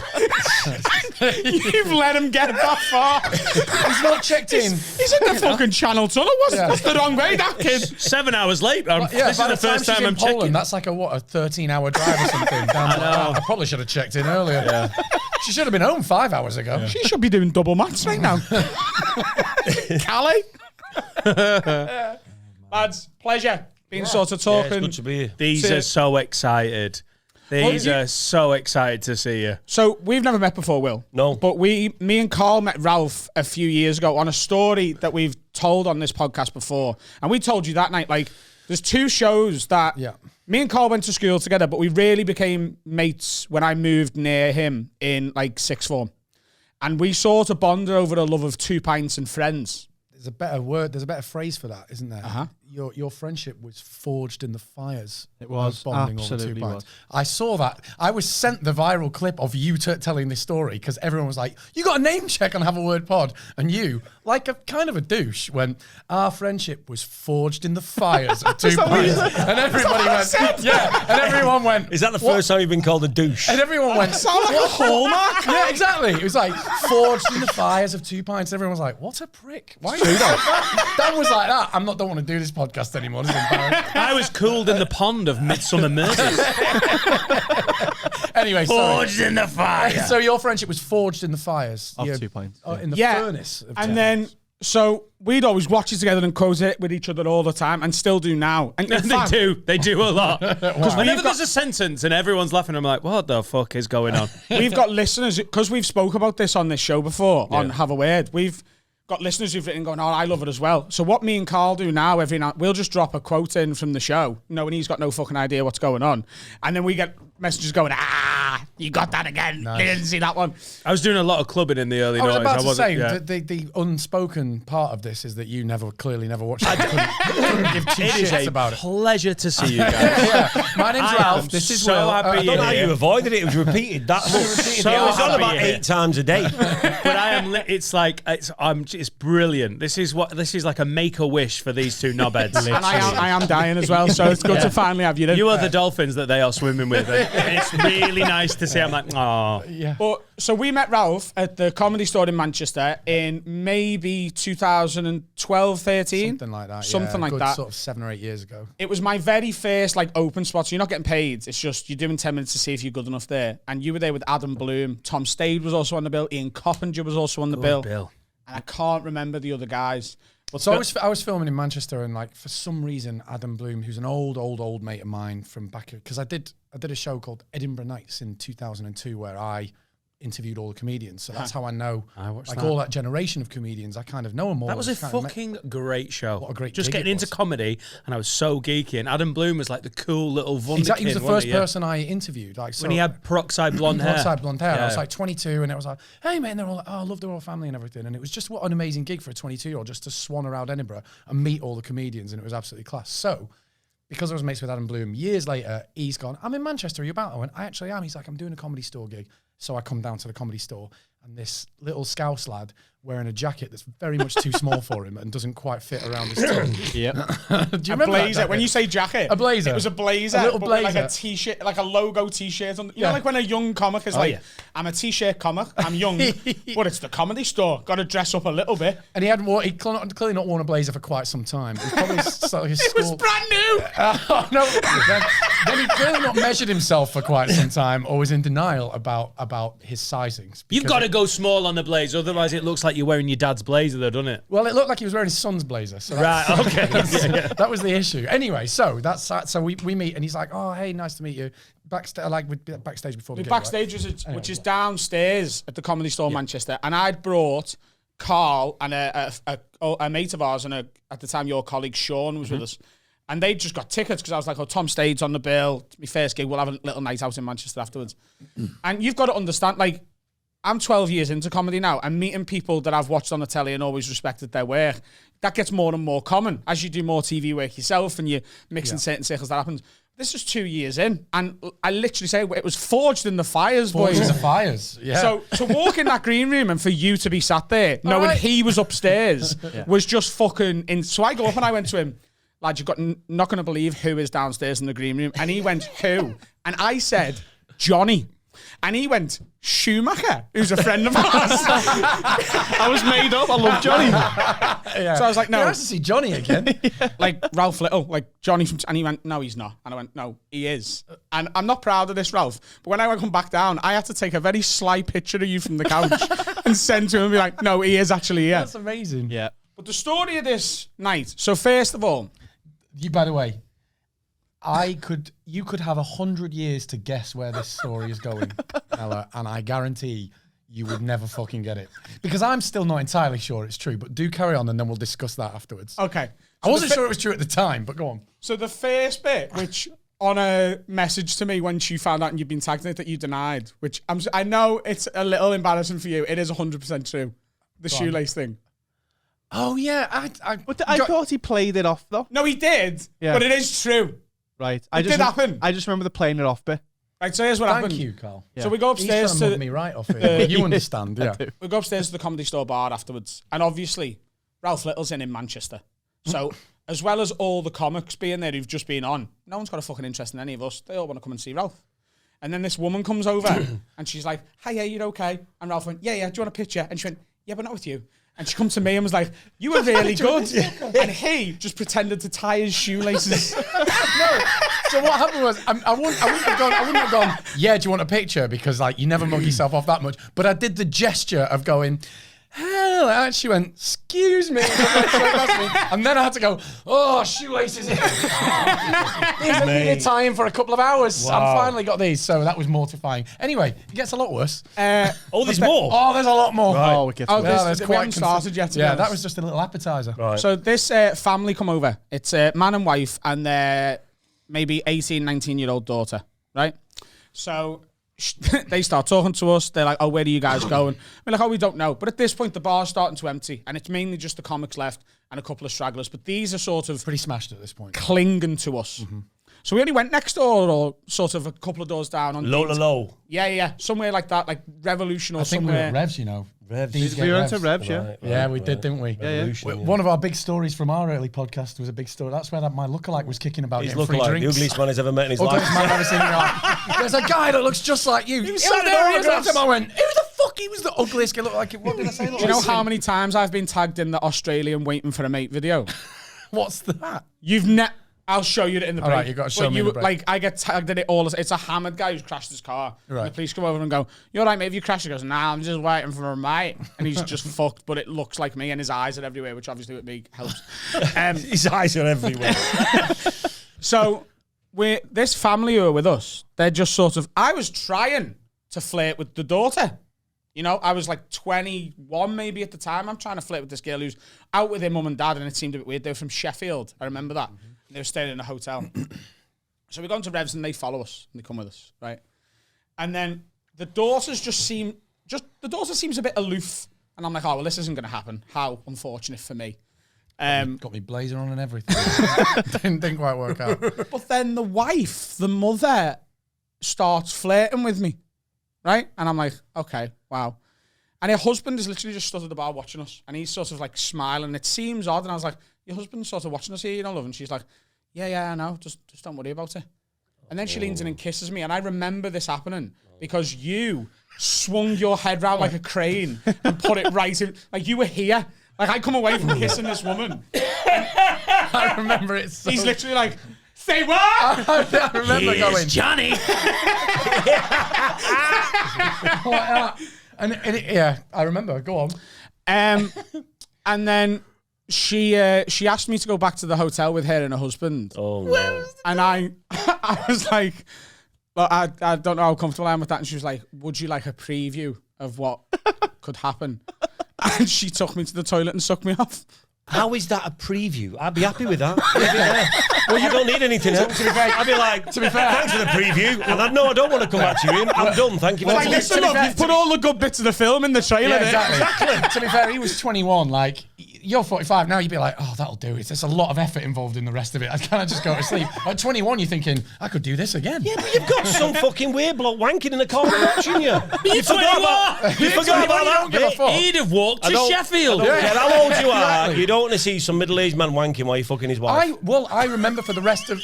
Speaker 2: You've let him get that far.
Speaker 6: He's not checked in.
Speaker 2: He's in the fucking Channel Tunnel. That's the wrong way, that kid.
Speaker 1: 7 hours late.
Speaker 6: Yeah,
Speaker 1: This is
Speaker 6: by
Speaker 1: the first
Speaker 6: she's
Speaker 1: time
Speaker 6: in
Speaker 1: I'm
Speaker 6: Poland,
Speaker 1: checking.
Speaker 6: that's like a 13-hour drive or something. I probably should have checked in earlier. Yeah. She should have been home 5 hours ago.
Speaker 2: She should be doing double maths right now. Callie. Lads, pleasure being sort of
Speaker 7: Yeah,
Speaker 2: talking.
Speaker 7: it's good to be here.
Speaker 1: These are so excited. These are so excited to see you.
Speaker 2: So we've never met before, Will.
Speaker 7: No.
Speaker 2: But me and Carl met Ralf a few years ago on a story that we've told on this podcast before. And we told you that night, like, there's 2 shows that me and Carl went to school together, but we really became mates when I moved near him in like 6th form. And we sort of bonded over a love of 2 pints and friends.
Speaker 6: There's a better word, there's a better phrase for that, isn't there?
Speaker 2: Uh-huh.
Speaker 6: Your friendship was forged in the fires.
Speaker 3: It was.
Speaker 6: of bonding over 2
Speaker 3: Absolutely
Speaker 6: pints.
Speaker 3: was.
Speaker 6: I saw that. I was sent the viral clip of you telling this story because everyone was like, you got a name check on Have a Word Pod. And you, like a kind of a douche, went, our friendship was forged in the fires of 2 pints. And everybody went, yeah. And everyone went,
Speaker 7: Is that the first time you've been called a douche?
Speaker 6: and everyone went,
Speaker 2: Sound like a hallmark.
Speaker 6: yeah, exactly. It was like forged in the fires of 2 pints. Everyone was like, "What a prick!" Why? Dan was like that. Don't want to do this podcast anymore. This is embarrassing.
Speaker 1: I was cooled in the pond of Midsummer Murders.
Speaker 6: Anyway, sorry.
Speaker 1: Forged in the fire.
Speaker 6: So your friendship was forged in the fires.
Speaker 3: Of
Speaker 6: You're-
Speaker 3: 2 Pints.
Speaker 6: Oh, in the
Speaker 2: Yeah.
Speaker 6: furnace. Of
Speaker 2: And
Speaker 6: death.
Speaker 2: then, so we'd always watch it together and quote it with each other all the time, and still do now. And in fact,
Speaker 1: They do a lot. Because whenever
Speaker 2: We've
Speaker 1: there's a sentence and everyone's laughing, I'm like, what the fuck is going on?
Speaker 2: we've got listeners, because we've spoke about this on this show before, on Have a Word. We've got listeners who've written going, oh, I love it as well. So what me and Carl do now, every night, we'll just drop a quote in from the show, knowing he's got no fucking idea what's going on. And then we get messages going, you got that again.
Speaker 6: Nice.
Speaker 2: They didn't see that one.
Speaker 1: I was doing a lot of clubbing in the early
Speaker 6: I was
Speaker 1: noughties.
Speaker 6: about to say,
Speaker 1: yeah.
Speaker 6: the unspoken part of this is that you clearly never watched it. Couldn't give two
Speaker 1: It is
Speaker 6: shits
Speaker 1: a
Speaker 6: about it.
Speaker 1: pleasure to see you guys.
Speaker 6: Yeah. My name's
Speaker 1: I
Speaker 6: Ralph.
Speaker 1: am
Speaker 6: This is
Speaker 1: so
Speaker 6: Will.
Speaker 1: happy
Speaker 7: I don't know
Speaker 1: you're
Speaker 7: how
Speaker 1: here.
Speaker 7: you avoided it. It was repeated that much.
Speaker 1: So
Speaker 7: It was on
Speaker 1: happy
Speaker 7: about
Speaker 1: you're here.
Speaker 7: 8 times a day.
Speaker 1: But I am. It's like it's brilliant. This is like a make a wish for these two knobheads.
Speaker 2: And I am dying as well, so it's good to finally have you in.
Speaker 1: You are the dolphins that they are swimming with, and it's really nice to see. I'm like, oh,
Speaker 6: Yeah.
Speaker 2: But so we met Ralph at the Comedy Store in Manchester in maybe 2012, 13.
Speaker 6: Something like that.
Speaker 2: Something like
Speaker 6: good
Speaker 2: that.
Speaker 6: Sort of 7 or 8 years ago.
Speaker 2: It was my very first like open spot. So you're not getting paid. It's just you're doing 10 minutes to see if you're good enough there. And you were there with Adam Bloom. Tom Stade was also on the bill. Ian Coppinger was also on the bill.
Speaker 1: Bill.
Speaker 2: And I can't remember the other guys. But
Speaker 6: So I was filming in Manchester, and like for some reason, Adam Bloom, who's an old mate of mine from back, because I did a show called Edinburgh Nights in 2002 where I interviewed all the comedians. So that's how I know,
Speaker 1: watched
Speaker 6: all that generation of comedians. I kind of know them all.
Speaker 1: That was a
Speaker 6: It's kind of
Speaker 1: fucking great show.
Speaker 6: What a great
Speaker 1: Just
Speaker 6: gig
Speaker 1: getting
Speaker 6: it
Speaker 1: into
Speaker 6: was.
Speaker 1: comedy, and I was so geeky. And Adam Bloom was like the cool little wunderkind.
Speaker 6: Exactly, he was the
Speaker 1: wasn't
Speaker 6: first
Speaker 1: he?
Speaker 6: person I interviewed. Like
Speaker 1: When he had peroxide blonde hair.
Speaker 6: Peroxide blonde hair. I was
Speaker 1: Yeah.
Speaker 6: like 22, and it was like, hey man, they're all like, oh, I love the royal family and everything. And it was just what an amazing gig for a 22-year-old just to swan around Edinburgh and meet all the comedians, and it was absolutely class. So, because I was mates with Adam Bloom, years later, he's gone, I'm in Manchester, are you about? I went, I actually am. He's like, I'm doing a Comedy Store gig. So I come down to the Comedy Store, and this little Scouse lad wearing a jacket that's very much too small for him and doesn't quite fit around his tongue.
Speaker 3: Yep.
Speaker 6: Do you
Speaker 2: a
Speaker 6: remember that
Speaker 2: blazer.
Speaker 6: jacket?
Speaker 2: When you say jacket,
Speaker 6: A blazer.
Speaker 2: It was a blazer.
Speaker 6: A little
Speaker 2: but with like a
Speaker 6: blazer.
Speaker 2: t-shirt, like a logo t-shirt on. You
Speaker 6: Yeah.
Speaker 2: know, like when a young comic is like,
Speaker 6: yeah.
Speaker 2: I'm a t-shirt comic. I'm young, but it's the Comedy Store. Got to dress up a little bit.
Speaker 6: And he hadn't he clearly not worn a blazer for quite some time. It was probably like his
Speaker 2: It was
Speaker 6: school.
Speaker 2: brand new.
Speaker 6: Oh, no. Then he clearly not measured himself for quite some time, or was in denial about his sizings.
Speaker 1: You've
Speaker 6: because
Speaker 1: got to go small on the blazer, otherwise it looks like you're wearing your dad's blazer, though, doesn't it?
Speaker 6: Well, it looked like he was wearing his son's blazer. So
Speaker 1: Right. Okay.
Speaker 6: that was the issue. Anyway, so we meet, and he's like, "Oh, hey, nice to meet you." Backstage, we'd be backstage before the gig,
Speaker 2: Backstage,
Speaker 6: right?
Speaker 2: which is downstairs at the Comedy Store Manchester, and I'd brought Carl and a mate of ours, and at the time your colleague Sean was with us, and they just got tickets because I was like, "Oh, Tom Stade's on the bill. It's my first gig. We'll have a little night out in Manchester afterwards." And you've got to understand, like, I'm 12 years into comedy now, and meeting people that I've watched on the telly and always respected their work, that gets more and more common as you do more TV work yourself and you mix in certain circles. That happens. This is 2 years in, and I literally say it was forged in the fires, boys.
Speaker 6: Forged in the fires. Yeah.
Speaker 2: So to walk in that green room and for you to be sat there knowing
Speaker 6: right.
Speaker 2: he was upstairs was just fucking. So I go up and I went to him, lad, you've got not going to believe who is downstairs in the green room. And he went, who? And I said, Johnny. And he went, Schumacher, who's a friend of ours.
Speaker 3: I was made up. I love Johnny.
Speaker 6: Yeah.
Speaker 2: So I was like, no.
Speaker 6: Nice to see Johnny again.
Speaker 2: Like Ralf Little, like Johnny from, and he went, no, he's not. And I went, no, he is. And I'm not proud of this, Ralph. But when I come back down, I had to take a very sly picture of you from the couch and send to him and be like, no, he is actually here.
Speaker 6: That's amazing.
Speaker 3: Yeah.
Speaker 2: But the story of this night. So first of all,
Speaker 6: By the way, you could have 100 years to guess where this story is going, Ella, and I guarantee you would never fucking get it. Because I'm still not entirely sure it's true, but do carry on and then we'll discuss that afterwards.
Speaker 2: okay.
Speaker 6: I wasn't sure it was true at the time, but go on.
Speaker 2: So the first bit, which on a message to me once you found out and you've been tagged in it that you denied, which I know it's a little embarrassing for you. It is 100% true. The shoelace thing.
Speaker 6: Oh, yeah. I
Speaker 3: thought he played it off, though.
Speaker 2: No, he did.
Speaker 3: Yeah.
Speaker 2: But it is true.
Speaker 3: Right.
Speaker 2: It did happen.
Speaker 3: I just remember the playing it off bit.
Speaker 2: Right, so here's what
Speaker 6: Thank
Speaker 2: happened.
Speaker 6: you, Carl.
Speaker 2: So we go
Speaker 6: He's
Speaker 2: upstairs
Speaker 6: trying to
Speaker 2: to
Speaker 6: mug me right off it. But you understand, yeah.
Speaker 2: we go upstairs to the Comedy Store bar afterwards. And obviously, Ralf Little's in Manchester. So as well as all the comics being there who've just been on, no one's got a fucking interest in any of us. They all want to come and see Ralph. And then this woman comes over and she's like, hi, yeah, you're okay. And Ralph went, yeah, do you want a picture? And she went, yeah, but not with you. And she come to me and was like, "You were really good." And he just pretended to tie his shoelaces.
Speaker 6: No. So what happened was, I wouldn't have gone, yeah, do you want a picture? Because like you never mug yourself off that much. But I did the gesture of going, hell, and she went, excuse me. And then I had to go, oh, shoelaces. These have been tying for a couple of hours.
Speaker 7: Wow.
Speaker 6: I finally got these. So that was mortifying. Anyway, it gets a lot worse.
Speaker 7: There's more.
Speaker 6: Oh, there's a lot more.
Speaker 7: Right.
Speaker 3: Oh, it gets
Speaker 2: Oh,
Speaker 3: worse.
Speaker 2: this, we haven't started yet.
Speaker 6: Yeah, that was just a little appetizer.
Speaker 7: Right.
Speaker 2: So this family come over. It's a man and wife and their maybe 18, 19-year-old daughter, right? So they start talking to us. They're like, oh, where are you guys going? We're like, oh, we don't know. But at this point, the bar's starting to empty, and it's mainly just the comics left and a couple of stragglers. But these are sort of
Speaker 6: Pretty smashed at this point.
Speaker 2: clinging to us. So we only went next door or sort of a couple of doors down. On
Speaker 7: Low.
Speaker 2: Yeah. Somewhere like that, like Revolution or
Speaker 6: I think we
Speaker 2: somewhere.
Speaker 6: were at Revs, you know.
Speaker 7: Revs.
Speaker 3: We went to Revs, yeah.
Speaker 7: Right,
Speaker 6: Yeah, we did, didn't we?
Speaker 7: Revolution,
Speaker 6: One of our big stories from our early podcast was a big story. That's where my lookalike was kicking about
Speaker 7: He's
Speaker 6: getting free
Speaker 7: looking like the
Speaker 6: drinks.
Speaker 7: ugliest man he's ever met in his
Speaker 6: Ugliest
Speaker 7: life.
Speaker 6: man I've ever seen in my life. There's a guy that looks just like you. He was
Speaker 7: signing
Speaker 6: there. He was
Speaker 7: autographs.
Speaker 6: after him. I went, who the fuck? He was the ugliest. He looked like it. What did I say?
Speaker 2: Do you know how many times I've been tagged in the Australian waiting for a mate video?
Speaker 6: What's that?
Speaker 2: You've I'll show you it in the break.
Speaker 6: All right, you've got to show
Speaker 2: But
Speaker 6: me in the break.
Speaker 2: Like, I get tagged in it all. It's a hammered guy who's crashed his car.
Speaker 6: Right.
Speaker 2: And the police come over and go, "You all right, mate? Have you crashed?" He goes, "Nah, I'm just waiting for a mate." And he's just fucked, but it looks like me, and his eyes are everywhere, which obviously with me helps.
Speaker 7: His eyes are everywhere.
Speaker 2: So, this family who are with us, they're just sort of, I was trying to flirt with the daughter. You know, I was like 21 maybe at the time. I'm trying to flirt with this girl who's out with her mum and dad, and it seemed a bit weird. They were from Sheffield. I remember that. They were staying in a hotel. So we go into Revs and they follow us and they come with us, right? And then the daughter seems a bit aloof. And I'm like, oh, well, this isn't going to happen. How unfortunate for me.
Speaker 6: Got me blazer on and everything. didn't quite work out.
Speaker 2: But then the wife, the mother, starts flirting with me, right? And I'm like, okay, wow. And her husband is literally just stood at the bar watching us. And he's sort of like smiling. It seems odd. And I was like, your husband's sort of watching us here, you know, love? And she's like, yeah, I know. Just don't worry about it. And then she leans in and kisses me. And I remember this happening because you swung your head round like a crane and put it right in. Like you were here. Like I come away from kissing this woman.
Speaker 6: I remember it. So
Speaker 2: He's literally like, say what?
Speaker 6: I remember going,
Speaker 1: Johnny.
Speaker 6: yeah, I remember. Go on.
Speaker 2: And then she asked me to go back to the hotel with her and her husband.
Speaker 7: Oh, no.
Speaker 2: And I was like, well, I don't know how comfortable I am with that. And she was like, would you like a preview of what could happen? And she took me to the toilet and sucked me off.
Speaker 7: How is that a preview? I'd be happy with that. Well, you don't need anything else. I'd be like, to be fair, thanks for the preview. And I don't want to come back to you. I'm done. Thank you very
Speaker 2: Like,
Speaker 7: much.
Speaker 2: listen, look, you've put all the good bits of the film in the trailer.
Speaker 6: Yeah, exactly. To be fair, he was 21. Like, you're 45 now. You'd be like, oh, that'll do. There's a lot of effort involved in the rest of it. I kind of just go to sleep. At 21, you're thinking, I could do this again.
Speaker 7: Yeah, but you've got some fucking weird bloke wanking in the corner watching you. You forgot about that.
Speaker 6: Don't give a fuck.
Speaker 1: He'd have walked to Sheffield.
Speaker 7: I don't care how old you are.
Speaker 6: Exactly.
Speaker 7: You don't want to see some middle-aged man wanking while you're fucking his wife.
Speaker 6: I remember for the rest of.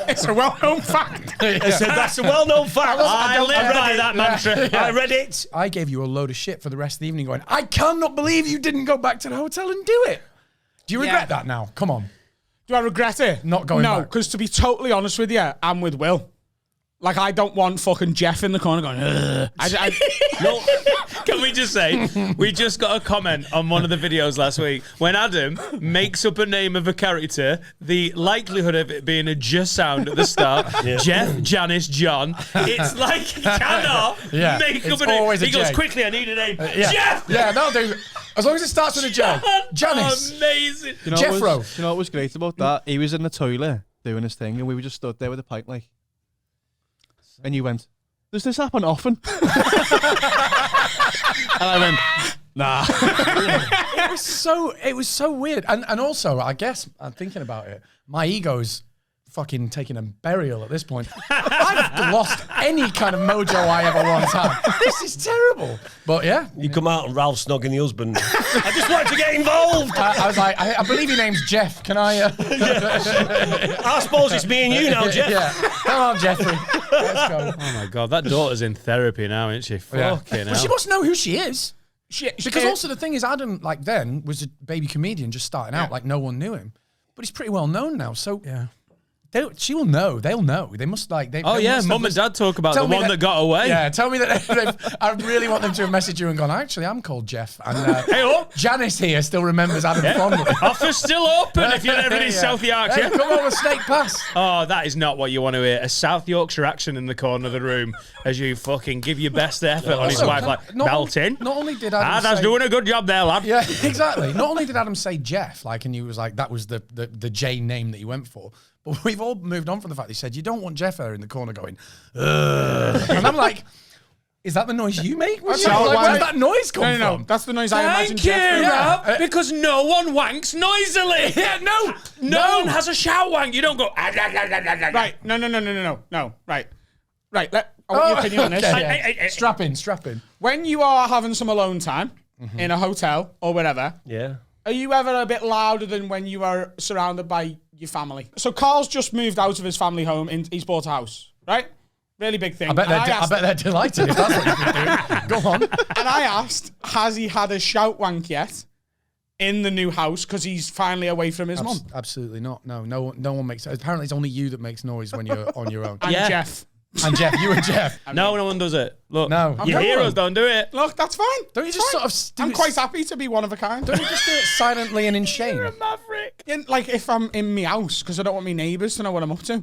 Speaker 2: It's a well-known fact.
Speaker 7: I said that's a well-known fact.
Speaker 1: I live by that mantra.
Speaker 7: I read it.
Speaker 6: I gave you a load of shit for the rest of the evening going, I cannot believe you didn't go back to the hotel and do it. Do you regret that now? Come on.
Speaker 2: Do I regret it?
Speaker 6: Not going
Speaker 2: No,
Speaker 6: back.
Speaker 2: because to be totally honest with you, I'm with Will. Like, I don't want fucking Jeff in the corner going, ugh.
Speaker 1: No, can we just say, we just got a comment on one of the videos last week when Adam makes up a name of a character, the likelihood of it being a just sound at the start, Jeff, Janice, John, it's like he cannot make up
Speaker 6: it's
Speaker 1: a name.
Speaker 6: always a
Speaker 1: He goes,
Speaker 6: J.
Speaker 1: quickly, I need a name.
Speaker 6: Yeah.
Speaker 1: Jeff!
Speaker 6: Yeah, that'll do. As long as it starts with a J. Janice.
Speaker 1: Amazing.
Speaker 3: You know
Speaker 6: Jeffro.
Speaker 3: what was great about that? He was in the toilet doing his thing, and we were just stood there with a pipe, like. And you went, does this happen often? And I went, nah.
Speaker 6: It was so weird. And also, I guess, I'm thinking about it, my ego's fucking taking a burial at this point. I've lost any kind of mojo I ever once had. This is terrible. But yeah.
Speaker 7: You come out and Ralph snogging the husband. I just wanted to get involved.
Speaker 6: I was like, I believe your name's Jeff. Can I?
Speaker 7: I suppose it's me and you now, Jeff.
Speaker 6: Yeah. Come on, Jeffrey. Let's go.
Speaker 1: Oh my God, that daughter's in therapy now, isn't she?
Speaker 6: Yeah.
Speaker 1: Fucking
Speaker 6: Well, she
Speaker 1: hell.
Speaker 6: must know who she is. Because also the thing is, Adam, like then, was a baby comedian just starting out, like no one knew him. But he's pretty well known now, so she will know. They'll know. They must like.
Speaker 1: Mum and Dad talk about the one that got away.
Speaker 6: Yeah, tell me that. I really want them to have messaged you and gone. Actually, I'm called Jeff, and Janice here still remembers Adam fondly.
Speaker 1: Offer's still open if you're ever in South Yorkshire.
Speaker 6: Hey, come over, Snake Pass.
Speaker 1: Oh, that is not what you want to hear. A South Yorkshire accent in the corner of the room as you fucking give your best effort on his wife, like belting.
Speaker 6: Not only did Adam
Speaker 1: that's
Speaker 6: say,
Speaker 1: doing a good job there, lad.
Speaker 6: Yeah, exactly. Not only did Adam say Jeff, like, and he was like, that was the J name that he went for. But we've all moved on from the fact he said, you don't want Jeff there in the corner going, ugh. And I'm like, is that the noise you make? Where does that noise come from?
Speaker 2: No. That's the noise I imagine
Speaker 1: Thank you,
Speaker 2: Jeff.
Speaker 1: Rob, because no one wanks noisily.
Speaker 6: Yeah,
Speaker 1: no one has a shout wank. You don't go.
Speaker 2: Right. No. Right. I want your opinion on this.
Speaker 6: Okay. Strap in.
Speaker 2: When you are having some alone time in a hotel or whatever, are you ever a bit louder than when you are surrounded by your family? So Carl's just moved out of his family home. He's bought a house, right? Really big thing.
Speaker 6: I bet they're delighted if that's what he's been doing. Go on.
Speaker 2: And I asked, has he had a shout wank yet in the new house because he's finally away from his mum?
Speaker 6: Absolutely not. No one makes. Apparently, it's only you that makes noise when you're on your own.
Speaker 2: And Jeff.
Speaker 6: And Jeff, you and Jeff.
Speaker 1: No one does it. Look,
Speaker 6: no,
Speaker 1: your heroes don't do it.
Speaker 2: Look, that's fine.
Speaker 6: Don't you just sort of?
Speaker 2: I'm quite happy to be one of a kind.
Speaker 6: Don't you just do it silently and in shame?
Speaker 1: You're a maverick.
Speaker 2: Like if I'm in my house because I don't want my neighbours to know what I'm up to.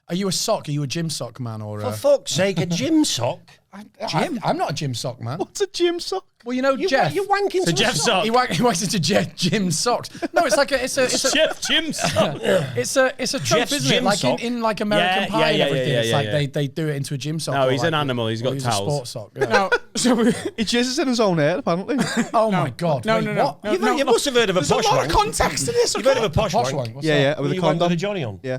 Speaker 6: Are you a sock? Are you a gym sock man or
Speaker 7: For fuck's sake, a gym sock?
Speaker 6: I'm not a gym sock man.
Speaker 3: What's a gym sock?
Speaker 6: Well, you know, Jeff.
Speaker 7: You're wanking to
Speaker 1: Jeff sock.
Speaker 6: He wanks into gym socks. No, it's like it's a
Speaker 1: Jeff Jim sock.
Speaker 6: it's a trope,
Speaker 7: Jeff's
Speaker 6: isn't it?
Speaker 7: gym
Speaker 6: Like
Speaker 7: sock.
Speaker 6: in like American Pie and everything. It's like
Speaker 1: yeah.
Speaker 6: they do it into a gym sock.
Speaker 1: No,
Speaker 6: or
Speaker 1: he's
Speaker 6: like
Speaker 1: an animal. He's got
Speaker 6: a
Speaker 1: towels.
Speaker 6: sports sock. Yeah.
Speaker 2: No, so
Speaker 3: He jizzes in his own hair, apparently.
Speaker 6: Oh my god!
Speaker 2: No.
Speaker 6: What?
Speaker 7: You must have heard of a
Speaker 2: There's
Speaker 7: posh
Speaker 2: a lot
Speaker 7: wank.
Speaker 2: of context to this.
Speaker 7: You've heard of a posh
Speaker 6: Posh
Speaker 7: wank?
Speaker 6: one. What's
Speaker 3: Yeah,
Speaker 6: that?
Speaker 3: with a
Speaker 7: You wank with
Speaker 3: condom.
Speaker 7: a Johnny on?
Speaker 3: Yeah.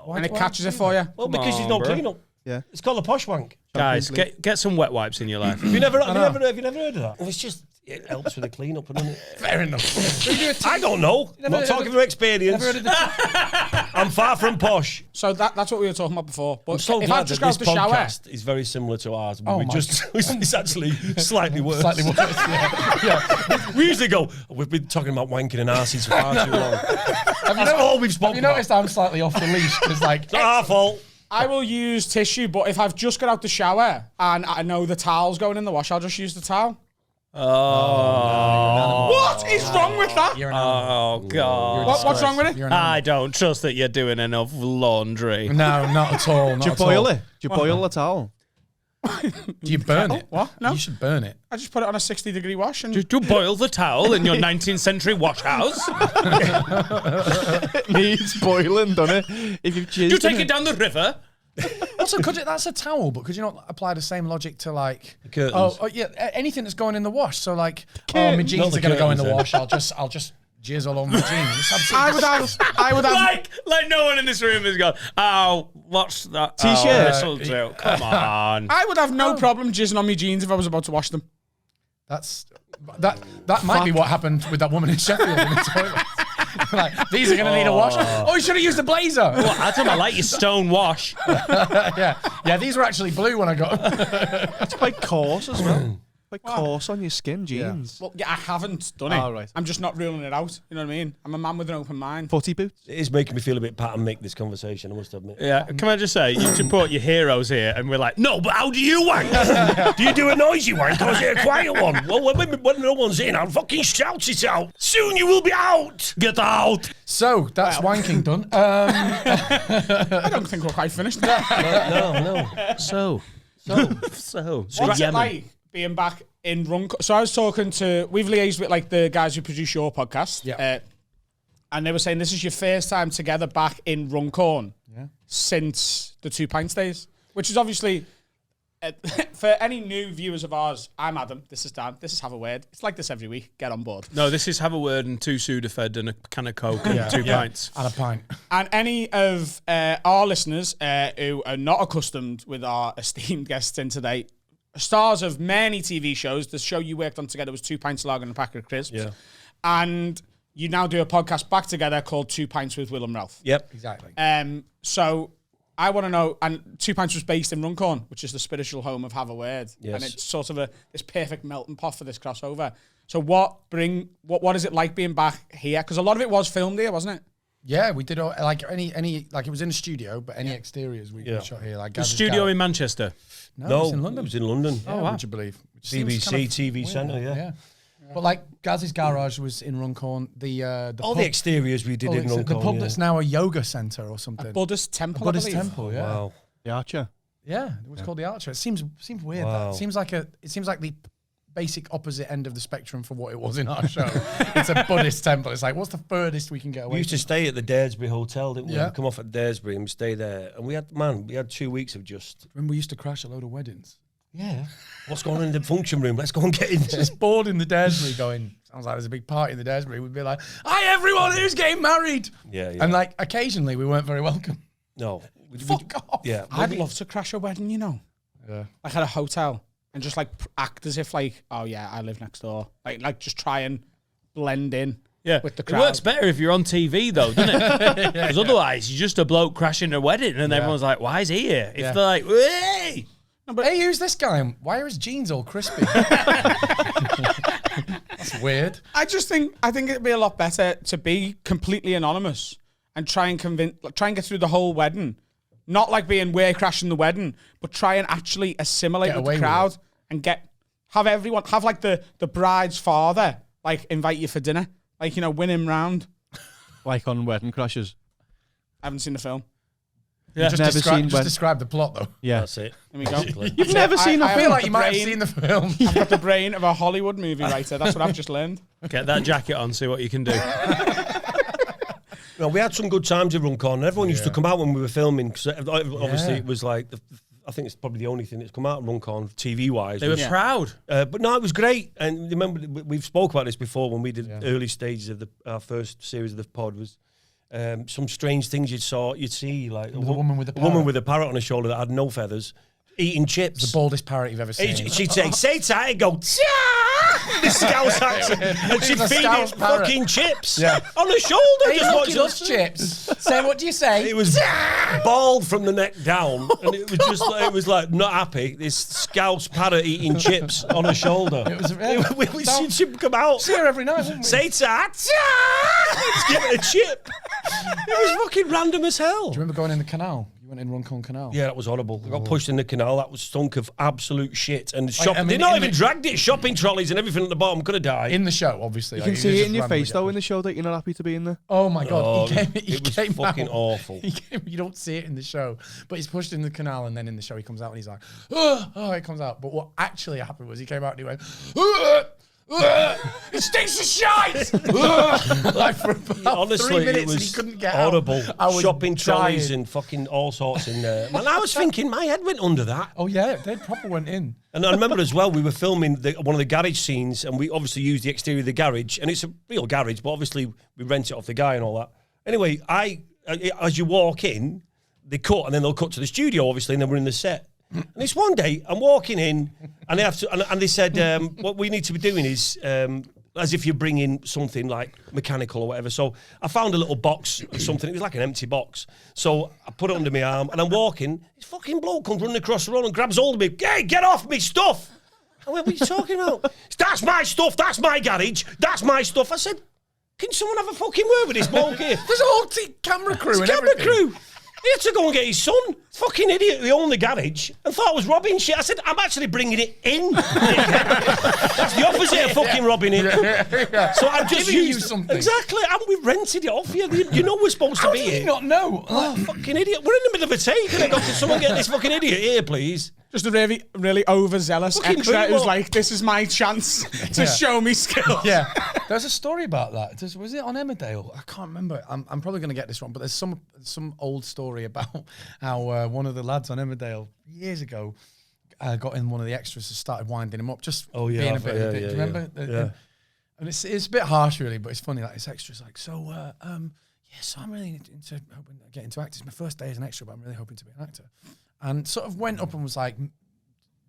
Speaker 2: And it catches it for you.
Speaker 7: Well, because he's not
Speaker 1: bro.
Speaker 7: clean up.
Speaker 3: Yeah.
Speaker 7: It's called a posh wank.
Speaker 1: Guys, get some wet wipes in your life.
Speaker 7: Have you never heard of that? Well, it helps with the clean up, doesn't it?
Speaker 6: Fair enough.
Speaker 7: I don't know. I'm not talking from experience. I'm far from posh.
Speaker 2: So that's what we were talking about before. But
Speaker 7: I'm so
Speaker 2: if I
Speaker 7: glad
Speaker 2: just
Speaker 7: that
Speaker 2: go
Speaker 7: this
Speaker 2: to the shower,
Speaker 7: podcast is very similar to ours.
Speaker 6: Oh
Speaker 7: We
Speaker 6: my
Speaker 7: it's actually slightly worse.
Speaker 6: Slightly worse. Yeah.
Speaker 7: We usually go, we've been talking about wanking and arses for far too long. That's all we've
Speaker 6: Have
Speaker 7: spoken
Speaker 6: you
Speaker 7: about.
Speaker 6: noticed I'm slightly off the leash? Because like,
Speaker 7: It's not our fault.
Speaker 2: I will use tissue. But if I've just got out the shower and I know the towel's going in the wash, I'll just use the towel.
Speaker 1: Oh.
Speaker 2: What is wrong with that?
Speaker 6: you're an animal.
Speaker 1: Oh, God.
Speaker 2: What's wrong with it?
Speaker 6: You're an animal.
Speaker 1: I don't trust that you're doing enough laundry.
Speaker 6: No, not at all.
Speaker 3: Do you boil it? Do you boil the towel?
Speaker 6: Do you burn it?
Speaker 2: What? No.
Speaker 6: You should burn it.
Speaker 2: I just put it on a 60-degree wash and
Speaker 1: Do you boil the towel in your 19th century wash house?
Speaker 3: It needs boiling, doesn't it? If you've jizzed
Speaker 1: Do you take
Speaker 3: in
Speaker 1: it down the river?
Speaker 6: Also, that's a towel, but could you not apply the same logic to like
Speaker 7: curtains.
Speaker 6: Oh yeah, anything that's going in the wash? So like,
Speaker 3: Curtains.
Speaker 6: my
Speaker 7: Not
Speaker 6: jeans
Speaker 7: the
Speaker 6: are going to go in the
Speaker 7: curtains,
Speaker 6: wash. I'll just jizz all over my jeans. It's absolutely
Speaker 2: I would have
Speaker 1: Like no one in this room has gone, oh, what's that?
Speaker 3: T-shirt.
Speaker 1: Oh, this'll do. Come on.
Speaker 2: I would have no problem jizzing on my jeans if I was about to wash them.
Speaker 6: that might be what happened with that woman in Sheffield in the toilet. Like, these are going to need a wash. Oh, you should have used the blazer.
Speaker 1: Well, Adam, I like your stone wash.
Speaker 6: Yeah, these were actually blue when I got them.
Speaker 3: It's quite coarse as well. Quite coarse on your skin, jeans.
Speaker 2: Well, yeah, I haven't done it.
Speaker 3: Oh, right.
Speaker 2: I'm just not ruling it out. You know what I mean? I'm a man with an open mind.
Speaker 3: Footy boots.
Speaker 7: It is making me feel a bit pat and make this conversation, I must admit.
Speaker 1: Yeah, can I just say, you support your heroes here, and we're like, no, but how do you wank?
Speaker 7: Do you do a noisy wank or is it a quiet one? Well, when no one's in, I'll fucking shout it out. Soon you will be out.
Speaker 1: Get out.
Speaker 6: So that's wanking done.
Speaker 2: I don't think we're quite finished.
Speaker 7: No.
Speaker 1: So.
Speaker 2: What's it like being back in Runcorn? So I was talking to, we've liaised with like the guys who produce your podcast.
Speaker 6: Yeah.
Speaker 2: And they were saying this is your first time together back in Runcorn since the 2 Pints days, which is obviously, for any new viewers of ours, I'm Adam, this is Dan, this is Have a Word. It's like this every week. Get on board.
Speaker 1: No, this is Have a Word and 2 Sudafed and a can of Coke and 2 pints.
Speaker 6: And a pint.
Speaker 2: And any of our listeners who are not accustomed with our esteemed guests in today, stars of many TV shows. The show you worked on together was 2 Pints of Lager and a Pack of Crisps.
Speaker 7: Yeah.
Speaker 2: And you now do a podcast back together called 2 Pints with Will and Ralf.
Speaker 7: Yep.
Speaker 6: Exactly.
Speaker 2: So I want to know, and Two Pints was based in Runcorn, which is the spiritual home of Have a Word.
Speaker 7: Yes.
Speaker 2: And it's sort of this perfect melting pot for this crossover. So what is it like being back here? Because a lot of it was filmed here, wasn't it?
Speaker 6: Yeah, we did like any like it was in a studio, but any exteriors we shot here. Like
Speaker 1: The studio in Manchester.
Speaker 6: No,
Speaker 7: No,
Speaker 6: it was in London.
Speaker 7: It was in London.
Speaker 6: Oh, wow. Would you believe? Which seems
Speaker 7: BBC
Speaker 6: kind of
Speaker 7: TV
Speaker 6: weird,
Speaker 7: Centre, yeah.
Speaker 6: But like Gaz's garage was in Runcorn. The
Speaker 7: All
Speaker 6: pub,
Speaker 7: the exteriors we did in Runcorn.
Speaker 6: the pub
Speaker 7: yeah.
Speaker 6: that's now a yoga centre or something.
Speaker 2: Buddhist temple,
Speaker 6: Buddhist
Speaker 2: I believe.
Speaker 6: temple, yeah.
Speaker 7: Wow.
Speaker 3: The Archer.
Speaker 6: Yeah, it was called the Archer. It seems weird.
Speaker 7: Wow.
Speaker 6: That. It seems like the basic opposite end of the spectrum for what it was in our show. It's a Buddhist temple. It's like, what's the furthest we can get away?
Speaker 7: We used to stay at the Daresbury Hotel, didn't we?
Speaker 6: Yeah.
Speaker 7: We'd come off at Daresbury and we'd stay there. And we had 2 weeks of just,
Speaker 6: Remember we used to crash a load of weddings.
Speaker 7: yeah, what's going on in the function room? Let's go and get in.
Speaker 6: Just bored in the Daresbury going, sounds like there's a big party in the Daresbury. We'd be like, hi everyone, who's getting married?
Speaker 7: Yeah, yeah.
Speaker 6: And like occasionally we weren't very welcome.
Speaker 7: No.
Speaker 6: Fuck off.
Speaker 7: Yeah.
Speaker 2: I'd love to crash a wedding, you know.
Speaker 6: Yeah.
Speaker 2: Like at a hotel and just like act as if like, oh yeah, I live next door. Like just try and blend in with the crowd.
Speaker 1: It works better if you're on TV, though, doesn't it? Because otherwise, you're just a bloke crashing a wedding and everyone's like, why is he here? If they're like, hey!
Speaker 6: No, but hey, who's this guy? Why are his jeans all crispy? That's weird.
Speaker 2: I think it'd be a lot better to be completely anonymous and try and get through the whole wedding. Not like being we're crashing the wedding, but try and actually assimilate
Speaker 6: Get
Speaker 2: with
Speaker 6: away
Speaker 2: the
Speaker 6: with
Speaker 2: crowd
Speaker 6: it.
Speaker 2: and have like the bride's father like invite you for dinner, like, you know, win him round.
Speaker 3: Like on Wedding Crashers.
Speaker 2: I haven't seen the film.
Speaker 1: Yeah.
Speaker 3: Never seen
Speaker 6: Just describe the plot though.
Speaker 3: Yeah.
Speaker 7: That's it.
Speaker 2: Here we go.
Speaker 3: You've never seen
Speaker 6: I feel like you might have
Speaker 2: brain-
Speaker 6: seen the film.
Speaker 2: I've got the brain of a Hollywood movie writer. That's what I've just learned.
Speaker 1: Get that jacket on, see what you can do.
Speaker 7: No, we had some good times in Runcorn. Everyone used to come out when we were filming because obviously it was like, I think it's probably the only thing that's come out of Runcorn TV-wise.
Speaker 1: They were proud.
Speaker 7: But no, it was great. And remember, we've spoke about this before when we did early stages of our first series of the pod was some strange things you'd see, like
Speaker 6: The woman with the
Speaker 7: a woman
Speaker 6: parrot.
Speaker 7: with a parrot on her shoulder that had no feathers, eating chips.
Speaker 6: The baldest parrot you've ever seen.
Speaker 7: She'd say tight and go, "Tcha!" This Scouse accent. And she'd
Speaker 6: He's a
Speaker 7: feed
Speaker 6: Scouse
Speaker 7: it
Speaker 6: parrot.
Speaker 7: fucking chips
Speaker 6: Yeah.
Speaker 7: on her shoulder.
Speaker 6: Hey,
Speaker 7: just
Speaker 6: look at
Speaker 7: watching
Speaker 6: us chips. Say, what do you say?
Speaker 7: It was bald from the neck down, and it was just like, it was like not happy. This Scouse parrot eating chips on her shoulder.
Speaker 6: It was
Speaker 7: She'd come out.
Speaker 6: see her every night, wouldn't we?
Speaker 7: Say ta, let's give it a chip. It was fucking random as hell.
Speaker 6: Do you remember going in the canal? You went in Runcorn Canal.
Speaker 7: Yeah, that was horrible. I got pushed in the canal. That was stunk of absolute shit. And the
Speaker 6: I mean,
Speaker 7: they not
Speaker 6: in
Speaker 7: even
Speaker 6: the-
Speaker 7: dragged it. Shopping trolleys and everything at the bottom. Could have died.
Speaker 6: In the show, obviously.
Speaker 3: You
Speaker 6: like,
Speaker 3: can see
Speaker 6: was
Speaker 3: it
Speaker 6: just
Speaker 3: in your
Speaker 6: randomly
Speaker 3: face, though,
Speaker 6: getting
Speaker 3: in the show that you're not happy to be in there.
Speaker 6: Oh my god,
Speaker 7: Oh,
Speaker 6: he
Speaker 7: it was
Speaker 6: came
Speaker 7: fucking
Speaker 6: out.
Speaker 7: awful.
Speaker 6: You don't see it in the show, but he's pushed in the canal, and then in the show he comes out and he's like, oh, it comes out. But what actually happened was he came out and he went, it stinks of shite. Like for about
Speaker 7: Honestly,
Speaker 6: 3 minutes,
Speaker 7: it was
Speaker 6: and he couldn't get
Speaker 7: horrible.
Speaker 6: out. I was
Speaker 7: Shopping trolleys
Speaker 6: dying.
Speaker 7: and fucking all sorts in there. Man, I was thinking my head went under that.
Speaker 6: Oh yeah, they proper went in.
Speaker 7: And I remember as well, we were filming one of the garage scenes, and we obviously used the exterior of the garage, and it's a real garage, but obviously we rent it off the guy and all that. Anyway, as you walk in, they cut, and then they'll cut to the studio, obviously, and then we're in the set. And it's one day, I'm walking in, and they have to, and they said, what we need to be doing is, as if you're bringing something like mechanical or whatever. So I found a little box or something. It was like an empty box. So I put it under my arm, and I'm walking. This fucking bloke comes running across the road and grabs hold of me. Hey, get off me stuff! I went, what are you talking about? That's my stuff. That's my garage. That's my stuff. I said, can someone have a fucking word with this bloke here?
Speaker 6: There's a whole camera crew and
Speaker 7: Camera
Speaker 6: everything.
Speaker 7: crew. He had to go and get his son. Fucking idiot who owned the garage and thought I was robbing shit. I said, I'm actually bringing it in. That's the opposite of fucking robbing it. So I've just
Speaker 6: Giving you
Speaker 7: used
Speaker 6: something.
Speaker 7: Exactly. And we rented it off you. You know we're supposed to
Speaker 6: How
Speaker 7: be
Speaker 6: did
Speaker 7: here.
Speaker 6: you not know?
Speaker 7: Oh, fucking idiot. We're in the middle of a take and I go, can someone get this fucking idiot here, please?
Speaker 2: Just a really, really overzealous
Speaker 7: Fucking
Speaker 2: extra
Speaker 7: dream
Speaker 2: who's
Speaker 7: up.
Speaker 2: like, this is my chance to show me skills.
Speaker 6: Yeah, there's a story about that. Was it on Emmerdale? I can't remember. I'm probably going to get this wrong, but there's some old story about how one of the lads on Emmerdale years ago got in one of the extras and started winding him up. Just
Speaker 7: Oh, yeah,
Speaker 6: being a
Speaker 7: I've-
Speaker 6: bit.
Speaker 7: yeah,
Speaker 6: of a dick.
Speaker 7: yeah,
Speaker 6: Do you remember?
Speaker 7: yeah.
Speaker 6: And it's a bit harsh, really, but it's funny. Like this extra's like, so so I'm really into hoping to get into acting. It's my first day as an extra, but I'm really hoping to be an actor. And sort of went up and was like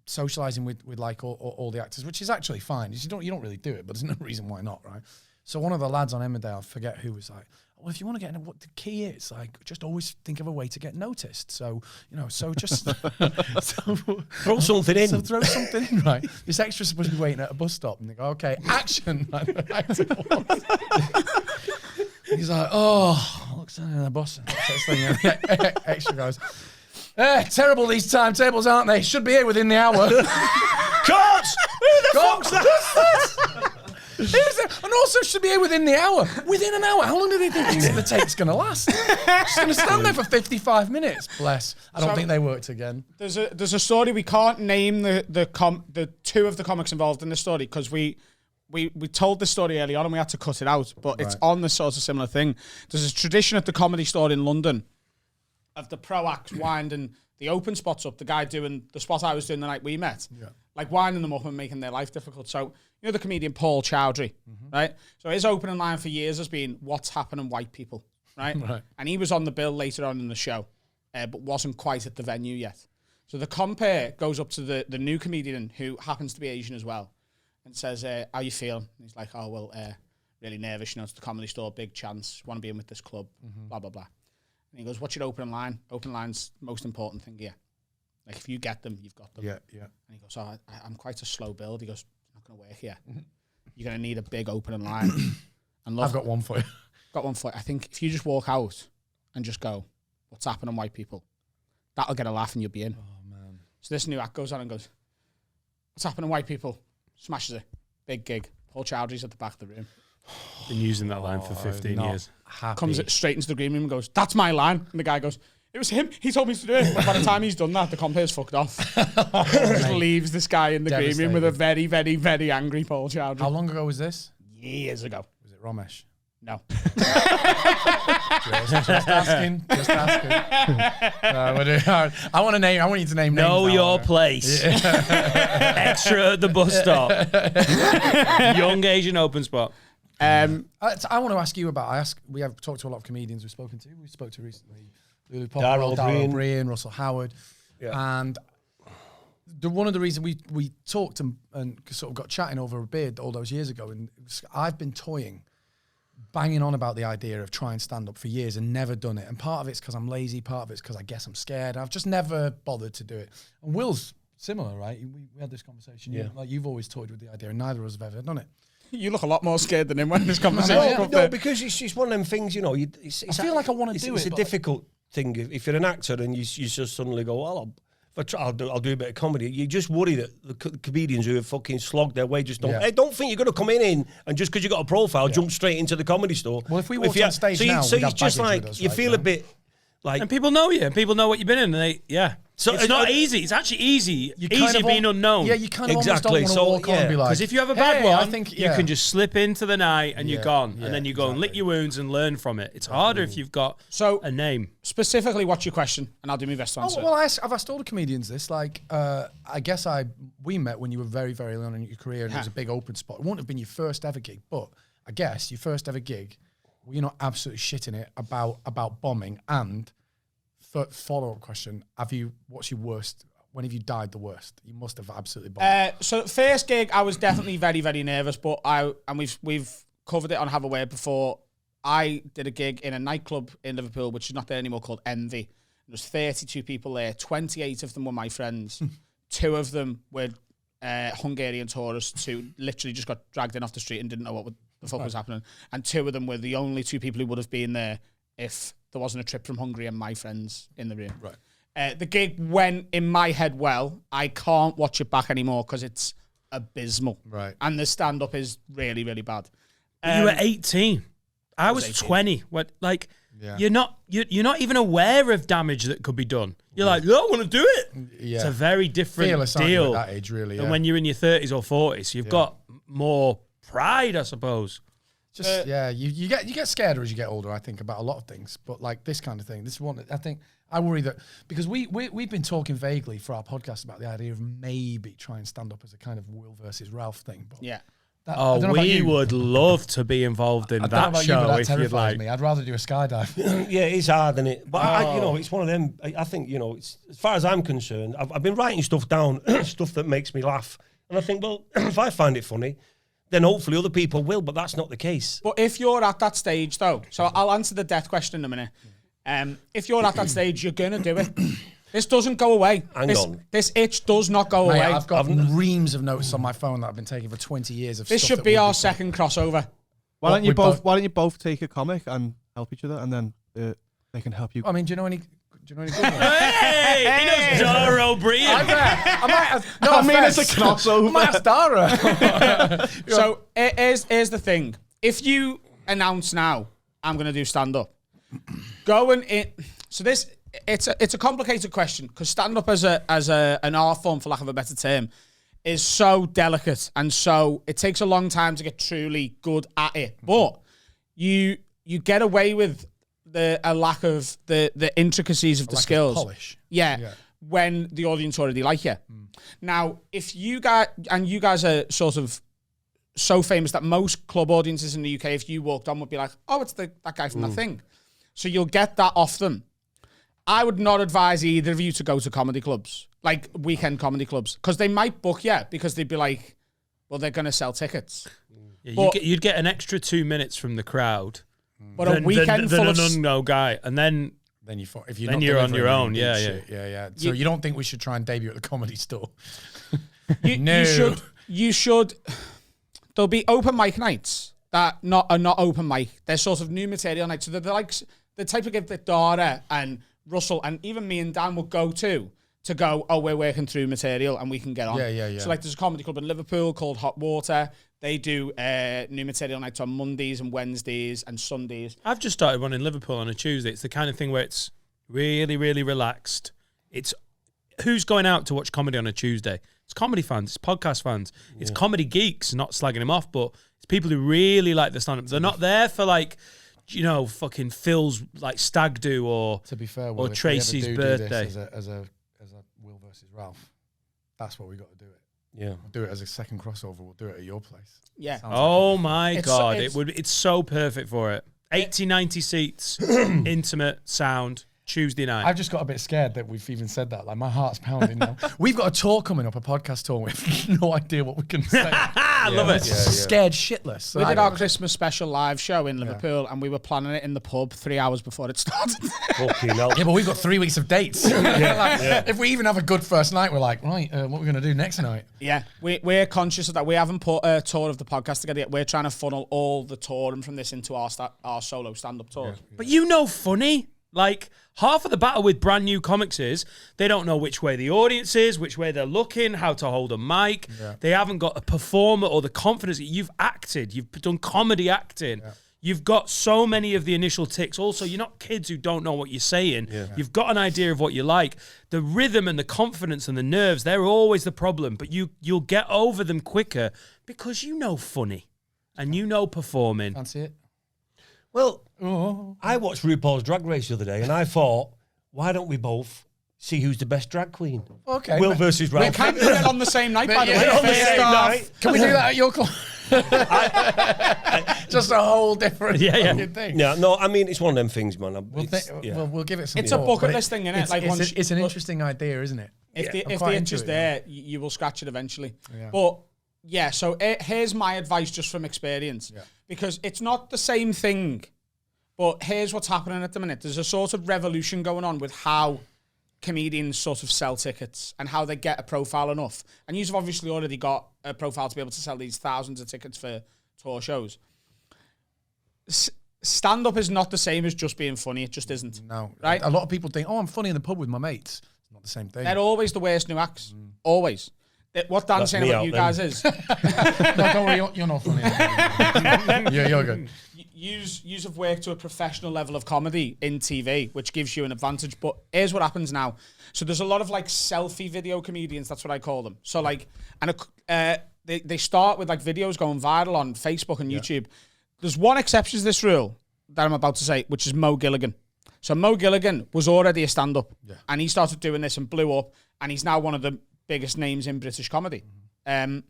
Speaker 6: socializing with like all the actors, which is actually fine. You don't really do it, but there's no reason why not, right? So one of the lads on Emmerdale, I forget who, was like, well, if you want to get in, what the key is, like, just always think of a way to get noticed. So, so just
Speaker 7: Throw something in.
Speaker 6: So throw something in, right? This extra's supposed to be waiting at a bus stop, and they go, okay, action. He's like, oh, looks at the bus. Extra goes, terrible these timetables, aren't they? Should be here within the hour.
Speaker 7: Cut! Who the fuck's that?
Speaker 6: And also should be here within the hour. Within an hour. How long do they think the take's going to last? Just going to stand there for 55 minutes. Bless. I don't think they worked again.
Speaker 2: There's a story. We can't name the two of the comics involved in the story because we told the story early on and we had to cut it out. But it's on the sort of similar thing. There's a tradition at the Comedy Store in London of the pro acts winding the open spots up. The guy doing the spot I was doing the night we met. Yeah. Like winding them up and making their life difficult. So, the comedian Paul Chowdhury, right? So his opening line for years has been, what's happening, white people, right? And he was on the bill later on in the show, but wasn't quite at the venue yet. So the compere goes up to the new comedian who happens to be Asian as well and says, how you feeling? And he's like, oh, well, really nervous, it's the Comedy Store, big chance, want to be in with this club, blah, blah, blah. And he goes, what's your opening line? Opening line's the most important thing here. Like, if you get them, you've got them.
Speaker 6: Yeah.
Speaker 2: And he goes, oh, I'm quite a slow build. He goes, it's not going to work here. You're going to need a big opening line. And look,
Speaker 6: I've got one for you.
Speaker 2: Got one for you. I think if you just walk out and just go, what's happening, white people? That'll get a laugh and you'll be in.
Speaker 6: Oh, man.
Speaker 2: So this new act goes on and goes, what's happening, white people? Smashes it. Big gig. Paul Chowdhury's at the back of the room.
Speaker 1: Been using that line for 15 years.
Speaker 6: Happy.
Speaker 2: Comes straight into the green room and goes, that's my line. And the guy goes, it was him. He told me to do it. But by the time he's done that, the compare's fucked off. Just leaves this guy in the green room with a very, very, very angry Paul Chowdhury.
Speaker 6: How long ago was this?
Speaker 2: Years ago.
Speaker 6: Was it Ramesh?
Speaker 2: No.
Speaker 6: Just asking. I want to name. I want you to name names.
Speaker 1: Know your place. Extra at the bus stop. Young Asian open spot.
Speaker 6: I want to ask you about. We have talked to a lot of comedians we've spoken to. We spoke to recently. Lulu Popwell, Darryl O'Brien, Russell Howard, and one of the reasons we talked and sort of got chatting over a beer all those years ago, and I've been banging on about the idea of trying stand up for years and never done it. And part of it's because I'm lazy, part of it's because I guess I'm scared. I've just never bothered to do it. And Will's similar, right? We had this conversation.
Speaker 7: Yeah.
Speaker 6: You've always toyed with the idea, and neither of us have ever done it.
Speaker 2: You look a lot more scared than him when this conversation.
Speaker 7: No, because it's one of them things, I
Speaker 6: feel like I want to do it.
Speaker 7: It's a difficult thing. If you're an actor and you just suddenly go, well, I'll do a bit of comedy. You just worry that the comedians who have fucking slogged their way just don't.
Speaker 6: Yeah.
Speaker 7: They don't think you're going to come in and just because you got a profile, jump straight into the Comedy Store.
Speaker 6: Well, if we walked on stage now,
Speaker 7: so
Speaker 6: we'd
Speaker 7: you
Speaker 6: have
Speaker 7: just
Speaker 6: baggage
Speaker 7: like
Speaker 6: with us,
Speaker 7: you
Speaker 6: right,
Speaker 7: feel a bit like,
Speaker 1: And people know you, and people know what you've been in, and
Speaker 7: So
Speaker 1: it's not easy. It's actually easy. Easy being unknown.
Speaker 6: Yeah, you kind of
Speaker 7: Exactly.
Speaker 6: almost don't want to walk on and be like,
Speaker 1: Because if you have a bad
Speaker 6: hey,
Speaker 1: one,
Speaker 6: I think,
Speaker 1: you can just slip into the night and you're gone.
Speaker 6: yeah,
Speaker 1: And then you go and lick your wounds and learn from it. It's harder if you've got a name.
Speaker 2: Specifically, what's your question? And I'll do my best to answer.
Speaker 6: Well, I've asked all the comedians this. Like, I guess we met when you were very, very early on in your career, and it was a big open spot. It wouldn't have been your first ever gig, but I guess your first ever gig, were you not absolutely shitting it about bombing? And follow-up question: what's your worst? When have you died the worst? You must have absolutely bombed.
Speaker 2: So first gig, I was definitely very, very nervous, but we've covered it on Have a Word before. I did a gig in a nightclub in Liverpool, which is not there anymore, called Envy. There was 32 people there. 28 of them were my friends. 2 of them were Hungarian tourists who literally just got dragged in off the street and didn't know what the fuck was happening. And 2 of them were the only 2 people who would have been there if there wasn't a trip from Hungary and my friends in the room. Right. The gig went in my head well. I can't watch it back anymore because it's abysmal.
Speaker 6: Right.
Speaker 2: And the stand-up is really, really bad.
Speaker 1: You were 18. I was 18. 20. What? Like, you're not even aware of damage that could be done. You're like, I want to do it.
Speaker 6: Yeah.
Speaker 1: It's a very different
Speaker 6: Fearless,
Speaker 1: deal
Speaker 6: at that age, really.
Speaker 1: than when you're in your 30s or 40s. So you've got more pride, I suppose.
Speaker 6: Just you get scared as you get older, I think, about a lot of things. But like this kind of thing, this is one that I think I worry that because we've been talking vaguely for our podcast about the idea of maybe trying to stand up as a kind of Will versus Ralf thing. But
Speaker 1: we would love to be involved in that show if you'd like.
Speaker 6: Me. I'd rather do a skydive.
Speaker 7: Yeah, it's hard, isn't it? But it's one of them. I think it's, as far as I'm concerned, I've been writing stuff down, stuff that makes me laugh, and I think, well, if I find it funny, then hopefully other people will, but that's not the case.
Speaker 2: But if you're at that stage, though, so I'll answer the death question in a minute. If you're at that stage, you're going to do it. This doesn't go away.
Speaker 7: Hang on.
Speaker 2: This itch does not go
Speaker 6: Mate,
Speaker 2: away.
Speaker 6: I've got reams of notes on my phone that I've been taking for 20 years of
Speaker 2: This
Speaker 6: stuff
Speaker 2: should
Speaker 6: that
Speaker 2: be
Speaker 6: would
Speaker 2: our second crossover.
Speaker 3: Why don't
Speaker 6: we
Speaker 3: you
Speaker 6: both-
Speaker 3: Why don't you both take a comic and help each other, and then they can help you.
Speaker 6: I mean, do you know any good ones?
Speaker 1: Hey, he knows Dara O'Brien.
Speaker 6: I might have, no,
Speaker 3: I mean,
Speaker 6: offense.
Speaker 3: it's a crossover.
Speaker 6: I might ask Dara.
Speaker 2: So here's the thing. If you announce now, I'm going to do stand-up, so it's a complicated question, because stand-up as an art form, for lack of a better term, is so delicate, and so it takes a long time to get truly good at it. But you get away with a lack of the intricacies of the skills.
Speaker 6: Polish.
Speaker 2: Yeah, when the audience already like you. Now, if you guys are sort of so famous that most club audiences in the UK, if you walked on, would be like, oh, it's that guy from that thing. So you'll get that off them. I would not advise either of you to go to comedy clubs, like weekend comedy clubs, because they might book you because they'd be like, well, they're going to sell tickets.
Speaker 1: Yeah, you'd get an extra 2 minutes from the crowd.
Speaker 2: But a weekend full of...
Speaker 1: an unknown guy. And then
Speaker 6: if you're
Speaker 1: then
Speaker 6: not
Speaker 1: you're on
Speaker 6: delivering,
Speaker 1: your own.
Speaker 6: you
Speaker 1: Yeah,
Speaker 6: do shit. Yeah. So you don't think we should try and debut at the Comedy Store?
Speaker 2: You should. There'll be open mic nights that are not open mic. They're sort of new material nights. So they're like the type of gift that Dara and Russell and even me and Dan would go to go, oh, we're working through material and we can get on.
Speaker 6: Yeah.
Speaker 2: So like there's a comedy club in Liverpool called Hot Water. They do new material nights on Mondays and Wednesdays and Sundays.
Speaker 1: I've just started one in Liverpool on a Tuesday. It's the kind of thing where it's really, really relaxed. It's who's going out to watch comedy on a Tuesday? It's comedy fans, it's podcast fans, it's comedy geeks, not slagging them off, but it's people who really like the stand-up. They're not there for like, fucking Phil's like stag do or
Speaker 6: To be fair,
Speaker 1: or Tracy's birthday.
Speaker 6: This as a Will versus Ralf. That's what we got to do it.
Speaker 7: Yeah.
Speaker 6: We'll do it as a second crossover. We'll do it at your place.
Speaker 2: Yeah.
Speaker 1: Oh my
Speaker 2: It's-
Speaker 1: God.
Speaker 2: it's-
Speaker 1: It's so perfect for it. 80, 90 seats, intimate sound, Tuesday night.
Speaker 6: I've just got a bit scared that we've even said that. Like, my heart's pounding now. We've got a tour coming up, a podcast tour. We have no idea what we can say.
Speaker 1: I love it.
Speaker 6: Scared shitless. So
Speaker 2: We
Speaker 6: I
Speaker 2: did
Speaker 6: don't-
Speaker 2: our Christmas special live show in Liverpool and we were planning it in the pub 3 hours before it started.
Speaker 7: Fucking hell.
Speaker 6: Yeah, but we've got 3 weeks of dates. If we even have a good first night, we're like, right, what are we going to do next night?
Speaker 2: Yeah, we're conscious of that. We haven't put a tour of the podcast together yet. We're trying to funnel all the touring from this into our solo stand-up tours.
Speaker 1: But funny. Like, half of the battle with brand new comics is they don't know which way the audience is, which way they're looking, how to hold a mic. Yeah. They haven't got a performer or the confidence. You've acted. You've done comedy acting. Yeah. You've got so many of the initial ticks. Also, you're not kids who don't know what you're saying. Yeah. You've got an idea of what you like. The rhythm and the confidence and the nerves, they're always the problem. But you'll get over them quicker because funny and performing.
Speaker 6: Fancy it?
Speaker 7: Well, I watched RuPaul's Drag Race the other day, and I thought, why don't we both see who's the best drag queen?
Speaker 6: Okay.
Speaker 7: Will versus Ralf.
Speaker 2: We can do it on the same night, by the way.
Speaker 7: on the same night.
Speaker 6: Can we do that at your club? Just a whole different thing.
Speaker 7: Yeah, no, I mean, it's one of them things, man.
Speaker 6: We'll give it some
Speaker 2: It's a
Speaker 6: thought,
Speaker 2: bucket
Speaker 6: but
Speaker 2: list thing, isn't it?
Speaker 6: It's an interesting idea, isn't it?
Speaker 2: If the itch is there, you will scratch it eventually. Yeah. But, yeah, so here's my advice just from experience. Yeah. Because it's not the same thing. But here's what's happening at the minute. There's a sort of revolution going on with how comedians sort of sell tickets and how they get a profile enough. And you've obviously already got a profile to be able to sell these thousands of tickets for tour shows. Stand-up is not the same as just being funny. It just isn't.
Speaker 6: No.
Speaker 2: Right?
Speaker 6: A lot of people think, I'm funny in the pub with my mates. It's not the same thing.
Speaker 2: They're always the worst new acts. Always. What Dan's saying about you guys is...
Speaker 6: No, don't worry, you're not funny. You're good.
Speaker 2: Use have worked to a professional level of comedy in TV, which gives you an advantage. But here's what happens now. So there's a lot of like selfie video comedians. That's what I call them. So like, and they start with like videos going viral on Facebook and YouTube. There's one exception to this rule that I'm about to say, which is Mo Gilligan. So Mo Gilligan was already a stand-up, and he started doing this and blew up, and he's now one of the biggest names in British comedy. There's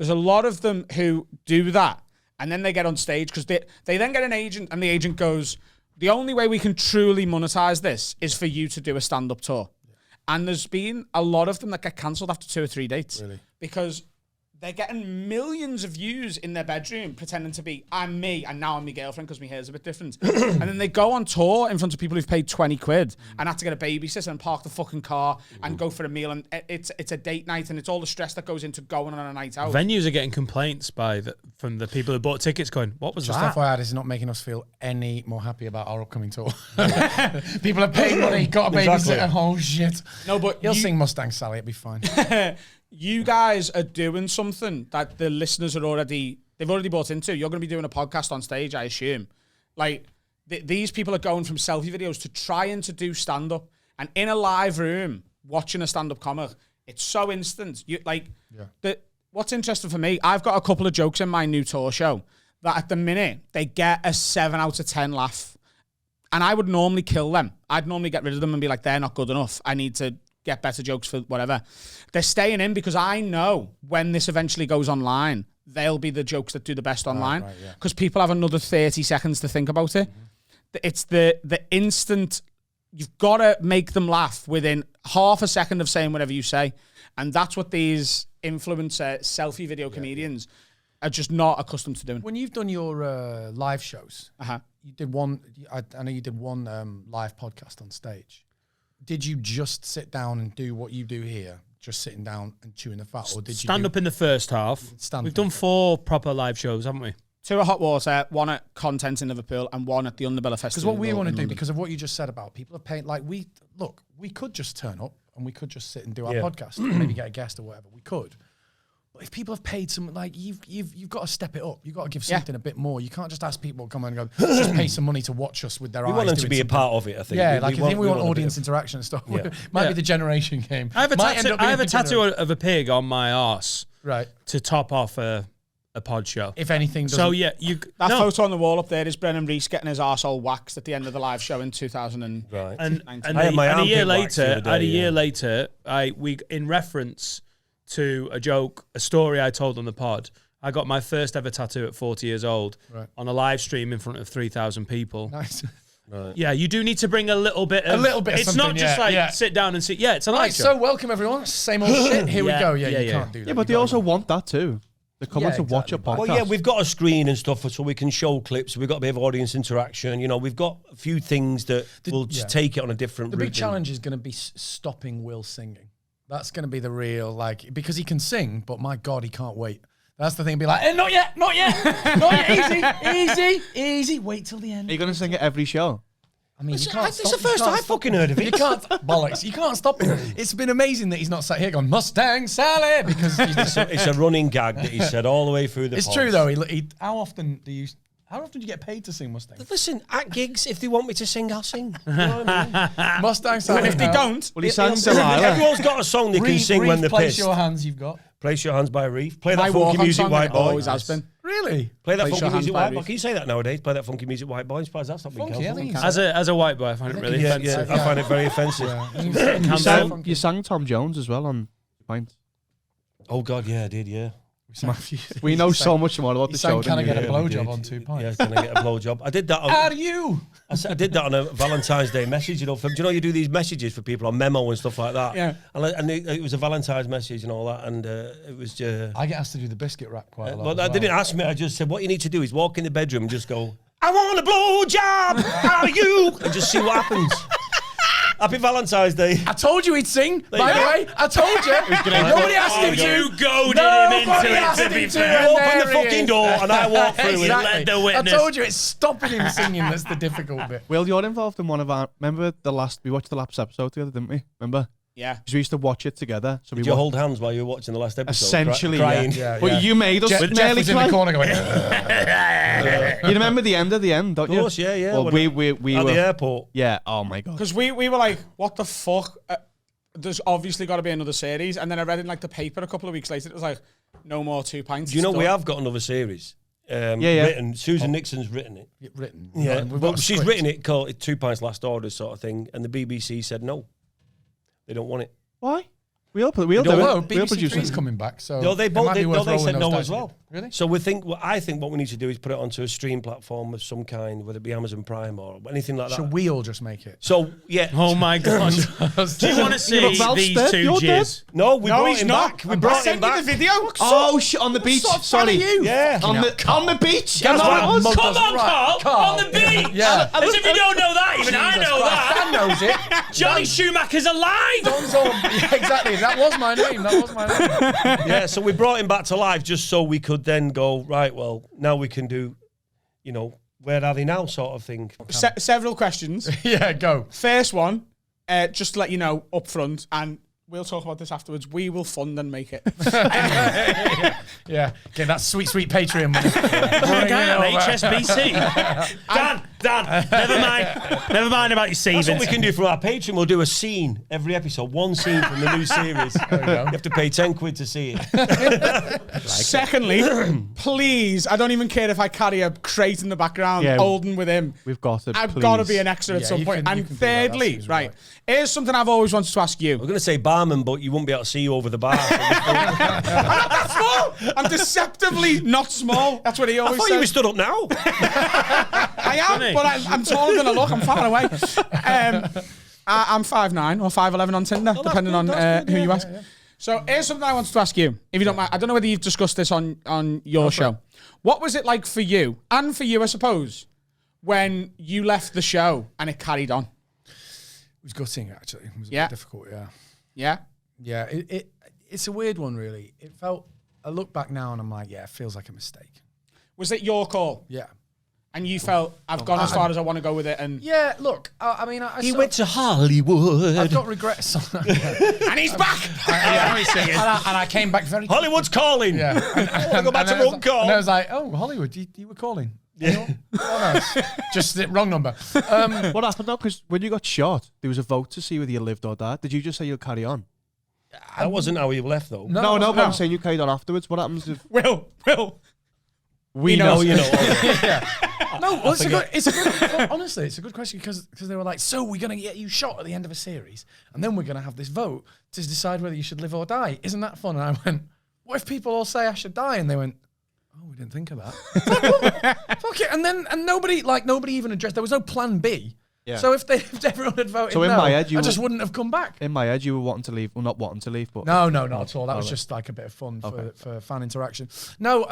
Speaker 2: a lot of them who do that. And then they get on stage because they then get an agent and the agent goes, the only way we can truly monetize this is for you to do a stand-up tour. Yeah. And there's been a lot of them that get cancelled after 2 or 3 dates. Really? Because they're getting millions of views in their bedroom pretending to be, I'm me, and now I'm my girlfriend because my hair's a bit different. And then they go on tour in front of people who've paid 20 quid and had to get a babysitter and park the fucking car and go for a meal. And it's a date night, and it's all the stress that goes into going on a night out.
Speaker 1: Venues are getting complaints from the people who bought tickets going, what was
Speaker 6: Just
Speaker 1: that?
Speaker 6: FYI, this is not making us feel any more happy about our upcoming tour. People are paying money, got a babysitter. Oh, shit.
Speaker 2: No, but
Speaker 6: He'll sing Mustang Sally, it'll be fine.
Speaker 2: You guys are doing something that the listeners they've already bought into. You're going to be doing a podcast on stage, I assume. Like, these people are going from selfie videos to trying to do stand-up. And in a live room, watching a stand-up comic, it's so instant. What's interesting for me, I've got a couple of jokes in my new tour show that at the minute, they get a 7 out of 10 laugh. And I would normally kill them. I'd normally get rid of them and be like, they're not good enough. I need to get better jokes for whatever. They're staying in because I know when this eventually goes online, they'll be the jokes that do the best online because people have another 30 seconds to think about it. It's the instant, you've got to make them laugh within half a second of saying whatever you say. And that's what these influencer selfie video comedians are just not accustomed to doing.
Speaker 6: When you've done your live shows, you did one, I know you did one live podcast on stage. Did you just sit down and do what you do here, just sitting down and chewing the fat, or did you
Speaker 1: stand up in the first half? We've done 4 proper live shows, haven't we?
Speaker 2: 2 at Hot Water, 1 at Content in Liverpool, and 1 at the Underbelly Festival.
Speaker 6: Because what we want to do, because of what you just said about people are paying, like we could just turn up and we could just sit and do our podcast, and maybe get a guest or whatever. We could. But if people have paid some, like you've got to step it up. You've got to give something a bit more. You can't just ask people to come and go, just pay some money to watch us with their eyes.
Speaker 7: We want them to be a part of it, I think.
Speaker 6: Yeah, I think we want audience interaction and stuff.
Speaker 7: Yeah.
Speaker 6: Might be the generation game.
Speaker 1: I have a tattoo of a pig on my arse.
Speaker 6: Right.
Speaker 1: To top off a pod show.
Speaker 6: If anything doesn't...
Speaker 1: So, yeah,
Speaker 2: that photo on the wall up there is Brennan Reese getting his arsehole waxed at the end of the live show in 2000.
Speaker 7: Right.
Speaker 1: And
Speaker 7: a
Speaker 1: year later, in reference to a joke, a story I told on the pod, I got my first ever tattoo at 40 years old on a live stream in front of 3,000 people.
Speaker 6: Nice.
Speaker 7: Right.
Speaker 1: Yeah, you do need to bring a little bit of... It's not just sit down and sit... Yeah, it's a live show.
Speaker 6: So welcome, everyone. Same old shit. Here we go. Yeah, you can't do that.
Speaker 3: Yeah, but they also want that too. They come on to watch a podcast.
Speaker 7: Well, yeah, we've got a screen and stuff so we can show clips. We've got a bit of audience interaction. You know, we've got a few things that will just take it on a different route.
Speaker 6: The big challenge is going to be stopping Will singing. That's going to be the real, because he can sing, but my God, he can't wait. That's the thing. Be like, not yet, not yet. Easy. Wait till the end.
Speaker 3: Are you going to sing at every show?
Speaker 6: I mean, you can't stop.
Speaker 7: It's the first I fucking heard of it.
Speaker 6: You can't, bollocks. You can't stop him. It's been amazing that he's not sat here going, Mustang Sally, because
Speaker 7: it's a running gag that he said all the way through the
Speaker 6: It's
Speaker 7: pods.
Speaker 6: true, though. How often do you get paid to sing Mustang?
Speaker 7: Listen, at gigs, if they want me to sing, I'll sing. You know what I mean?
Speaker 6: Mustang Sally.
Speaker 2: And if they don't,
Speaker 3: well, he sang Delilah.
Speaker 7: Everyone's got a song they can sing when they're
Speaker 6: Place
Speaker 7: pissed.
Speaker 6: Your Hands, you've got.
Speaker 7: Place Your Hands by Reef. Play
Speaker 2: my
Speaker 7: that funky
Speaker 2: walk-on
Speaker 7: music,
Speaker 2: song
Speaker 7: White Boy.
Speaker 2: always has been.
Speaker 6: Really?
Speaker 7: Play that
Speaker 2: Place Your
Speaker 7: funky
Speaker 2: Hands
Speaker 7: music,
Speaker 2: by
Speaker 7: White Boy.
Speaker 2: Reef.
Speaker 7: Can you say that nowadays? Play that funky music, White Boy. I'm surprised that's not been
Speaker 6: Funky,
Speaker 7: cancelled.
Speaker 1: As a white boy, I find it really offensive.
Speaker 7: I find it very offensive.
Speaker 3: You sang Tom Jones as well on Pint.
Speaker 7: Oh, God, yeah, I did, yeah.
Speaker 3: We know so much more about the show.
Speaker 6: Can I get a
Speaker 7: Yeah,
Speaker 6: blowjob
Speaker 7: we
Speaker 6: on
Speaker 7: did.
Speaker 6: 2 Pints?
Speaker 7: Yeah, can I get a blowjob? I did that on...
Speaker 6: How do you?
Speaker 7: I did that on a Valentine's Day message, do you know you do these messages for people on Memo and stuff like that?
Speaker 2: Yeah.
Speaker 7: And it was a Valentine's message and all that, and it was...
Speaker 6: I get asked to do the biscuit wrack quite a lot.
Speaker 7: Well, they didn't ask me, I just said, what you need to do is walk in the bedroom and just go, I want a blowjob, how are you? And just see what happens. Happy Valentine's Day.
Speaker 6: I told you he'd sing, by the way. I told you. Nobody asked him to.
Speaker 1: You goaded him into it, to be fair.
Speaker 7: You open the fucking door and I walk through it.
Speaker 1: Let the witness.
Speaker 6: I told you, it's stopping him singing that's the difficult bit.
Speaker 3: Will, you're involved in one of our... Remember we watched the last episode together, didn't we? Remember?
Speaker 2: Yeah.
Speaker 3: Because we used to watch it together. So
Speaker 7: Did you hold hands while you were watching the last episode?
Speaker 3: Essentially,
Speaker 7: crying.
Speaker 3: yeah. But you made us
Speaker 6: Jeff
Speaker 3: nearly
Speaker 6: was in the
Speaker 3: cry.
Speaker 6: corner going...
Speaker 3: You remember the end, don't you?
Speaker 7: Of course, yeah.
Speaker 3: Well, we
Speaker 7: at
Speaker 3: were...
Speaker 7: the airport.
Speaker 3: Yeah, oh my God.
Speaker 2: Because we were like, what the fuck? There's obviously got to be another series. And then I read in the paper a couple of weeks later, it was like, no more 2 Pints.
Speaker 7: Do you know we have got another series? Written. Susan Nickson's written it.
Speaker 6: Written.
Speaker 7: Yeah,
Speaker 6: We've
Speaker 7: but
Speaker 6: got a
Speaker 7: she's
Speaker 6: script.
Speaker 7: written it called 2 Pints Last Orders sort of thing, and the BBC said no. They don't want it.
Speaker 3: Why? We'll do it.
Speaker 6: Well,
Speaker 3: We'll
Speaker 6: BBC
Speaker 3: produce
Speaker 6: Three's
Speaker 3: it.
Speaker 6: coming back, so...
Speaker 7: No, they
Speaker 6: it might be worth
Speaker 7: said
Speaker 6: rolling
Speaker 7: no
Speaker 6: those
Speaker 7: as
Speaker 6: dice.
Speaker 7: well.
Speaker 6: Really?
Speaker 7: So I think what we need to do is put it onto a stream platform of some kind, whether it be Amazon Prime or anything like that.
Speaker 6: Should we all just make it?
Speaker 7: So yeah.
Speaker 1: Oh my God! Do you want to see
Speaker 3: Ralf's
Speaker 1: these
Speaker 3: dead.
Speaker 1: two
Speaker 3: You're dead.
Speaker 1: jizz?
Speaker 7: No, we brought
Speaker 2: he's
Speaker 7: him
Speaker 2: not.
Speaker 7: back. We brought him
Speaker 2: I sent you
Speaker 7: back.
Speaker 2: the video.
Speaker 3: Oh shit! On the beach. Sorry.
Speaker 7: Yeah.
Speaker 3: On the beach.
Speaker 7: That's
Speaker 3: No,
Speaker 7: right.
Speaker 3: it was.
Speaker 6: Mug
Speaker 1: Come
Speaker 6: doesn't-
Speaker 1: on, Carl! On the beach!
Speaker 6: Yeah.
Speaker 1: As if you don't know that, even I
Speaker 6: Jesus
Speaker 1: know
Speaker 6: Christ,
Speaker 1: that.
Speaker 6: Dan knows it.
Speaker 1: Johnny Schumacher's alive!
Speaker 6: Don's all, yeah, exactly. That was my name.
Speaker 7: Yeah, so we brought him back to life just so we could then go, right, well, now we can do, where are they now sort of thing.
Speaker 2: Several questions.
Speaker 6: Yeah, go.
Speaker 2: First one, just to let you know up front, and we'll talk about this afterwards. We will fund and make it.
Speaker 6: Yeah. Okay, that's sweet Patreon money.
Speaker 1: HSBC. Dan, never mind about your
Speaker 7: That's what we
Speaker 1: savings.
Speaker 7: can do for our Patreon. We'll do a scene every episode, one scene from the new series. You have to pay 10 quid to see it.
Speaker 2: Secondly, please, I don't even care if I carry a crate in the background,
Speaker 3: Yeah.
Speaker 2: holding with him.
Speaker 3: We've got to.
Speaker 2: I've
Speaker 3: please.
Speaker 2: got to be an extra at
Speaker 6: Yeah,
Speaker 2: some
Speaker 6: you
Speaker 2: point.
Speaker 6: can- you
Speaker 2: And
Speaker 6: can do that. That
Speaker 2: thirdly,
Speaker 6: seems
Speaker 2: right,
Speaker 6: right.
Speaker 2: here's something I've always wanted to ask you.
Speaker 7: I'm going to say barman, but you won't be able to see you over the bar.
Speaker 2: Small. I'm deceptively not small. That's what he
Speaker 7: I
Speaker 2: always
Speaker 7: thought you were
Speaker 2: says.
Speaker 7: stood up now.
Speaker 2: I am, but I'm taller than I look. I'm far away. I'm 5'9" or 5'11" on Tinder, depending on
Speaker 7: good,
Speaker 2: who
Speaker 7: yeah,
Speaker 2: you ask. So here's something I wanted to ask you, if you don't mind. I don't know whether you've discussed this on your show. What was it like for you, and for you, I suppose, when you left the show and it carried on?
Speaker 6: It was gutting, actually. It was a
Speaker 2: Yeah.
Speaker 6: bit difficult, yeah.
Speaker 2: Yeah?
Speaker 6: Yeah, it's a weird one, really. It felt, I look back now and I'm like, yeah, it feels like a mistake.
Speaker 2: Was it your call?
Speaker 6: Yeah.
Speaker 2: And you felt, I've gone as far as I want to go with it, and
Speaker 6: Yeah, look, I mean,
Speaker 7: He went to Hollywood.
Speaker 6: I've got regrets.
Speaker 2: and he's back!
Speaker 6: and I came back very
Speaker 7: Hollywood's calling.
Speaker 6: Yeah.
Speaker 7: And go back to Runcorn.
Speaker 6: And I was like, oh, Hollywood, you were calling. Yeah. Oh, no, it's just the wrong number.
Speaker 3: What happened though? Because when you got shot, there was a vote to see whether you lived or died. Did you just say you'll carry on?
Speaker 7: That wasn't how he left, though.
Speaker 3: No, but I'm saying you carried on afterwards. What happens if
Speaker 2: Will.
Speaker 7: We know, you know.
Speaker 6: No, well, it's a good honestly, it's a good question because they were like, so we're going to get you shot at the end of a series and then we're going to have this vote to decide whether you should live or die. Isn't that fun? And I went, what if people all say I should die? And they went, oh, we didn't think of that. Fuck it. And nobody even addressed, there was no plan B.
Speaker 3: Yeah.
Speaker 6: So if everyone had voted
Speaker 3: So in
Speaker 6: no,
Speaker 3: my head,
Speaker 6: I just wouldn't have come back.
Speaker 3: in my head you were wanting to leave? Well, not wanting to leave, but
Speaker 6: No, not at all. That was just like a bit of fun for fan interaction. No,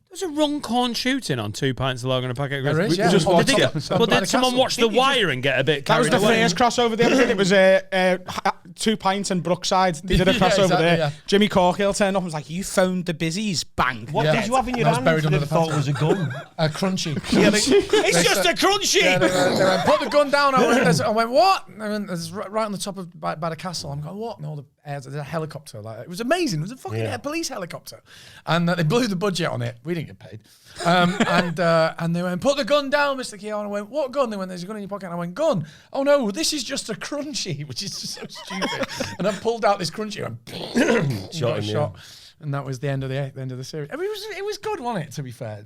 Speaker 1: There's a Runcorn shooting on 2 Pints of Lager and a packet of
Speaker 6: there
Speaker 1: crisps.
Speaker 6: is, yeah.
Speaker 3: just
Speaker 6: Oh,
Speaker 3: watched
Speaker 6: did
Speaker 3: it.
Speaker 6: they-
Speaker 1: But
Speaker 6: by
Speaker 1: did
Speaker 6: the
Speaker 1: someone
Speaker 6: castle.
Speaker 1: watch The Wire and get a bit
Speaker 2: That was
Speaker 1: carried
Speaker 2: the
Speaker 1: away?
Speaker 2: first crossover they ever did. It was 2 Pints and Brookside. They did a
Speaker 6: Yeah,
Speaker 2: crossover
Speaker 6: exactly,
Speaker 2: there.
Speaker 6: yeah.
Speaker 2: Jimmy Corkhill turned up and was like, you phoned the busies, bang.
Speaker 7: What
Speaker 6: Yeah.
Speaker 7: did you have in your
Speaker 6: That was
Speaker 7: hand
Speaker 6: buried
Speaker 7: that
Speaker 6: under
Speaker 7: they
Speaker 6: the
Speaker 7: thought
Speaker 6: pasta.
Speaker 7: was a gun?
Speaker 6: Crunchy.
Speaker 7: It's just a crunchy.
Speaker 6: Yeah, they went, put the gun down. I went, what? And then there's right on the top of by the castle. I'm going, what? And all the airs, there's a helicopter. Like, it was amazing. It was a fucking air police helicopter, and they blew the budget on it. We didn't get paid. And they went, put the gun down, Mr. Keogh. And I went, what gun? They went, there's a gun in your pocket. And I went, gun? Oh no, this is just a crunchy, which is just so stupid. And I pulled out this crunchy and
Speaker 7: Shot him, yeah.
Speaker 6: shot. And that was the end of the series. I mean, it was good, wasn't it? To be fair.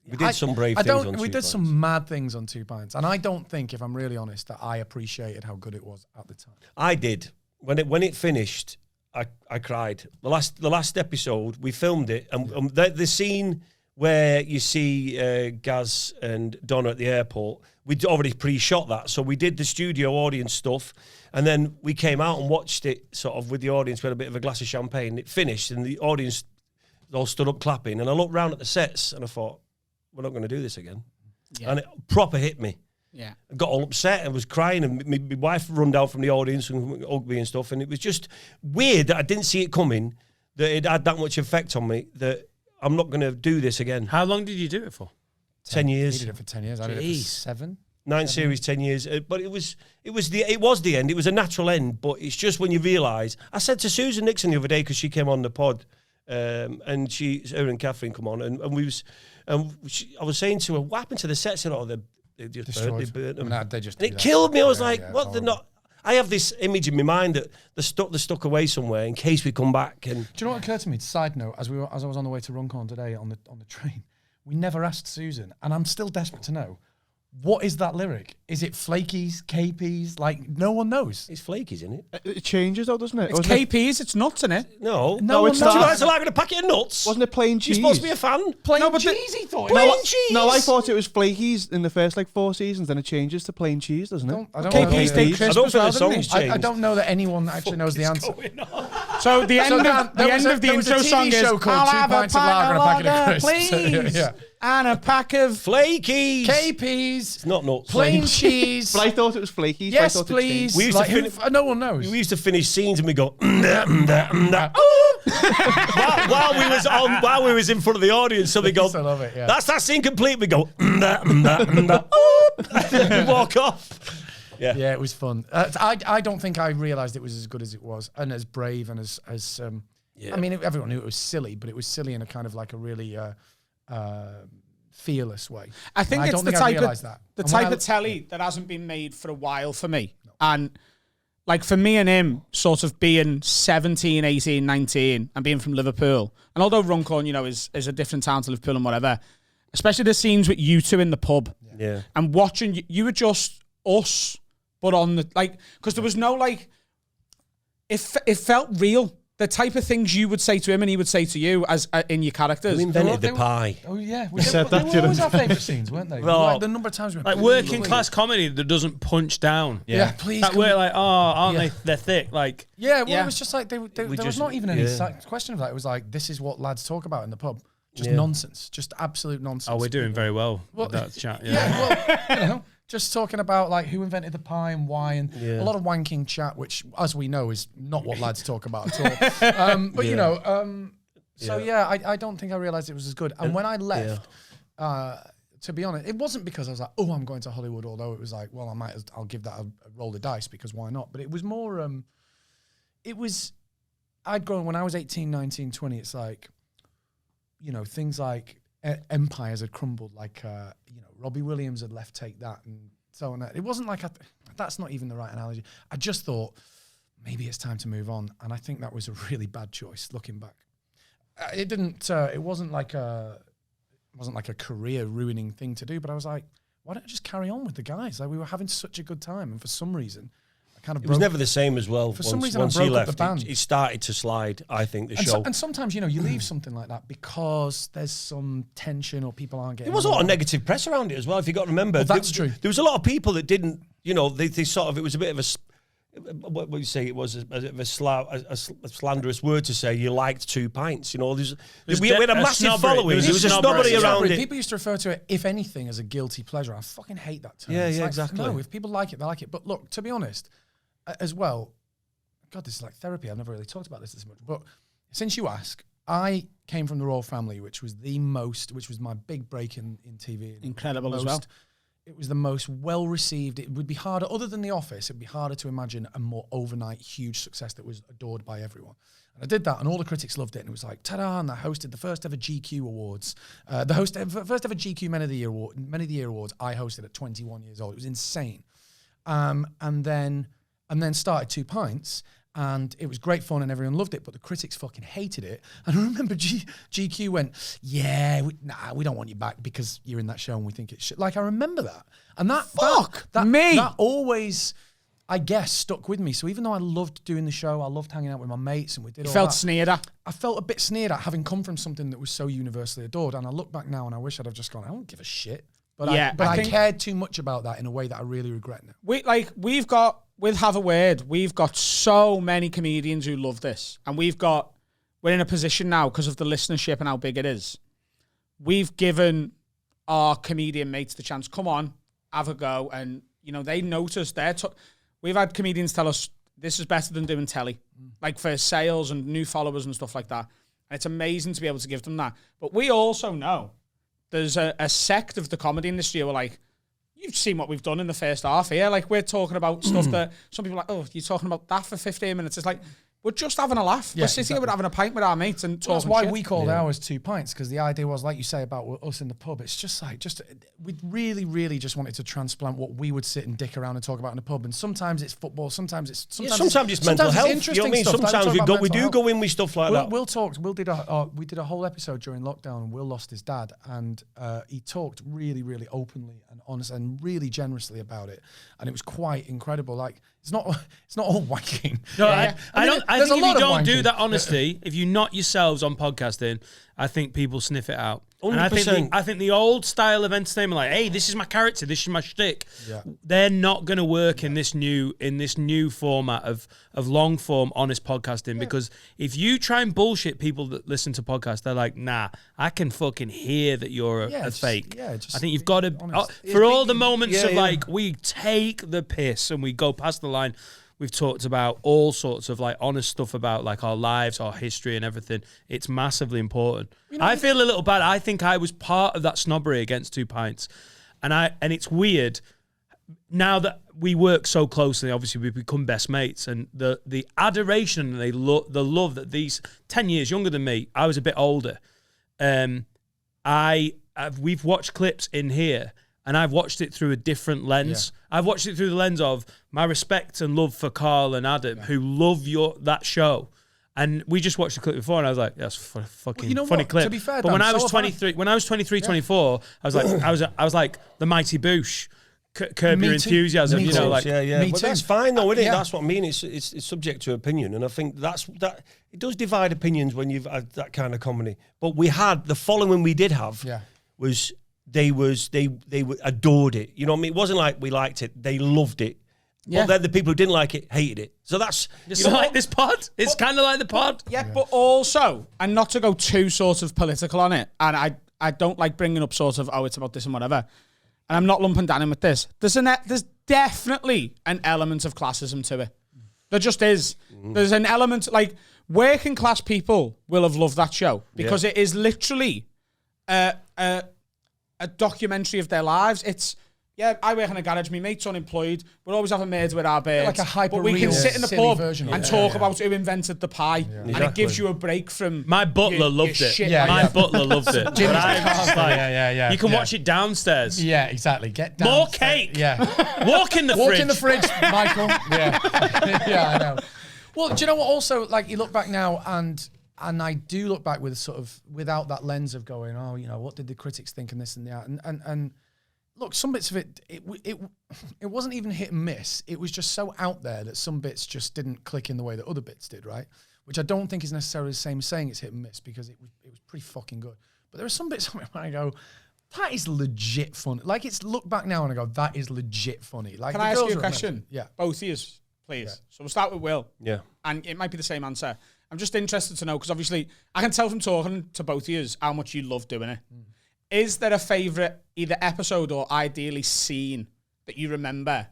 Speaker 7: We did some brave things on 2
Speaker 6: We did
Speaker 7: Pints.
Speaker 6: some mad things on 2 Pints, and I don't think, if I'm really honest, that I appreciated how good it was at the time.
Speaker 7: I did. When it finished, I cried. The last episode, we filmed it, and the scene where you see Gaz and Donna at the airport, we'd already pre-shot that, so we did the studio audience stuff, and then we came out and watched it sort of with the audience. We had a bit of a glass of champagne. It finished, and the audience all stood up clapping, and I looked round at the sets, and I thought, we're not going to do this again.
Speaker 2: Yeah.
Speaker 7: And it proper hit me.
Speaker 2: Yeah.
Speaker 7: I got all upset and was crying, and my wife run down from the audience and hugged me and stuff, and it was just weird that I didn't see it coming, that it had that much effect on me, that I'm not going to do this again.
Speaker 1: How long did you do it for?
Speaker 7: 10 years.
Speaker 6: He did it for 10 years. I did it
Speaker 1: Jeez.
Speaker 6: for 7.
Speaker 7: 9 series, 10 years. But it was the end. It was a natural end, but it's just when you realise. I said to Susan Nickson the other day, because she came on the pod, and her and Kathryn come on, and we was, I was saying to her, what happened to the sets? And all they just
Speaker 6: Destroyed.
Speaker 7: burnt them.
Speaker 6: I mean, they just
Speaker 7: And
Speaker 6: do
Speaker 7: it
Speaker 6: that.
Speaker 7: killed me. I was
Speaker 6: Yeah,
Speaker 7: like,
Speaker 6: yeah,
Speaker 7: what?
Speaker 6: it's
Speaker 7: They're
Speaker 6: horrible.
Speaker 7: not. I have this image in my mind that they're stuck away somewhere in case we come back. And
Speaker 6: Do you know what occurred to me? Side note, as I was on the way to Runcorn today on the train, we never asked Susan, and I'm still desperate to know, What is that lyric? Is it flakies, KPs? Like, no one knows.
Speaker 7: It's flaky, isn't it?
Speaker 3: It changes though, doesn't it?
Speaker 2: It's KPs, it's nuts, in it?
Speaker 7: No.
Speaker 6: No one
Speaker 3: it's
Speaker 6: knows.
Speaker 7: Do you
Speaker 3: not.
Speaker 7: guys are like a packet of nuts?
Speaker 3: Wasn't it plain cheese?
Speaker 7: You're supposed to be a fan.
Speaker 6: Plain
Speaker 2: No, but
Speaker 6: cheese, he thought.
Speaker 7: Plain
Speaker 6: No,
Speaker 7: cheese.
Speaker 3: No, I thought it was flakies in the first like 4 seasons, then it changes to plain cheese, doesn't it?
Speaker 6: I don't
Speaker 2: KPs
Speaker 6: know.
Speaker 2: stay
Speaker 7: I
Speaker 2: crisp
Speaker 7: don't
Speaker 2: as
Speaker 7: think
Speaker 2: well,
Speaker 7: the
Speaker 2: didn't
Speaker 7: song's
Speaker 2: they?
Speaker 7: changed.
Speaker 6: I don't know that anyone actually knows the answer.
Speaker 2: So the end of the end of the intro song is,
Speaker 6: show called
Speaker 2: I'll
Speaker 6: Two
Speaker 2: have
Speaker 6: Pints
Speaker 2: a
Speaker 6: of Lager and a
Speaker 2: pint
Speaker 6: Packet of
Speaker 2: of
Speaker 6: Crisps.
Speaker 2: lager, please.
Speaker 6: Yeah.
Speaker 2: And a pack of
Speaker 7: Flakies.
Speaker 6: KPs,
Speaker 7: It's not nuts.
Speaker 6: plain cheese.
Speaker 3: But I thought it was flakies.
Speaker 6: Yes,
Speaker 3: but I thought it
Speaker 6: please.
Speaker 3: changed.
Speaker 7: We used to
Speaker 6: Like, no one knows.
Speaker 7: We used to finish scenes and we go while we was in front of the audience. So they go,
Speaker 6: I love it, yeah.
Speaker 7: That's that scene complete. We go we walk off.
Speaker 6: Yeah, it was fun. I don't think I realised it was as good as it was, and as brave, and as I mean, everyone knew it was silly, but it was silly in a kind of like a really fearless way.
Speaker 2: I think
Speaker 6: And
Speaker 2: it's
Speaker 6: don't
Speaker 2: the
Speaker 6: think I
Speaker 2: type
Speaker 6: realised
Speaker 2: of
Speaker 6: that.
Speaker 2: the
Speaker 6: And when
Speaker 2: type of telly that hasn't been made for a while for me. And like for me and him, sort of being 17, 18, 19 and being from Liverpool. And although Runcorn, you know, is a different town to Liverpool and whatever, especially the scenes with you two in the pub
Speaker 7: Yeah.
Speaker 2: and watching, you were just us, but on the, like, because there was no like, it felt real. The type of things you would say to him and he would say to you as in your characters.
Speaker 7: We invented the pie.
Speaker 6: Oh yeah, we
Speaker 3: said that,
Speaker 6: They were
Speaker 3: didn't
Speaker 6: always
Speaker 3: you?
Speaker 6: our favourite scenes, weren't they?
Speaker 1: Well,
Speaker 6: Like the number of times we
Speaker 1: Like working class comedy that doesn't punch down.
Speaker 6: Yeah, please.
Speaker 1: That
Speaker 6: can
Speaker 1: we're
Speaker 6: we-
Speaker 1: like, oh, aren't
Speaker 6: Yeah.
Speaker 1: they're thick? Like,
Speaker 6: Yeah, well,
Speaker 2: Yeah.
Speaker 6: it was just like there was
Speaker 7: just-
Speaker 6: not even any
Speaker 7: yeah.
Speaker 6: question of that. It was like, this is what lads talk about in the pub. Just
Speaker 7: Yeah.
Speaker 6: nonsense, just absolute nonsense.
Speaker 1: oh, we're doing very well
Speaker 6: Well,
Speaker 1: with that chat. Yeah.
Speaker 6: Yeah, well, you know, just talking about like who invented the pie and why, and
Speaker 7: Yeah.
Speaker 6: a lot of wanking chat, which, as we know, is not what lads talk about at all. But you know, so yeah, I don't think I realised it was as good. And when I left, to be honest, it wasn't because I was like, oh, I'm going to Hollywood. Although it was like, well, I'll give that a roll of dice because why not? But it was more, I'd grown when I was 18, 19, 20. It's like, you know, things like empires had crumbled, like you know, Robbie Williams had left Take That and so on. It wasn't like that's not even the right analogy. I just thought maybe it's time to move on, and I think that was a really bad choice looking back. It didn't. It wasn't like a career ruining thing to do. But I was like, why don't I just carry on with the guys? Like we were having such a good time, and for some reason, I kind of
Speaker 7: It was never the same as well.
Speaker 6: For some reason, I
Speaker 7: once he
Speaker 6: broke up the
Speaker 7: left,
Speaker 6: band.
Speaker 7: it started to slide. I think the
Speaker 6: and,
Speaker 7: show.
Speaker 6: and sometimes, you know, you leave something like that because there's some tension or people aren't getting.
Speaker 7: There was a lot of
Speaker 6: along.
Speaker 7: negative press around it as well. If you got to remember,
Speaker 6: Well, that's true.
Speaker 7: There was a lot of people that didn't. You know, they sort of. It was a bit of a. What would you say? It was a slanderous word to say. You liked 2 pints. You know, we had a massive following. There was a snobbery around it.
Speaker 6: People used to refer to it, if anything, as a guilty pleasure. I fucking hate that term.
Speaker 7: Yeah,
Speaker 6: It's
Speaker 7: yeah,
Speaker 6: like,
Speaker 7: exactly.
Speaker 6: No, if people like it, they like it. But look, to be honest, as well, God, this is like therapy. I've never really talked about this much. But since you ask, I came from the royal family, which was my big break in TV.
Speaker 2: Incredible as well.
Speaker 6: It was the most well-received. It would be harder, other than The Office, it'd be harder to imagine a more overnight huge success that was adored by everyone. And I did that, and all the critics loved it. And it was like, ta-da, and I hosted the first ever GQ Awards. First ever GQ Men of the Year Awards I hosted at 21 years old. It was insane. And then started 2 Pints. And it was great fun and everyone loved it, but the critics fucking hated it. And I remember GQ went, yeah, we don't want you back because you're in that show and we think it's shit. Like, I remember that. And that always, I guess, stuck with me. So even though I loved doing the show, I loved hanging out with my mates and we did all
Speaker 2: Felt
Speaker 6: that.
Speaker 2: sneered at.
Speaker 6: I felt a bit sneered at having come from something that was so universally adored. And I look back now and I wish I'd have just gone, I don't give a shit. But
Speaker 2: Yeah,
Speaker 6: I
Speaker 2: think-
Speaker 6: cared too much about that in a way that I really regret now.
Speaker 2: We've got, with Have a Word, we've got so many comedians who love this. And we're in a position now because of the listenership and how big it is. We've given our comedian mates the chance, come on, have a go. And, you know, they notice we've had comedians tell us this is better than doing telly, like for sales and new followers and stuff like that. And it's amazing to be able to give them that. But we also know there's a sect of the comedy industry who are like, you've seen what we've done in the first half here. Like, we're talking about stuff that some people are like, oh, you're talking about that for 15 minutes. It's like, we're just having a laugh.
Speaker 6: Yeah,
Speaker 2: We're sitting here, we're having a pint with our mates and talking.
Speaker 6: That's why
Speaker 2: shit.
Speaker 6: we called ours 2 pints, because the idea was, like you say about us in the pub, it's just like, we really, really just wanted to transplant what we would sit and dick around and talk about in the pub. And sometimes it's football, sometimes it's
Speaker 7: mental health.
Speaker 6: Interesting
Speaker 7: You know what I mean?
Speaker 6: stuff.
Speaker 7: Sometimes we do go in with stuff like that.
Speaker 6: Will we did a whole episode during lockdown, and Will lost his dad, and he talked really, really openly and honest and really generously about it, and it was quite incredible. Like, it's not all wanking.
Speaker 1: No, I think if you don't do
Speaker 6: wanking.
Speaker 1: that honesty, if you not yourselves on podcasting, I think people sniff it out.
Speaker 7: 100%.
Speaker 1: And I think the old style of entertainment, like, hey, this is my character, this is my shtick, they're not going to work in this new format of long form honest podcasting. Because if you try and bullshit people that listen to podcasts, they're like, nah, I can fucking hear that you're a fake.
Speaker 6: I
Speaker 1: think you've got to for all the moments of like we take the piss and we go past the line. We've talked about all sorts of like honest stuff about like our lives, our history and everything. It's massively important. I feel a little bad. I think I was part of that snobbery against 2 pints. And it's weird now that we work so closely, obviously we've become best mates, and the adoration and the love that these 10 years younger than me, I was a bit older. We've watched clips in here, and I've watched it through a different lens. Yeah. I've watched it through the lens of my respect and love for Carl and Adam, who love that show. And we just watched the clip before, and I was like, "That's a fucking funny clip."
Speaker 6: To be fair,
Speaker 1: but
Speaker 6: Dan,
Speaker 1: when I was 23, 24, I was like, I was like the Mighty Boosh, Curb Your Enthusiasm.
Speaker 6: Me
Speaker 1: You know,
Speaker 6: too.
Speaker 1: like
Speaker 7: But that's fine though, isn't it?
Speaker 6: Yeah.
Speaker 7: That's what I mean. It's subject to opinion, and I think that it does divide opinions when you've had that kind of comedy. But we had the following we did have was they adored it. You know what I mean? It wasn't like we liked it; they loved it. Yeah. But then the people who didn't like it hated it. So that's
Speaker 1: like this pod. It's kind of like the pod.
Speaker 2: Yeah, but also, and not to go too sort of political on it, and I don't like bringing up sort of, it's about this and whatever, and I'm not lumping Dan in with this. There's definitely an element of classism to it. There just is. There's an element, like, working class people will have loved that show because it is literally a documentary of their lives. It's, I work in a garage, my mate's unemployed, we're always having maids with our birds.
Speaker 6: Like a hyper
Speaker 2: but we can sit in the pub and talk
Speaker 6: it.
Speaker 2: about who invented the pie. And it gives you a break from...
Speaker 1: My butler loved it. Butler loved it.
Speaker 6: Jim's
Speaker 1: like, you can watch it downstairs.
Speaker 6: Yeah, exactly. Get down.
Speaker 1: More cake.
Speaker 6: Yeah.
Speaker 1: Walk in the fridge.
Speaker 6: Walk in the fridge, Michael. Yeah, I know. Well, do you know what? Also, like, you look back now, and I do look back with sort of without that lens of going, what did the critics think and this and that, and look, some bits of it wasn't even hit and miss. It was just so out there that some bits just didn't click in the way that other bits did, right? Which I don't think is necessarily the same as saying it's hit and miss, because it was pretty fucking good. But there are some bits where I go, that is legit fun. Like, it's look back now and I go, that is legit funny. Like,
Speaker 2: can I ask you a question?
Speaker 6: Yeah.
Speaker 2: Both of you, please. Yeah. So we'll start with Will.
Speaker 7: Yeah.
Speaker 2: And it might be the same answer. I'm just interested to know, because obviously I can tell from talking to both of you how much you love doing it. Is there a favourite either episode or ideally scene that you remember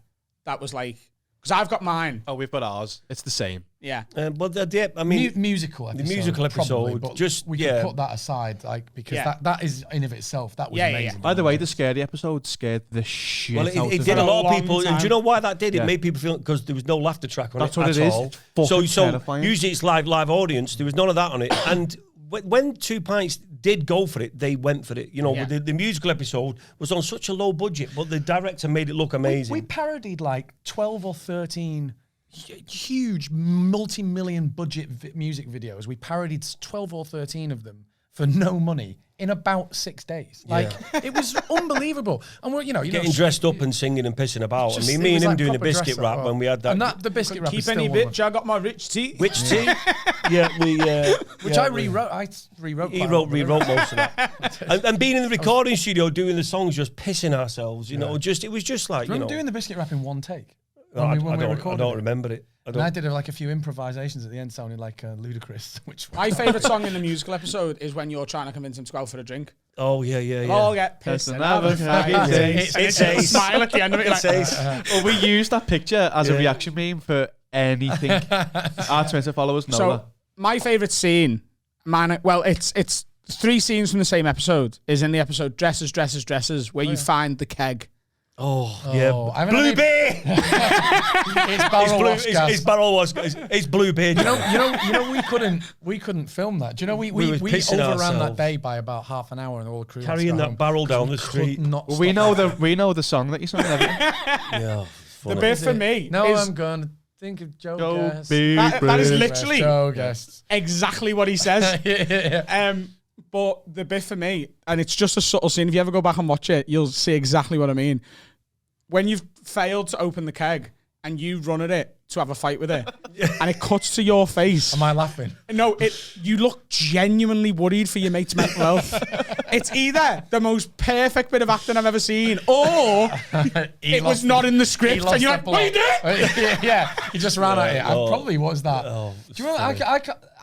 Speaker 2: that was like... Because I've got mine.
Speaker 3: Oh, we've got ours. It's the same.
Speaker 2: Yeah.
Speaker 7: But I mean...
Speaker 6: musical episode.
Speaker 7: The musical episode.
Speaker 6: Probably, but we can put that aside, like, because that is, in of itself, that was amazing.
Speaker 3: By the way, the scary episode scared the shit out of
Speaker 7: it did a lot of people...
Speaker 2: time.
Speaker 7: And do you know why that did? It made people feel... Because there was no laughter track on
Speaker 3: That's
Speaker 7: it
Speaker 3: what
Speaker 7: at
Speaker 3: it is.
Speaker 7: all.
Speaker 3: It's fucking
Speaker 7: So
Speaker 3: terrifying.
Speaker 7: usually it's live audience. There was none of that on it. And... When 2 Pints did go for it, they went for it. You know, the musical episode was on such a low budget, but the director made it look amazing.
Speaker 6: We parodied like 12 or 13 huge multi-million budget music videos. We parodied 12 or 13 of them for no money in about 6 days. Like, it was unbelievable. And we're,
Speaker 7: getting dressed up and singing and pissing about. I mean, me and him doing the biscuit rap when we had that.
Speaker 6: And the biscuit rap
Speaker 2: Keep
Speaker 6: is
Speaker 2: any
Speaker 6: still
Speaker 2: bitch, I got my rich tea.
Speaker 7: Which tea? Which
Speaker 6: I rewrote. I rewrote.
Speaker 7: He rewrote most of that. and being in the recording studio doing the songs, just pissing ourselves. It was just like,
Speaker 6: Remember doing the biscuit rap in one take?
Speaker 7: I don't remember it.
Speaker 6: I did like a few improvisations at the end, sounding like ludicrous.
Speaker 2: My favourite song in the musical episode is when you're trying to convince him to go out for a drink.
Speaker 7: Oh yeah.
Speaker 2: We'll all get pissed and have a fight.
Speaker 7: It's ace.
Speaker 2: Smile at the end of it.
Speaker 7: It's ace.
Speaker 3: Well, we used that picture as a reaction meme for anything. Our Twitter followers know that.
Speaker 2: So my favourite scene, it's 3 scenes from the same episode. Is in the episode Dresses, Dresses, Dresses, where you find the keg.
Speaker 7: yeah.
Speaker 6: haven't
Speaker 7: Blue
Speaker 6: had
Speaker 7: beer.
Speaker 6: It's barrel wash gas.
Speaker 7: It's barrel wash. It's blue beer.
Speaker 6: You know, we couldn't film that. Do you know we
Speaker 7: were pissing
Speaker 6: overran that
Speaker 7: ourselves.
Speaker 6: day by about half an hour, and all the crew had to
Speaker 7: Carrying
Speaker 6: go
Speaker 7: that
Speaker 6: home
Speaker 7: barrel down the
Speaker 6: because
Speaker 7: street.
Speaker 6: could not
Speaker 3: We
Speaker 6: stop
Speaker 3: know
Speaker 6: that.
Speaker 3: we know the song that you sang.
Speaker 7: Yeah.
Speaker 2: The bit for me
Speaker 6: No,
Speaker 2: is
Speaker 6: I'm going to think of Joe
Speaker 3: Go
Speaker 6: Guest.
Speaker 3: be
Speaker 2: that is
Speaker 3: brave.
Speaker 2: literally
Speaker 6: Joe Guest.
Speaker 2: exactly what he says. But the bit for me, and it's just a subtle scene. If you ever go back and watch it, you'll see exactly what I mean. When you've failed to open the keg and you run at it to have a fight with it, and it cuts to your face.
Speaker 6: Am I laughing?
Speaker 2: No, you look genuinely worried for your mate's mental health. It's either the most perfect bit of acting I've ever seen, or it was not in the script, and you're like, what are you doing?
Speaker 6: Yeah, he just ran at it. I probably was that.
Speaker 7: Oh,
Speaker 6: Do you remember?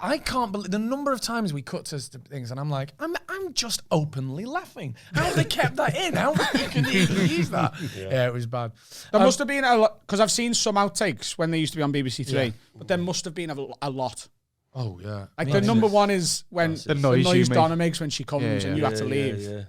Speaker 6: I can't believe the number of times we cut to things, and I'm like, I'm just openly laughing. How have they kept that in? How can you use that? Yeah, it was bad.
Speaker 2: There must have been a lot, because I've seen some outtakes when they used to be on BBC Three, but there must have been a lot.
Speaker 6: Oh yeah,
Speaker 2: Like the number one is when the
Speaker 3: noise you
Speaker 2: noise
Speaker 3: make.
Speaker 2: Donna makes when she comes and you have to leave.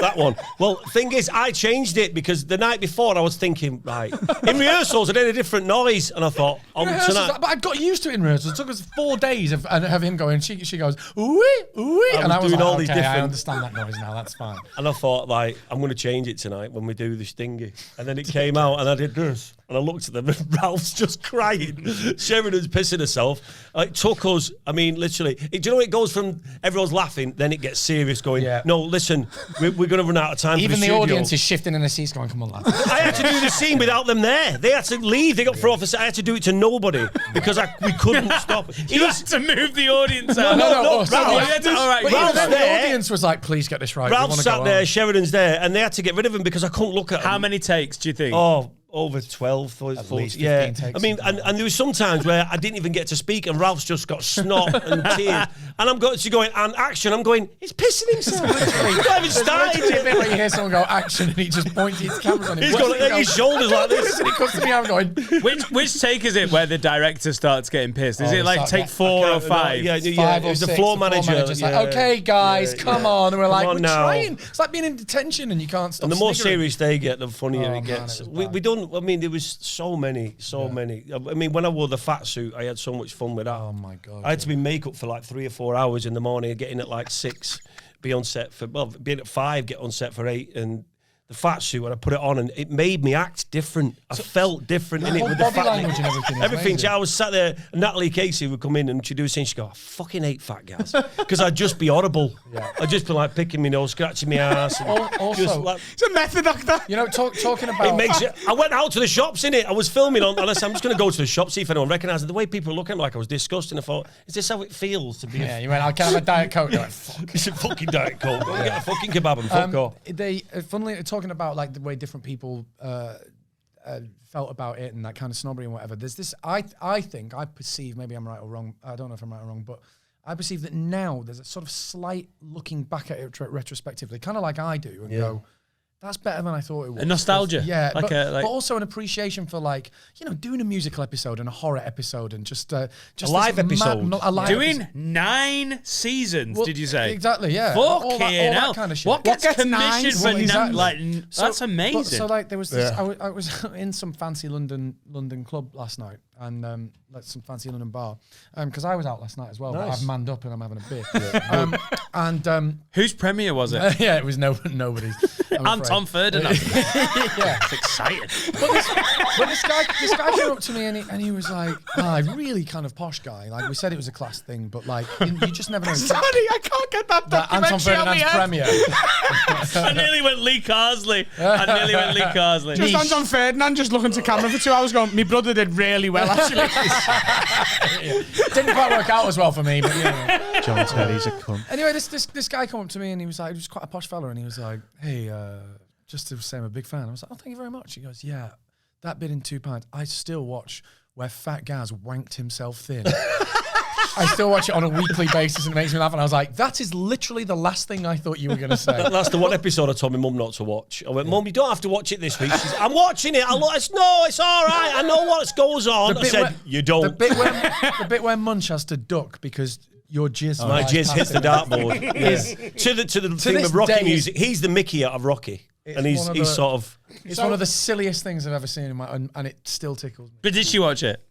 Speaker 7: That one. Well, thing is, I changed it because the night before I was thinking, right, in rehearsals I did a different noise, and I thought, tonight.
Speaker 6: But I got used to it in rehearsals. It took us 4 days of him going. She goes, ooh, and I was
Speaker 7: doing
Speaker 6: like,
Speaker 7: all these
Speaker 6: okay, I
Speaker 7: different-
Speaker 6: understand that noise now. That's fine.
Speaker 7: And I thought, like, I'm going to change it tonight when we do this thingy. And then it came out, and I did this. And I looked at them, and Ralph's just crying. Sheridan's pissing herself. It took us, I mean, literally. Do you know, it goes from everyone's laughing, then it gets serious going, no, listen, we're going to run out of time
Speaker 6: Even
Speaker 7: for the
Speaker 6: the
Speaker 7: studio.
Speaker 6: audience is shifting in the seats going, come on, lads.
Speaker 7: I had to do the scene without them there. They had to leave. They got thrown off the set. I had to do it to nobody because we couldn't stop.
Speaker 1: You had to move the audience out.
Speaker 6: No,
Speaker 7: Ralph,
Speaker 1: all right,
Speaker 6: But
Speaker 7: Ralph's
Speaker 6: even the
Speaker 7: there.
Speaker 6: audience was like, please get this right.
Speaker 7: Ralph
Speaker 6: We wanna
Speaker 7: sat
Speaker 6: go
Speaker 7: there,
Speaker 6: on.
Speaker 7: Sheridan's there, and they had to get rid of him because I couldn't look at
Speaker 1: How
Speaker 7: him.
Speaker 1: many takes do you think?
Speaker 7: Oh, over 12, 14,
Speaker 6: least 15
Speaker 7: yeah.
Speaker 6: takes.
Speaker 7: I mean, and there was some times where I didn't even get to speak, and Ralph's just got snot and tears, and I'm going, and action. I'm going, he's pissing himself. He's not even started
Speaker 6: Literally a bit
Speaker 7: yet.
Speaker 6: where you hear someone go action and he just points his cameras on him.
Speaker 7: He's got his shoulders like this.
Speaker 6: And he comes to me, I'm going.
Speaker 1: Which take is it where the director starts getting pissed? Is it like
Speaker 6: it's
Speaker 1: take
Speaker 6: like-
Speaker 1: 4 or 5?
Speaker 7: Yeah,
Speaker 6: Five
Speaker 7: it
Speaker 6: or
Speaker 7: was the
Speaker 6: six,
Speaker 7: floor
Speaker 6: the
Speaker 7: manager.
Speaker 6: manager's like, okay, guys, come on. And we're like,
Speaker 7: on
Speaker 6: we're
Speaker 7: now.
Speaker 6: trying. It's like being in detention and you can't stop.
Speaker 7: And the more
Speaker 6: sniggering.
Speaker 7: serious they get, the funnier
Speaker 6: Oh,
Speaker 7: it
Speaker 6: man,
Speaker 7: gets.
Speaker 6: it was bad.
Speaker 7: We don't. I mean, there was so many. I mean, when I wore the fat suit, I had so much fun with that.
Speaker 6: Oh my god!
Speaker 7: I had to be makeup for like 3 or 4 hours in the morning, getting at like 6, be on set for be at 5, get on set for 8, and the fat suit when I put it on, and it made me act different. I felt different in it
Speaker 6: whole
Speaker 7: with the
Speaker 6: body
Speaker 7: fat
Speaker 6: language and everything is
Speaker 7: Everything.
Speaker 6: amazing.
Speaker 7: I was sat there. Natalie Casey would come in and she'd do a scene. She'd go, "I fucking hate fat guys," because I'd just be audible. I'd just be like picking my nose, scratching my ass. And
Speaker 6: Also,
Speaker 7: just like,
Speaker 2: It's a method actor.
Speaker 6: you know, talking
Speaker 7: it
Speaker 6: about
Speaker 7: makes it. I went out to the shops in it. I was filming on, and I said, I'm just going to go to the shop, see if anyone recognises it. The way people were looking at me like I was disgusting. I thought, is this how it feels to be?
Speaker 6: Yeah, you went, I can have a Diet Coke. You're like, fuck.
Speaker 7: It's a fucking Diet Coke. Go and get a fucking kebab and fuck off.
Speaker 6: They funnily talking about like the way different people felt about it and that kind of snobbery and whatever. There's this. I perceive, maybe I'm right or wrong. I don't know if I'm right or wrong, but I perceive that now there's a sort of slight looking back at it retrospectively, kind of like I do, and go, that's better than I thought it was.
Speaker 1: A nostalgia.
Speaker 6: Yeah,
Speaker 1: Like
Speaker 6: but also an appreciation for like, you know, doing a musical episode and a horror episode and just a
Speaker 7: live episode.
Speaker 6: a live
Speaker 1: Doing
Speaker 6: episode.
Speaker 1: 9 seasons,
Speaker 6: Well,
Speaker 1: did you say?
Speaker 6: Exactly, yeah.
Speaker 1: Fucking
Speaker 6: all that
Speaker 1: hell.
Speaker 6: kind of shit.
Speaker 1: What gets
Speaker 2: gets 9
Speaker 1: commissioned for
Speaker 6: Well, exactly.
Speaker 1: that's amazing.
Speaker 6: So like there was this, I was in some fancy London club last night and like some fancy London bar because I was out last night as well. But I've manned up and I'm having a beer.
Speaker 1: Whose premiere was it?
Speaker 6: Yeah, it was nobody's. I'm
Speaker 1: And
Speaker 6: afraid.
Speaker 1: Tom Ferdinand.
Speaker 6: Yeah.
Speaker 1: It's exciting.
Speaker 6: But this guy came up to me and he was like, really kind of posh guy. Like we said, it was a class thing, but like you just never know.
Speaker 2: Sorry, I can't get that
Speaker 6: That Anton
Speaker 2: documentary out
Speaker 6: Ferdinand's
Speaker 2: my head.
Speaker 6: premiere.
Speaker 1: I nearly went Lee Carsley.
Speaker 2: Just Anton Ferdinand just looking to camera for 2 hours going, my brother did really well, actually.
Speaker 6: Didn't quite work out as well for me, but you know.
Speaker 3: John Terry's a cunt.
Speaker 6: Anyway, this guy came up to me and he was quite a posh fella, and he was like, hey, just to say I'm a big fan. I was like, oh, thank you very much. He goes, yeah, that bit in 2 Pints, I still watch where Fat Gaz wanked himself thin. I still watch it on a weekly basis and it makes me laugh. And I was like, that is literally the last thing I thought you were going to say.
Speaker 7: That's the one episode I told my mum not to watch. I went, Mum, you don't have to watch it this week. She's, I'm watching it. It's all right. I know what goes on. I said, you don't.
Speaker 6: The bit where Munch has to duck because your jizz.
Speaker 7: My
Speaker 6: flies
Speaker 7: jizz
Speaker 6: past
Speaker 7: hits the
Speaker 6: him.
Speaker 7: dartboard. To the theme
Speaker 6: this
Speaker 7: of Rocky
Speaker 6: day
Speaker 7: music. He's the Mickey out of Rocky. and he's sort of.
Speaker 6: It's one of the silliest things I've ever seen in my, and it still tickles me.
Speaker 1: But did she watch it?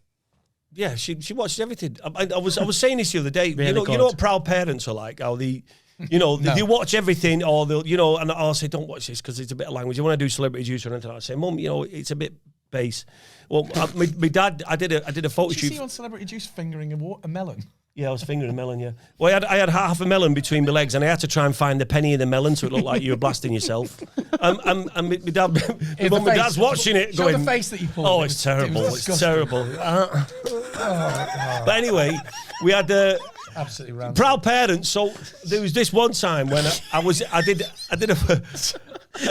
Speaker 7: Yeah, she watched everything. I was saying this the other day. You know what proud parents are like? How they they watch everything, or they'll and I'll say don't watch this because it's a bit of language. You want to do celebrity juice or anything? I say, Mum, it's a bit base. Well, my dad, I did a photo shoot.
Speaker 6: Did you see you on Celebrity Juice fingering a melon?
Speaker 7: Yeah, I was fingering a melon. Yeah. Well, I had half a melon between my legs, and I had to try and find the penny in the melon so it looked like you were blasting yourself. And my dad's watching it,
Speaker 6: Show
Speaker 7: going,
Speaker 6: the face that you pulled.
Speaker 7: "Oh, it's terrible! It's terrible." But anyway, we had
Speaker 6: absolutely random.
Speaker 7: Proud parents. So there was this one time when I did a.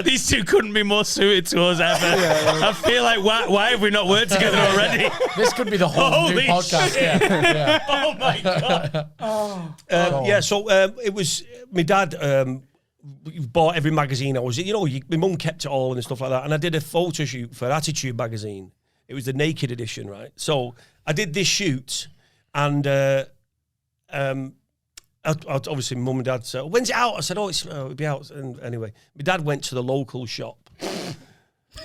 Speaker 1: These two couldn't be more suited to us ever. I feel like why have we not worked together already?
Speaker 6: This could be the whole new podcast. Yeah.
Speaker 1: Oh my god.
Speaker 7: So it was my dad. Bought every magazine I was. My mum kept it all and stuff like that. And I did a photo shoot for Attitude magazine. It was the naked edition, right? So I did this shoot, and obviously, Mum and Dad said, "When's it out?" I said, it'll be out." And anyway, my dad went to the local shop, and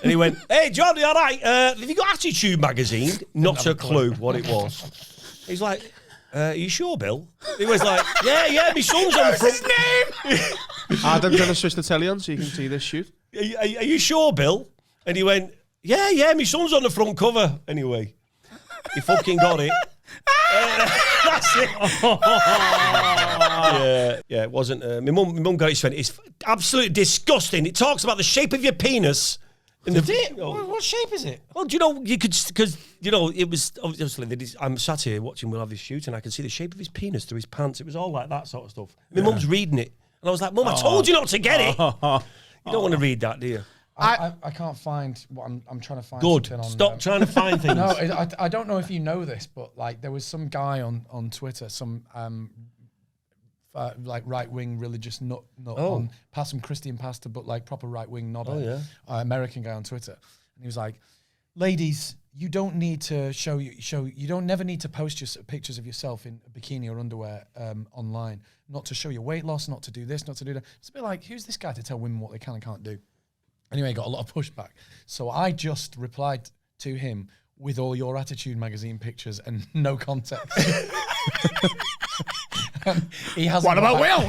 Speaker 7: he went, "Hey, Johnny, all right? Have you got Attitude magazine?" Not a clue what it was. He's like, "Are you sure, Bill?" He was like, "Yeah, my son's on the front."
Speaker 3: His name? Adam's going to switch the telly on so you can see this shoot.
Speaker 7: Are you sure, Bill? And he went, "Yeah, my son's on the front cover." Anyway, he fucking got it. That's it. Yeah, it wasn't. My mum got it. She went, "It's absolutely disgusting. It talks about the shape of your penis."
Speaker 6: What shape is it?
Speaker 7: Well, you could, because it was obviously. I'm sat here watching Will have this shoot, and I can see the shape of his penis through his pants. It was all like that sort of stuff. My mum's reading it, and I was like, "Mum, I told you not to get it." You don't want to read that, do you?
Speaker 6: I can't find what I'm trying to find.
Speaker 7: Good.
Speaker 6: On,
Speaker 7: Stop trying to find things.
Speaker 6: No, I don't know if you know this, but like there was some guy on Twitter, some like right wing religious nut on past some Christian pastor, but like proper right wing knobber, American guy on Twitter, and he was like, "Ladies, you don't need to you don't never need to post your pictures of yourself in a bikini or underwear online, not to show your weight loss, not to do this, not to do that." It's a bit like, who's this guy to tell women what they can and can't do? Anyway, got a lot of pushback. So I just replied to him with all your Attitude magazine pictures and no context. He hasn't.
Speaker 2: What about Will?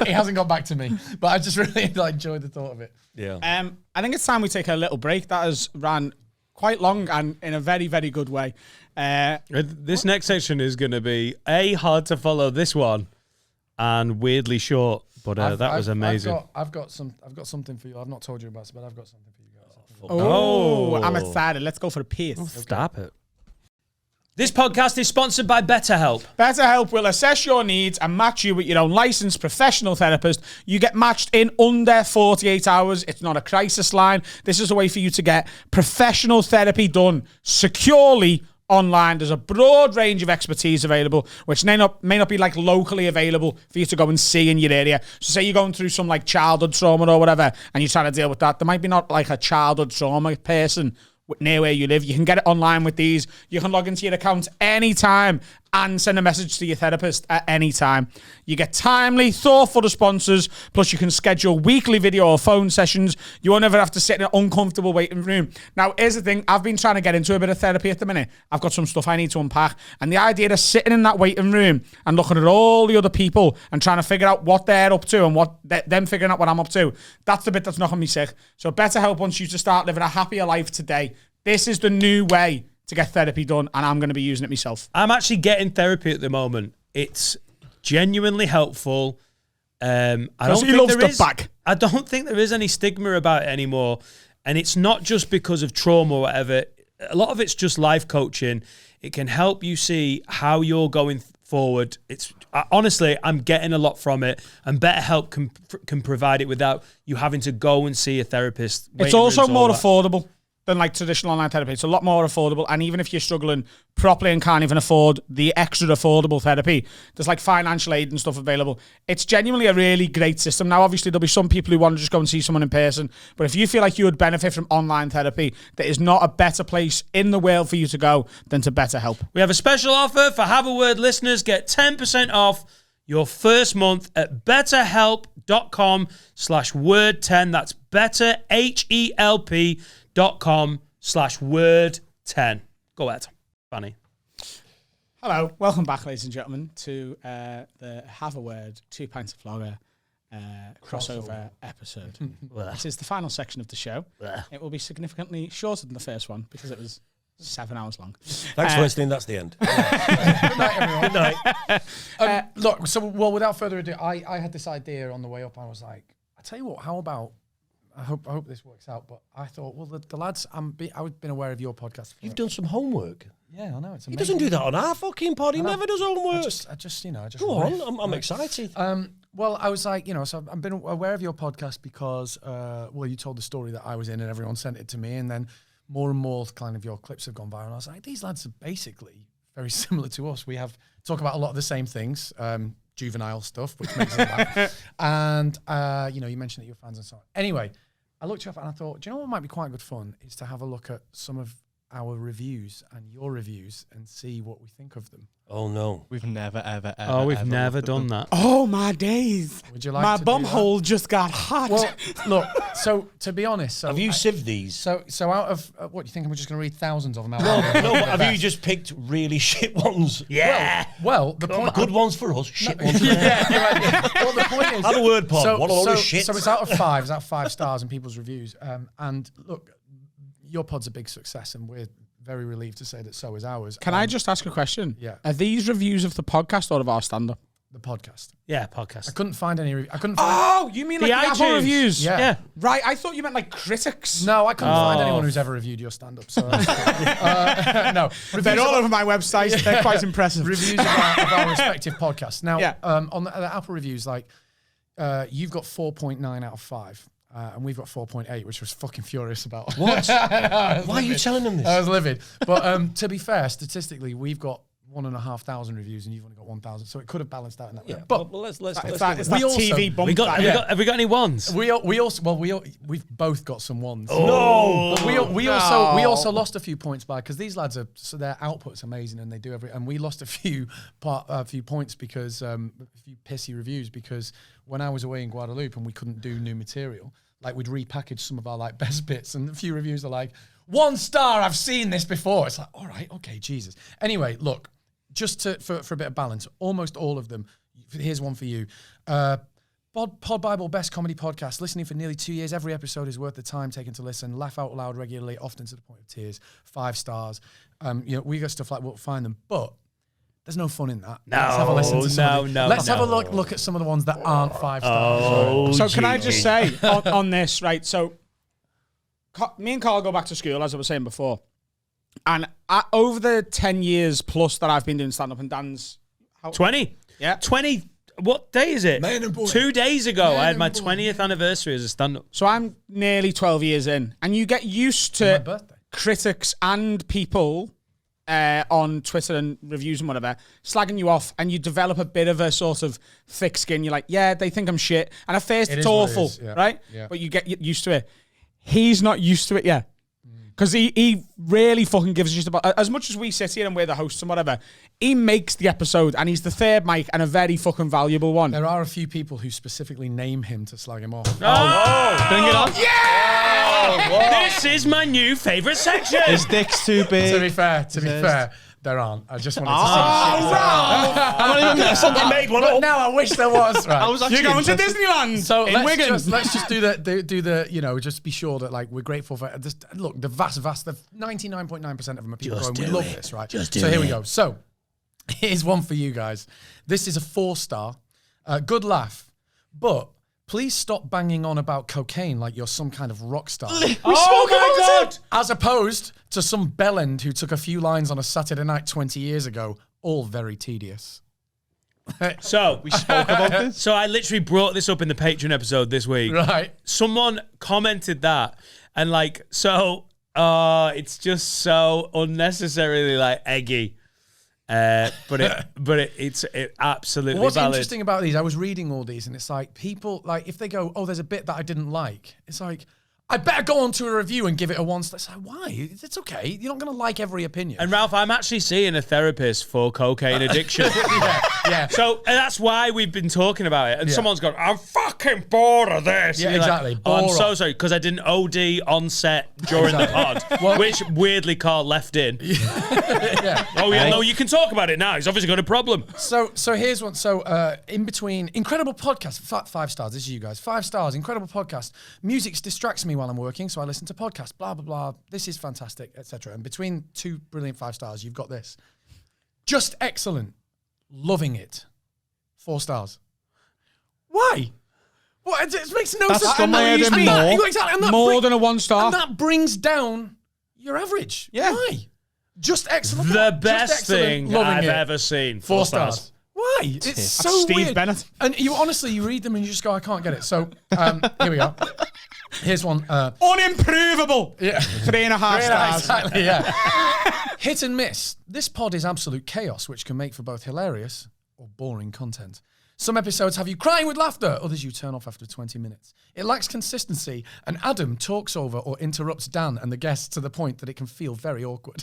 Speaker 6: He hasn't got back to me. But I just really enjoyed the thought of it.
Speaker 7: Yeah.
Speaker 2: I think it's time we take a little break. That has ran quite long and in a very, very good way.
Speaker 1: This next section is going to be hard to follow. This one, and weirdly short. But that was amazing.
Speaker 6: I've got something for you. I've not told you about it, but I've got something for you guys.
Speaker 2: Oh, I'm excited. Let's go for a piece.
Speaker 1: Stop it. This podcast is sponsored by BetterHelp.
Speaker 2: BetterHelp will assess your needs and match you with your own licensed professional therapist. You get matched in under 48 hours. It's not a crisis line. This is a way for you to get professional therapy done securely online. There's a broad range of expertise available, which may not be like locally available for you to go and see in your area. So say you're going through some like childhood trauma or whatever, and you're trying to deal with that. There might be not like a childhood trauma person near where you live. You can get it online with these. You can log into your account anytime and send a message to your therapist at any time. You get timely, thoughtful responses, plus you can schedule weekly video or phone sessions. You won't ever have to sit in an uncomfortable waiting room. Now, here's the thing. I've been trying to get into a bit of therapy at the minute. I've got some stuff I need to unpack. And the idea of sitting in that waiting room and looking at all the other people and trying to figure out what they're up to and them figuring out what I'm up to, that's the bit that's knocking me sick. So BetterHelp wants you to start living a happier life today. This is the new way to get therapy done, and I'm going to be using it myself.
Speaker 1: I'm actually getting therapy at the moment. It's genuinely helpful. I don't think there is any stigma about it anymore. And it's not just because of trauma or whatever. A lot of it's just life coaching. It can help you see how you're going forward. Honestly, I'm getting a lot from it, and BetterHelp can provide it without you having to go and see a therapist.
Speaker 2: It's also more affordable than like traditional online therapy. It's a lot more affordable, and even if you're struggling properly and can't even afford the extra affordable therapy, there's like financial aid and stuff available. It's genuinely a really great system. Now, obviously, there'll be some people who want to just go and see someone in person, but if you feel like you would benefit from online therapy, there is not a better place in the world for you to go than to BetterHelp.
Speaker 1: We have a special offer for Have a Word listeners. Get 10% off your first month at betterhelp.com/word10. That's betterhelp.com/word10. Go ahead, Fanny.
Speaker 2: Hello, welcome back, ladies and gentlemen, to the Have a Word, 2 Pints of Lager crossover episode. This is the final section of the show. It will be significantly shorter than the first one because it was 7 hours long.
Speaker 7: Thanks for listening. That's the end.
Speaker 6: Good night, everyone.
Speaker 7: Good night.
Speaker 6: Look, so without further ado, I had this idea on the way up. I was like, I tell you what, how about? I hope this works out. But I thought, well, the lads, I've been aware of your podcast.
Speaker 7: You've done some homework.
Speaker 6: Yeah, I know. It's amazing.
Speaker 7: He doesn't do that on our fucking pod. He never does homework.
Speaker 6: I just
Speaker 7: Go on. I'm excited.
Speaker 6: Well, I was like, so I've been aware of your podcast because, you told the story that I was in and everyone sent it to me. And then more and more kind of your clips have gone viral. I was like, these lads are basically very similar to us. We talk about a lot of the same things, juvenile stuff, which makes it laugh. And, you mentioned that you're fans and so on. Anyway, I looked you up and I thought, do you know what might be quite good fun is to have a look at some of our reviews and your reviews and see what we think of them.
Speaker 7: Oh, no.
Speaker 3: We've never, ever, ever.
Speaker 1: Oh, we've
Speaker 3: ever
Speaker 1: never
Speaker 3: looked at
Speaker 1: done
Speaker 3: them.
Speaker 1: that.
Speaker 2: Oh, my days.
Speaker 6: Would you like
Speaker 2: My
Speaker 6: to
Speaker 2: bum
Speaker 6: do that?
Speaker 2: hole just got hot.
Speaker 6: Well, look, so to be honest,
Speaker 7: Have you sieved these?
Speaker 6: So out of what do you think? I'm just going to read thousands of them out.
Speaker 7: No, but have you just picked really shit ones?
Speaker 1: Yeah.
Speaker 6: Well, the point.
Speaker 7: Good ones for us, shit ones for them.
Speaker 6: Yeah. Well, the point is,
Speaker 7: Have a word pod. What a load of shit.
Speaker 6: So it's out of 5. It's out of 5 stars in people's reviews. And look, your pod's a big success, and we're very relieved to say that so is ours.
Speaker 2: Can I just ask a question?
Speaker 6: Yeah.
Speaker 2: Are these reviews of the podcast or of our stand-up?
Speaker 6: The podcast.
Speaker 1: Yeah,
Speaker 6: I
Speaker 1: podcast.
Speaker 6: couldn't find any. I couldn't find.
Speaker 2: Oh, you mean
Speaker 1: The
Speaker 2: like the Apple
Speaker 1: iTunes.
Speaker 2: reviews?
Speaker 6: Yeah.
Speaker 2: Right, I thought you meant like critics.
Speaker 6: No, I couldn't find
Speaker 1: Oh.
Speaker 6: anyone who's ever reviewed your stand-up. So no,
Speaker 2: They're all over my website. They're quite impressive.
Speaker 6: reviews of our respective podcasts. Now,
Speaker 2: Yeah.
Speaker 6: on the Apple reviews, like you've got 4.9 out of 5. And we've got 4.8, which I was fucking furious about.
Speaker 7: What? Why are you telling them this?
Speaker 6: I was livid. But to be fair, statistically, we've got 1,500 reviews and you've only got 1,000. So it could have balanced out in that way. But
Speaker 7: let's
Speaker 2: It's
Speaker 7: do
Speaker 2: that
Speaker 7: it.
Speaker 6: We also-
Speaker 2: TV bump.
Speaker 1: Have we got any ones?
Speaker 6: we've both got some ones.
Speaker 7: No.
Speaker 6: But we also lost a few points because these lads are, so their output's amazing and they do and we lost a few points because a few pissy reviews because when I was away in Guadeloupe and we couldn't do new material, like we'd repackage some of our like best bits and a few reviews are like 1 star, I've seen this before. It's like, all right, okay, Jesus. Anyway, look, just for a bit of balance, almost all of them. Here's one for you. Pod Bible Best Comedy Podcast. Listening for nearly 2 years. Every episode is worth the time taken to listen. Laugh out loud regularly, often to the point of tears. 5 stars. We got stuff like we'll find them, but there's no fun in that. Let's have a listen to some of the, Let's have a look at some of the ones that aren't 5 stars.
Speaker 1: Oh,
Speaker 2: So can I just say on this, right? So me and Carl go back to school, as I was saying before. And over the 10 years plus that I've been doing stand-up, and Dan's...
Speaker 1: 20.
Speaker 2: Yeah.
Speaker 1: 20. What day is it?
Speaker 6: Man and boy.
Speaker 1: 2 days ago,
Speaker 6: Man
Speaker 1: I had my
Speaker 6: and boy.
Speaker 1: 20th anniversary as a stand-up.
Speaker 2: So I'm nearly 12 years in. And you get used
Speaker 6: My
Speaker 2: to
Speaker 6: birthday.
Speaker 2: critics and people on Twitter and reviews and whatever slagging you off, and you develop a bit of a sort of thick skin. You're like, yeah, they think I'm shit. And at first
Speaker 6: It
Speaker 2: it's
Speaker 6: is what it
Speaker 2: awful,
Speaker 6: is, yeah.
Speaker 2: right?
Speaker 6: Yeah.
Speaker 2: But you get used to it. He's not used to it yet. Because he really fucking gives a shit about... As much as we sit here and we're the hosts and whatever, he makes the episode and he's the third mic and a very fucking valuable one.
Speaker 6: There are a few people who specifically name him to slag him off.
Speaker 1: Bring it on.
Speaker 2: Yeah!
Speaker 1: This is my new favourite section.
Speaker 3: His dick's too big.
Speaker 6: To be fair, there aren't. I just wanted to
Speaker 7: I made one
Speaker 6: But
Speaker 7: up.
Speaker 6: now I wish there was. Right.
Speaker 3: I was actually
Speaker 2: You're going to
Speaker 3: interested.
Speaker 2: Disneyland
Speaker 6: So
Speaker 2: in Wigan.
Speaker 6: let's just do the just be sure that like we're grateful for just look the vast the 99.9% of them are people
Speaker 7: Just
Speaker 6: going, we
Speaker 7: do
Speaker 6: love
Speaker 7: it.
Speaker 6: this, right?
Speaker 7: Just do
Speaker 6: So here we
Speaker 7: it.
Speaker 6: go. So here's one for you guys. This is a 4-star. Good laugh, but please stop banging on about cocaine like you're some kind of rock star.
Speaker 1: Oh my God.
Speaker 6: As opposed to some bellend who took a few lines on a Saturday night 20 years ago. All very tedious.
Speaker 1: So,
Speaker 3: We spoke about this.
Speaker 1: so I literally brought this up in the Patreon episode this week.
Speaker 6: Right.
Speaker 1: Someone commented that, and like, it's just so unnecessarily like eggy. But it's absolutely
Speaker 6: What's
Speaker 1: valid.
Speaker 6: interesting about these, I was reading all these and it's like people, like if they go, oh, there's a bit that I didn't like. It's like, I better go on to a review and give it a 1 star. It's like, why? It's okay. You're not going to like every opinion.
Speaker 1: And Ralph, I'm actually seeing a therapist for cocaine addiction.
Speaker 6: yeah.
Speaker 1: So that's why we've been talking about it. And someone's gone, I'm fucking bored of this.
Speaker 6: Yeah,
Speaker 1: And you're
Speaker 6: exactly.
Speaker 1: Like, oh, I'm
Speaker 6: Bore
Speaker 1: so
Speaker 6: off.
Speaker 1: sorry, because I didn't OD on set during the pod, which weirdly Carl left in. Oh, yeah, no, you can talk about it now. He's obviously got a problem.
Speaker 6: So here's one. So in between, incredible podcast, 5 stars. This is you guys. 5 stars, incredible podcast. Music distracts me while I'm working, so I listen to podcasts. Blah blah blah. This is fantastic, etc. And between 2 brilliant 5 stars, you've got this. Just excellent, loving it. 4 stars. Why? What? It makes no sense.
Speaker 2: got my head in
Speaker 6: And
Speaker 2: more.
Speaker 6: that- exactly, and that
Speaker 2: More than a 1 star.
Speaker 6: And that brings down your average.
Speaker 2: Yeah.
Speaker 6: Why? Just excellent.
Speaker 1: The
Speaker 6: Just
Speaker 1: best
Speaker 6: excellent,
Speaker 1: thing
Speaker 6: loving
Speaker 1: I've
Speaker 6: it.
Speaker 1: ever seen.
Speaker 6: 4 stars. Why? It's so
Speaker 2: Steve
Speaker 6: weird.
Speaker 2: Bennett.
Speaker 6: And you honestly, you read them and you just go, I can't get it. So here we go. Here's one.
Speaker 2: Unimprovable.
Speaker 6: Yeah.
Speaker 2: 3.5 stars.
Speaker 6: Exactly, yeah. Hit and miss. This pod is absolute chaos, which can make for both hilarious or boring content. Some episodes have you crying with laughter, others you turn off after 20 minutes. It lacks consistency, and Adam talks over or interrupts Dan and the guests to the point that it can feel very awkward.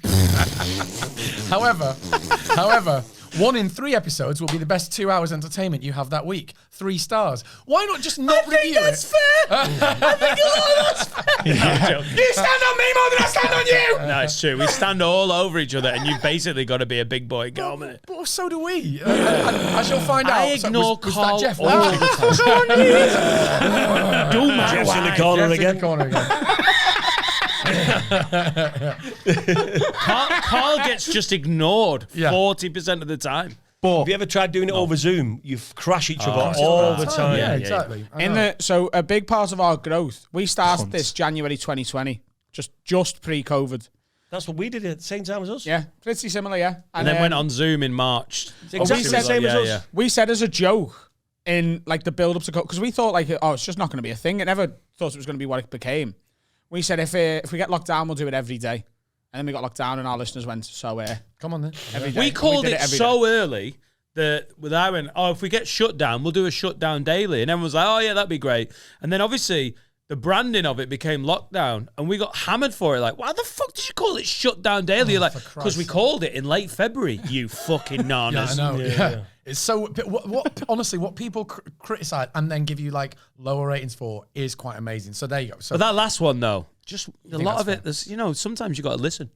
Speaker 6: However, 1 in 3 episodes will be the best 2 hours entertainment you have that week. 3 stars. Why not just not review it?
Speaker 1: fair. I think that's fair.
Speaker 2: You stand on me more than I stand on you.
Speaker 1: No, it's true. We stand all over each other, and you've basically got to be a big boy. Go on, minute.
Speaker 6: But so do we. As you'll find out.
Speaker 1: I ignore
Speaker 6: was
Speaker 1: Carl
Speaker 6: that Jeff?
Speaker 1: all the time. Do my
Speaker 7: Jeff's in the
Speaker 1: wife.
Speaker 7: corner
Speaker 6: Jeff's in
Speaker 7: again.
Speaker 6: the corner again.
Speaker 1: Carl gets just ignored
Speaker 6: Yeah.
Speaker 1: 40% of the time.
Speaker 7: Have you ever tried doing it over Zoom? You crash each other all the time.
Speaker 6: Yeah, exactly. I
Speaker 2: In
Speaker 6: know.
Speaker 2: so a big part of our growth, we started this January 2020, just pre-COVID.
Speaker 7: That's what we did at the same time as us.
Speaker 2: Yeah, pretty similar, yeah.
Speaker 1: And then went on Zoom in March.
Speaker 7: It's exactly the same as us.
Speaker 2: We said as a joke in like the build-up to because we thought like, oh, it's just not going to be a thing. I never thought it was going to be what it became. We said if we get locked down, we'll do it every day. And then we got locked down, and our listeners went, so
Speaker 6: Come on then.
Speaker 2: every day.
Speaker 1: We called
Speaker 2: did
Speaker 1: it
Speaker 2: every
Speaker 1: so
Speaker 2: day.
Speaker 1: early that I went, oh, if we get shut down, we'll do a shutdown daily. And everyone was like, oh, yeah, that'd be great. And then obviously the branding of it became lockdown, and we got hammered for it. Like, why the fuck did you call it shutdown daily? You're like, because we called it in late February, you fucking
Speaker 6: Yeah, I
Speaker 1: nanas.
Speaker 6: know. Yeah. It's so. But what honestly, what people criticize and then give you like lower ratings for is quite amazing. So there you go. So
Speaker 1: But that last one, though, just a lot
Speaker 6: that's
Speaker 1: of it, there's, sometimes you got to listen.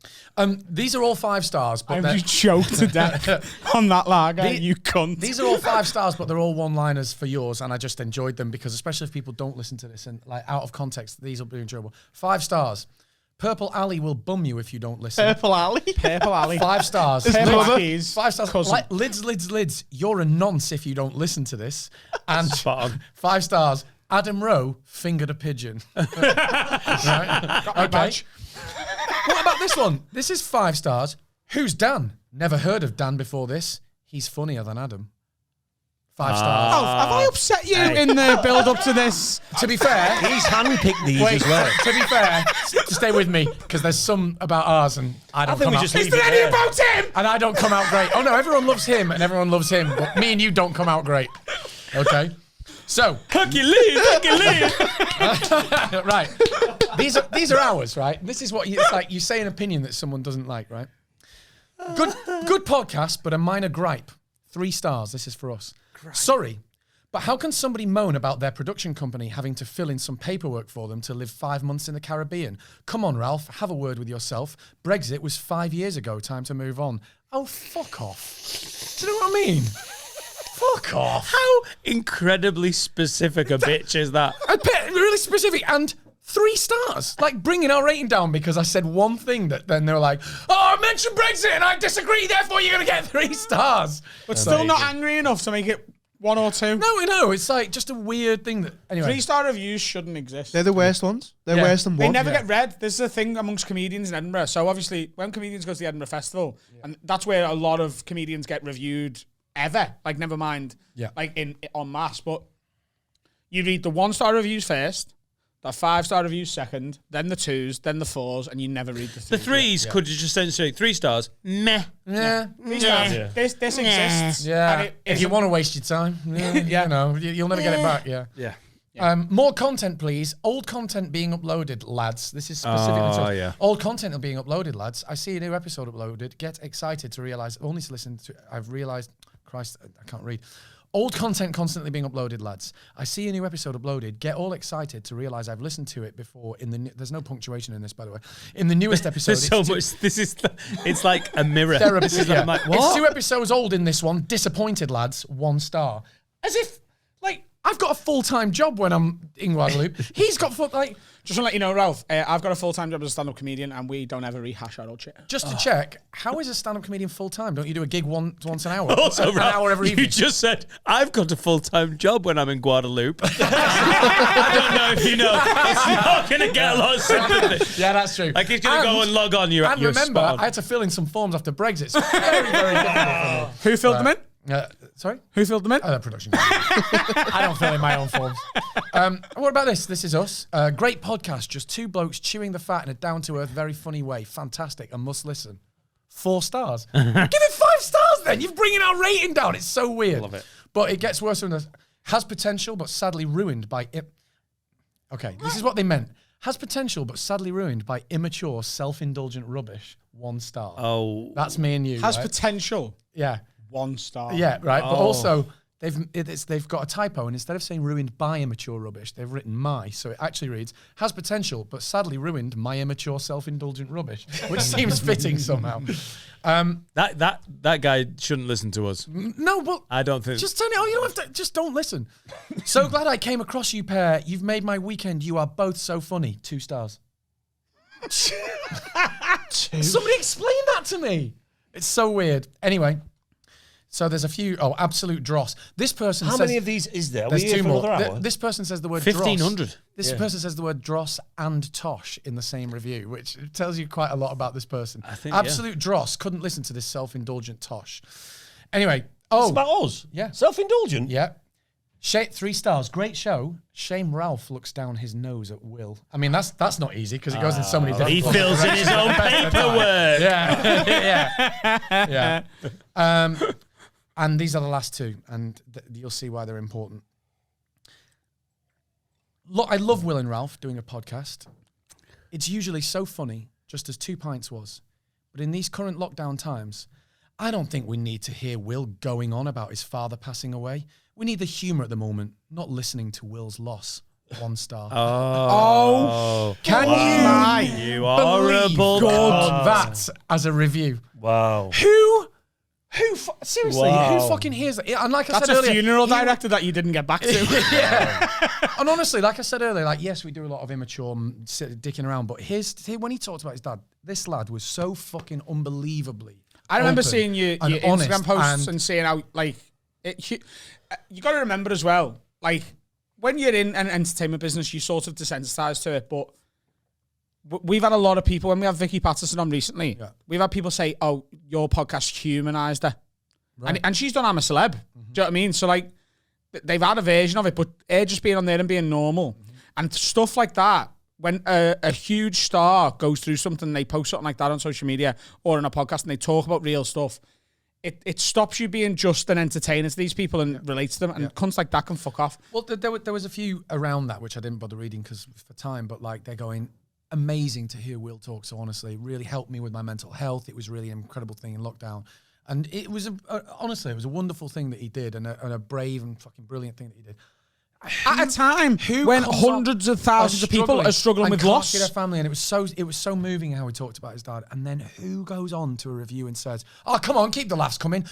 Speaker 6: these are all 5 stars, but
Speaker 2: I
Speaker 6: they're-
Speaker 2: you choked to death on that lager, you cunt.
Speaker 6: these are all 5 stars, but they're all one-liners for yours, and I just enjoyed them because, especially if people don't listen to this and like out of context, these will be enjoyable. 5 stars. Purple Alley will bum you if you don't listen.
Speaker 3: Purple Alley.
Speaker 2: Purple Alley.
Speaker 6: 5 stars.
Speaker 2: Purple Alley's
Speaker 6: 5 stars.
Speaker 2: cousin.
Speaker 6: Like, lids. You're a nonce if you don't listen to this. And
Speaker 1: Spot on.
Speaker 6: 5 stars. Adam Rowe fingered a pigeon. Right?
Speaker 2: Got my badge.
Speaker 6: What about this one? This is 5 stars. Who's Dan? Never heard of Dan before this. He's funnier than Adam. 5 stars.
Speaker 2: Oh, have I upset you in the build-up to this?
Speaker 6: To be fair,
Speaker 7: He's handpicked these as well.
Speaker 6: to be fair, stay with me because there's some about ours and I don't
Speaker 7: think
Speaker 6: come
Speaker 7: we
Speaker 6: out.
Speaker 7: just
Speaker 2: Is
Speaker 7: leave
Speaker 2: there
Speaker 7: it
Speaker 2: any
Speaker 7: there.
Speaker 2: about him?
Speaker 6: And I don't come out great. Oh no, everyone loves him and everyone loves him, but me and you don't come out great. Okay, so
Speaker 1: Hercules.
Speaker 6: right, these are ours, right? This is what it's like. You say an opinion that someone doesn't like, right? Good podcast, but a minor gripe. 3 stars. This is for us. Sorry, but how can somebody moan about their production company having to fill in some paperwork for them to live 5 months in the Caribbean? Come on, Ralph, have a word with yourself. Brexit was 5 years ago. Time to move on. Oh, fuck off. Do you know what I mean? Fuck off.
Speaker 1: How incredibly specific a bitch is that?
Speaker 6: Really specific and 3 stars. Like bringing our rating down because I said one thing that then they were like, oh, I mentioned Brexit and I disagree, therefore you're going to get 3 stars.
Speaker 2: But still not angry enough to make it 1 or 2.
Speaker 6: No, it's like just a weird thing that, anyway.
Speaker 2: 3-star reviews shouldn't exist.
Speaker 3: They're the worst ones. They're
Speaker 6: Yeah.
Speaker 3: worse than
Speaker 2: They
Speaker 3: one.
Speaker 2: never get read. This is a thing amongst comedians in Edinburgh. So obviously, when comedians go to the Edinburgh Festival, and that's where a lot of comedians get reviewed ever. Like, never mind, like in en masse. But you read the 1-star reviews first, the 5-star reviews second, then the 2s, then the 4s, and you never read the 3s.
Speaker 1: The 3s could you just say 3 stars? Meh.
Speaker 6: Yeah.
Speaker 2: 3 stars.
Speaker 7: Yeah.
Speaker 2: This exists.
Speaker 6: Yeah.
Speaker 2: And it
Speaker 6: If you
Speaker 2: isn't-
Speaker 6: want to waste your time, you'll never get it back. Yeah.
Speaker 1: Yeah.
Speaker 6: More content, please. Old content being uploaded, lads. This is specifically to
Speaker 1: yeah.
Speaker 6: old content are being uploaded, lads. I see a new episode uploaded. Get excited to realize. Only to listen to. I've realized. Christ, I can't read. Old content constantly being uploaded, lads. I see a new episode uploaded. Get all excited to realize I've listened to it before. There's no punctuation in this, by the way. In the newest episode,
Speaker 1: There's so much. It's like a mirror.
Speaker 6: therapy.
Speaker 1: This is
Speaker 6: Yeah.
Speaker 1: I'm like,
Speaker 6: It's
Speaker 1: what?
Speaker 6: 2 episodes old in this one. Disappointed, lads. 1 star. As if, like, I've got a full-time job when I'm in Guadeloupe. He's got
Speaker 2: Just want to let you know, Ralph, I've got a full-time job as a stand-up comedian, and we don't ever rehash our old shit.
Speaker 6: Just to check, how is a stand-up comedian full-time? Don't you do a gig once an hour?
Speaker 1: Also,
Speaker 6: an
Speaker 1: Ralph,
Speaker 6: hour every
Speaker 1: you
Speaker 6: evening?
Speaker 1: just said, I've got a full-time job when I'm in Guadeloupe. I don't know if you know. It's not going to get a lot of sympathy.
Speaker 6: Yeah, that's true.
Speaker 1: Like, he's going to go and log on. You're
Speaker 6: And remember,
Speaker 1: spot on.
Speaker 6: I had to fill in some forms after Brexit. So very, very difficult.
Speaker 2: Who filled them in?
Speaker 6: Sorry?
Speaker 2: Who filled them in?
Speaker 6: Production. I don't fill in my own forms. What about this? This is us. Great podcast. Just 2 blokes chewing the fat in a down-to-earth, very funny way. Fantastic. A must listen. 4 stars. Give it 5 stars then. You're bringing our rating down. It's so weird.
Speaker 1: Love it.
Speaker 6: But it gets worse than this. Has potential, but sadly ruined by... Okay, this is what they meant. Has potential, but sadly ruined by immature, self-indulgent rubbish. 1 star.
Speaker 1: Oh.
Speaker 6: That's me and you.
Speaker 2: Has
Speaker 6: right?
Speaker 2: potential.
Speaker 6: Yeah.
Speaker 2: 1 star.
Speaker 6: Yeah, right. But
Speaker 1: Oh.
Speaker 6: also, they've got a typo, and instead of saying ruined by immature rubbish, they've written my. So it actually reads, has potential, but sadly ruined my immature, self-indulgent rubbish, which seems fitting somehow.
Speaker 1: That guy shouldn't listen to us.
Speaker 6: No, but
Speaker 1: I don't think.
Speaker 6: just turn it on. You don't have to. Just don't listen. So glad I came across you, pair. You've made my weekend. You are both so funny. 2 stars. Somebody explain that to me. It's so weird. Anyway. So there's a few. Oh, absolute dross. This person
Speaker 7: How
Speaker 6: says...
Speaker 7: many of these is there? Are
Speaker 6: There's
Speaker 7: we here
Speaker 6: 2
Speaker 7: for
Speaker 6: more.
Speaker 7: another hour?
Speaker 6: This person says the word
Speaker 1: 1,500.
Speaker 6: dross. This person says the word dross and tosh in the same review, which tells you quite a lot about this person.
Speaker 1: I think,
Speaker 6: Absolute dross. Couldn't listen to this self-indulgent tosh. Anyway.
Speaker 7: It's
Speaker 6: Oh,
Speaker 7: about us?
Speaker 6: Yeah.
Speaker 7: Self-indulgent?
Speaker 6: yeah. 3 stars. Great show. Shame Ralph looks down his nose at Will. I mean, that's not easy because it goes in so many different
Speaker 1: He fills in his own paperwork.
Speaker 6: Yeah. And these are the last 2, and you'll see why they're important. Look, I love Will and Ralph doing a podcast. It's usually so funny, just as 2 Pints was. But in these current lockdown times, I don't think we need to hear Will going on about his father passing away. We need the humour at the moment, not listening to Will's loss. 1 star.
Speaker 1: Oh.
Speaker 6: Can you
Speaker 1: You horrible
Speaker 6: believe
Speaker 1: cunt.
Speaker 6: that as a review?
Speaker 7: Wow.
Speaker 6: Seriously,
Speaker 7: Wow.
Speaker 6: who fucking hears that? And like I
Speaker 2: That's
Speaker 6: said
Speaker 2: a
Speaker 6: earlier,
Speaker 2: funeral
Speaker 6: he-
Speaker 2: director that you didn't get back to.
Speaker 6: Yeah. And honestly, like I said earlier, like, yes, we do a lot of immature dicking around, but when he talked about his dad, this lad was so fucking unbelievably
Speaker 2: I remember
Speaker 6: open
Speaker 2: seeing your
Speaker 6: and honest
Speaker 2: Instagram posts and seeing how, like, you got to remember as well, like, when you're in an entertainment business, you sort of desensitized to it, but we've had a lot of people, when we have Vicky Patterson on recently, we've had people say, oh, your podcast humanized her. Right. And she's done I'm a Celeb. Do you know what I mean? So, like, they've had a version of it, but her just being on there and being normal. And stuff like that, when a huge star goes through something, they post something like that on social media or in a podcast and they talk about real stuff, it stops you being just an entertainer to these people and relate to them. And cunts like that can fuck off.
Speaker 6: Well, there was a few around that, which I didn't bother reading because for time, but like they're going, amazing to hear Will talk. So honestly, it really helped me with my mental health. It was really an incredible thing in lockdown. And it was, honestly, it was a wonderful thing that he did and a brave and fucking brilliant thing that he did.
Speaker 2: At a time when
Speaker 6: comes
Speaker 2: hundreds of thousands of people are struggling
Speaker 6: and
Speaker 2: with
Speaker 6: can't
Speaker 2: loss.
Speaker 6: see their family, and it was so moving how he talked about his dad. And then who goes on to a review and says, "Oh, come on, keep the laughs coming."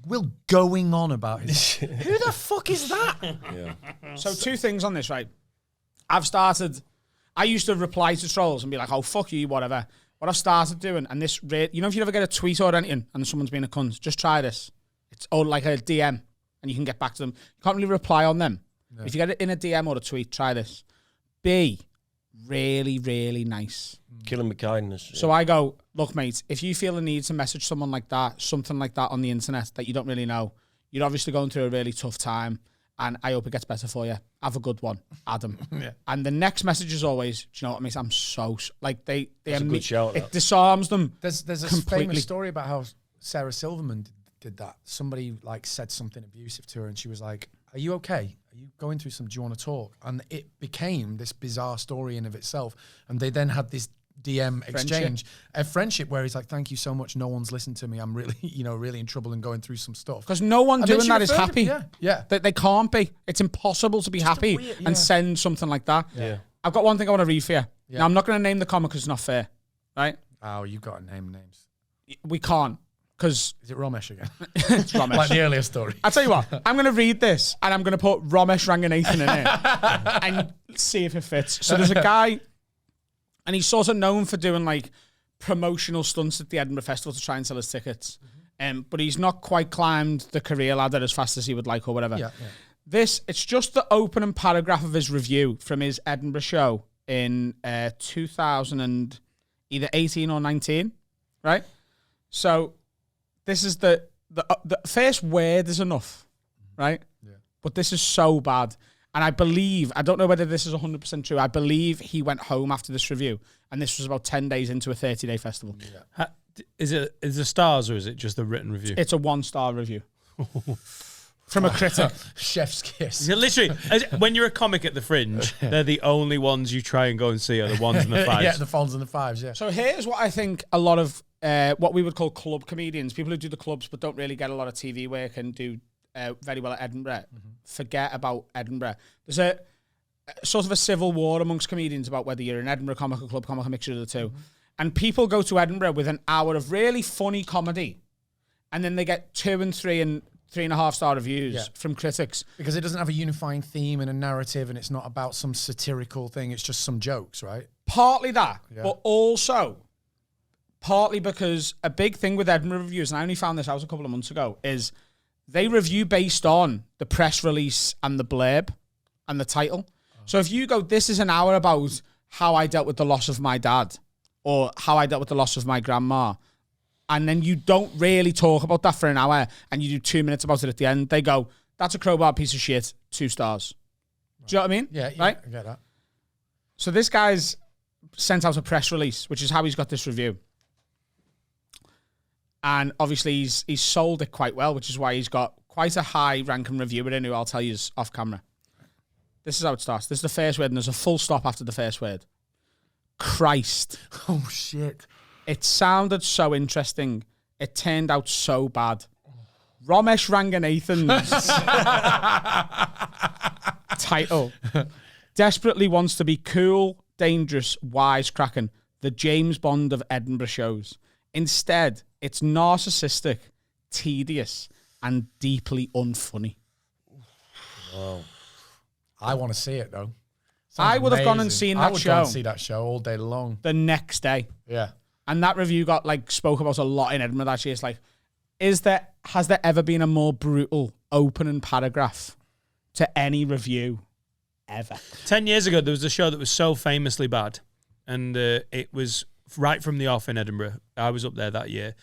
Speaker 6: Will going on about his who the fuck is that?
Speaker 2: So 2 things on this, right? I used to reply to trolls and be like, "Oh, fuck you, whatever." What I've started doing, and this, you know, if you ever get a tweet or anything and someone's being a cunt, just try this. It's like a DM, and you can get back to them. You can't really reply on them. No. If you get it in a DM or a tweet, try this. Be really, really nice.
Speaker 7: Kill him with kindness.
Speaker 2: So I go, look, mate, if you feel the need to message someone like that, something like that on the internet that you don't really know, you're obviously going through a really tough time, and I hope it gets better for you. Have a good one, Adam. And the next message is always, do you know what, mate? I'm so like they
Speaker 7: That's a good shout,
Speaker 2: it disarms them.
Speaker 6: There's a
Speaker 2: completely.
Speaker 6: famous story about how Sarah Silverman did that. Somebody like said something abusive to her, and she was like, "Are you okay? you going through some, do you want to talk? And it became this bizarre story in of itself. And they then had this DM exchange, a friendship where he's like, thank you so much. No one's listened to me. I'm really, really in trouble and going through some stuff.
Speaker 2: Because no one
Speaker 6: And then
Speaker 2: doing
Speaker 6: she
Speaker 2: that is
Speaker 6: referred him,
Speaker 2: happy.
Speaker 6: yeah.
Speaker 2: They can't be. It's impossible to be happy
Speaker 6: weird,
Speaker 2: and send something like that.
Speaker 7: Yeah.
Speaker 2: I've got one thing I want to read for you.
Speaker 6: Yeah.
Speaker 2: Now, I'm not going to name the comic because it's not fair, right?
Speaker 6: Oh, you got to name names.
Speaker 2: We can't because
Speaker 6: Is it Ramesh again?
Speaker 2: it's Ramesh.
Speaker 6: Like the earlier story.
Speaker 2: I'll tell you what, I'm going to read this and I'm going to put Ramesh Ranganathan in it and see if it fits. So there's a guy and he's sort of known for doing like promotional stunts at the Edinburgh Festival to try and sell his tickets. But he's not quite climbed the career ladder as fast as he would like or whatever.
Speaker 6: Yeah.
Speaker 2: It's just the opening paragraph of his review from his Edinburgh show in 2018 or 19, right? So this is the first word is enough, right? Yeah. But this is so bad. And I don't know whether this is 100% true, I believe he went home after this review, and this was about 10 days into a 30-day festival.
Speaker 1: Yeah. Is it stars or is it just the written review?
Speaker 2: It's a 1-star review. From a critic.
Speaker 6: Chef's kiss.
Speaker 1: Literally, when you're a comic at the Fringe, they're the only ones you try and go and see are the ones and the fives.
Speaker 6: Yeah, the Fonz and the fives, yeah.
Speaker 2: So here's what I think a lot of what we would call club comedians, people who do the clubs but don't really get a lot of TV work and do very well at Edinburgh, forget about Edinburgh. There's a sort of a civil war amongst comedians about whether you're an Edinburgh comic or club comic, a mixture of the two. And people go to Edinburgh with an hour of really funny comedy, and then they get 2 and 3 and 3.5-star reviews from critics.
Speaker 6: Because it doesn't have a unifying theme and a narrative, and it's not about some satirical thing. It's just some jokes, right?
Speaker 2: Partly that, but also partly because a big thing with Edinburgh reviews, and I only found this out a couple of months ago, is they review based on the press release and the blurb and the title. So if you go, this is an hour about how I dealt with the loss of my dad or how I dealt with the loss of my grandma, and then you don't really talk about that for an hour and you do 2 minutes about it at the end, they go, that's a crowbar piece of shit, 2 stars. Right. Do you know what I mean?
Speaker 6: Yeah,
Speaker 2: right?
Speaker 6: I get that.
Speaker 2: So this guy's sent out a press release, which is how he's got this review. And obviously he's sold it quite well, which is why he's got quite a high ranking reviewer in who I'll tell you is off camera. This is how it starts. This is the first word, and there's a full stop after the first word. Christ.
Speaker 6: Oh, shit.
Speaker 2: It sounded so interesting. It turned out so bad. Ramesh Ranganathan's title desperately wants to be cool, dangerous, wisecracking, the James Bond of Edinburgh shows. Instead, it's narcissistic, tedious, and deeply unfunny.
Speaker 6: Wow. I want to see it, though.
Speaker 2: I would have gone and seen that
Speaker 6: I would
Speaker 2: show.
Speaker 6: go and see that show all day long.
Speaker 2: The next day.
Speaker 6: Yeah.
Speaker 2: And that review got spoke about a lot in Edinburgh actually. It's like, has there ever been a more brutal opening paragraph to any review ever?
Speaker 1: 10 years ago, there was a show that was so famously bad, and it was right from the off in Edinburgh. I was up there that year,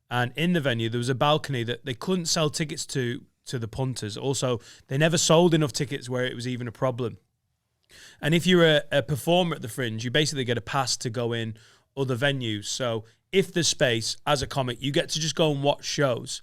Speaker 1: and in the venue there was a balcony that they couldn't sell tickets to the punters. Also, they never sold enough tickets where it was even a problem. And if you're a performer at the Fringe, you basically get a pass to go in other venues. So if there's space, as a comic, you get to just go and watch shows.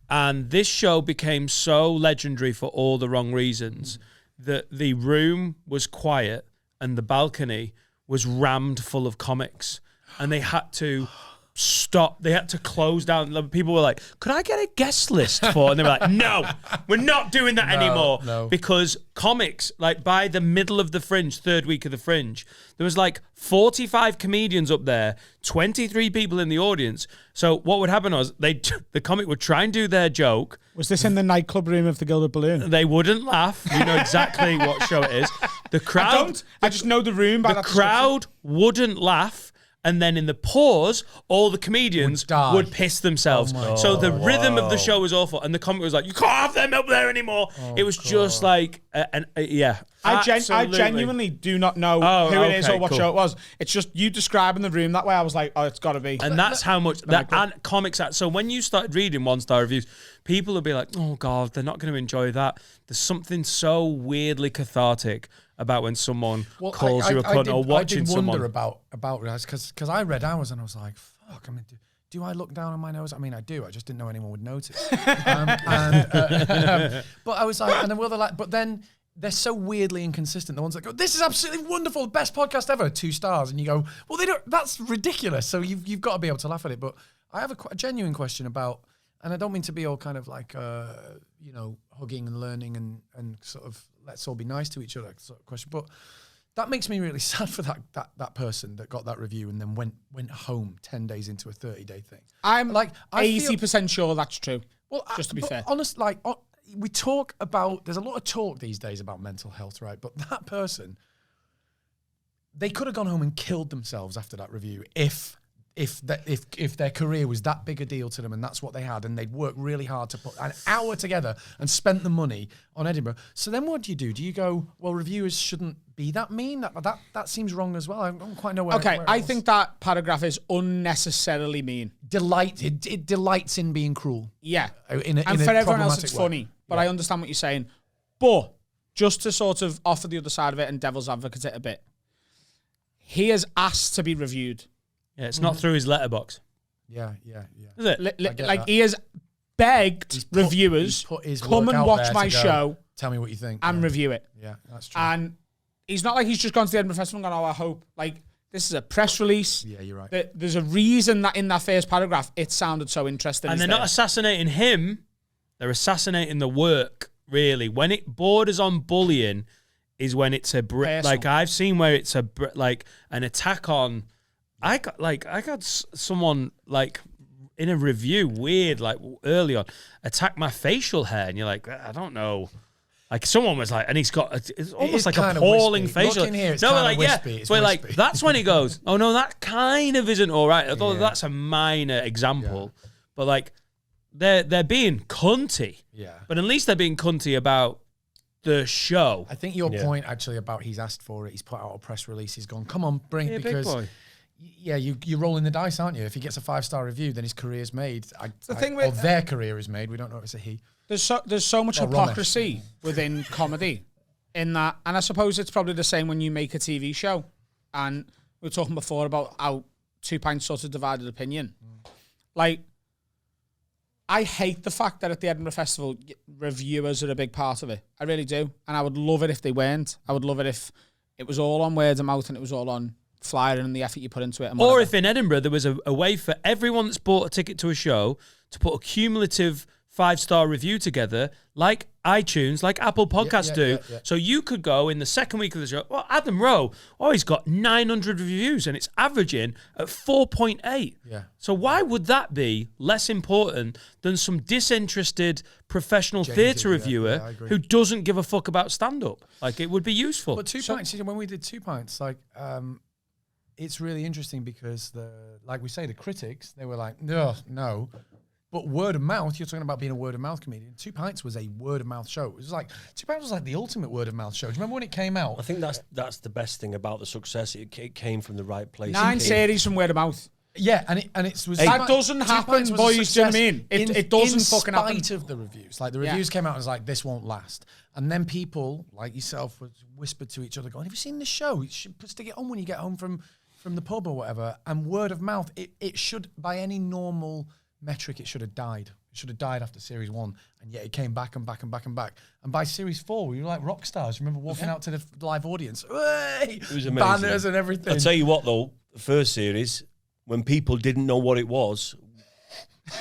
Speaker 1: And this show became so legendary for all the wrong reasons that the room was quiet and the balcony was rammed full of comics. And they had to stop. They had to close down. People were like, could I get a guest list for? And they were like, no, we're not doing that anymore.
Speaker 6: No.
Speaker 1: Because comics, by the middle of the Fringe, third week of the Fringe, there was 45 comedians up there, 23 people in the audience. So what would happen was the comic would try and do their joke.
Speaker 2: Was this in the nightclub room of the Gilded Balloon?
Speaker 1: They wouldn't laugh. You know exactly what show it is. The crowd.
Speaker 2: I just know the room by
Speaker 1: the crowd wouldn't laugh. And then in the pause, all the comedians would piss themselves. So the rhythm of the show was awful. And the comic was like, you can't have them up there anymore. It was just yeah.
Speaker 2: I genuinely do not know who it is or what show it was. It's just you describing the room that way. I was like, oh, it's got to be.
Speaker 1: And that's how much that and comics. So when you started reading 1-star reviews, people would be like, oh God, they're not going to enjoy that. There's something so weirdly cathartic about when someone calls you a cunt or watching someone.
Speaker 6: I did wonder about because I read ours and I was like, fuck, I mean, do I look down on my nose? I mean, I do. I just didn't know anyone would notice. But I was like, and then but then they're so weirdly inconsistent. The ones that go, "This is absolutely wonderful, the best podcast ever," 2 stars, and you go, "Well, they don't. That's ridiculous." So you've got to be able to laugh at it. But I have a genuine question about, and I don't mean to be all kind of like, hugging and learning and sort of let's all be nice to each other sort of question, but that makes me really sad for that person that got that review and then went home 10 days into a 30-day thing.
Speaker 2: I'm like 80% sure that's true. Well, just to be fair,
Speaker 6: honest, like we talk about. There's a lot of talk these days about mental health, right? But that person, they could have gone home and killed themselves after that review if their career was that big a deal to them and that's what they had, and they'd worked really hard to put an hour together and spent the money on Edinburgh. So then what do? Do you go, well, reviewers shouldn't be that mean? That seems wrong as well. I don't quite know where.
Speaker 2: Okay, I think that paragraph is unnecessarily mean.
Speaker 6: It delights in being cruel.
Speaker 2: Yeah.
Speaker 6: In
Speaker 2: and for everyone else, it's
Speaker 6: way.
Speaker 2: funny. But I understand what you're saying. But just to sort of offer the other side of it and devil's advocate it a bit, he has asked to be reviewed.
Speaker 1: Yeah, it's not through his letterbox.
Speaker 6: Yeah.
Speaker 1: Is it?
Speaker 6: That.
Speaker 2: He has begged reviewers, come and watch my show.
Speaker 6: Tell me what you think.
Speaker 2: And review it.
Speaker 6: Yeah, that's true.
Speaker 2: And he's not like he's just gone to the Edinburgh Festival and gone, I hope. Like, this is a press release.
Speaker 6: Yeah, you're right.
Speaker 2: There's a reason that in that first paragraph, it sounded so interesting.
Speaker 1: And they're not assassinating him. They're assassinating the work, really. When it borders on bullying is when it's like I've seen where it's like an attack on... I got someone like in a review, weird, like early on, attack my facial hair, and you're like, I don't know. Like someone was like, and he's got, it's almost like appalling facial.
Speaker 6: Look in here, it's
Speaker 1: no,
Speaker 6: kind
Speaker 1: like
Speaker 6: of wispy.
Speaker 1: yeah,
Speaker 6: It's
Speaker 1: but
Speaker 6: wispy.
Speaker 1: like that's when he goes, oh no, that kind of isn't all right. Although that's a minor example, but like they're being cunty.
Speaker 6: Yeah.
Speaker 1: But at least they're being cunty about the show.
Speaker 6: I think your point actually about he's asked for it. He's put out a press release. He's gone, come on, bring it because. Big boy. Yeah, you're rolling the dice, aren't you? If he gets a 5-star review, then his career's made. Or their career is made. We don't know if it's a he.
Speaker 2: There's so much hypocrisy within comedy in that, and I suppose it's probably the same when you make a TV show. And we were talking before about how Two Pints sort of divided opinion. Like, I hate the fact that at the Edinburgh Festival, reviewers are a big part of it. I really do. And I would love it if they weren't. I would love it if it was all on word of mouth and it was all on flyer and the effort you put into it.
Speaker 1: Or if in Edinburgh there was a way for everyone that's bought a ticket to a show to put a cumulative 5-star review together, like iTunes, like Apple Podcasts do. So you could go in the second week of the show, well, Adam Rowe, he's got 900 reviews and it's averaging at 4.8.
Speaker 6: Yeah.
Speaker 1: So why would that be less important than some disinterested professional theatre reviewer who doesn't give a fuck about stand-up? Like, it would be useful.
Speaker 6: But Two Pints, when we did 2 Pints, like, it's really interesting because like we say, the critics, they were like, no. But word of mouth, you're talking about being a word of mouth comedian. 2 Pints was a word of mouth show. It was like 2 Pints was like the ultimate word of mouth show. Do you remember when it came out?
Speaker 7: I think that's the best thing about the success. It came from the right place.
Speaker 2: 9 series from word of mouth.
Speaker 6: Yeah, and it was
Speaker 2: that doesn't happen, boys. Do you know what I mean? It doesn't fucking happen.
Speaker 6: In spite of the reviews, like the reviews came out and was like, this won't last. And then people like yourself would whisper to each other, going, "Have you seen this show? You should stick it on when you get home from the pub or whatever." And word of mouth, it should, by any normal metric, it should have died. It should have died after series 1, and yet it came back and back and back and back. And by series 4, we were like rock stars. Remember walking out to the live audience, it
Speaker 7: was amazing,
Speaker 6: banners and everything.
Speaker 7: I'll tell you what, though, the first series, when people didn't know what it was,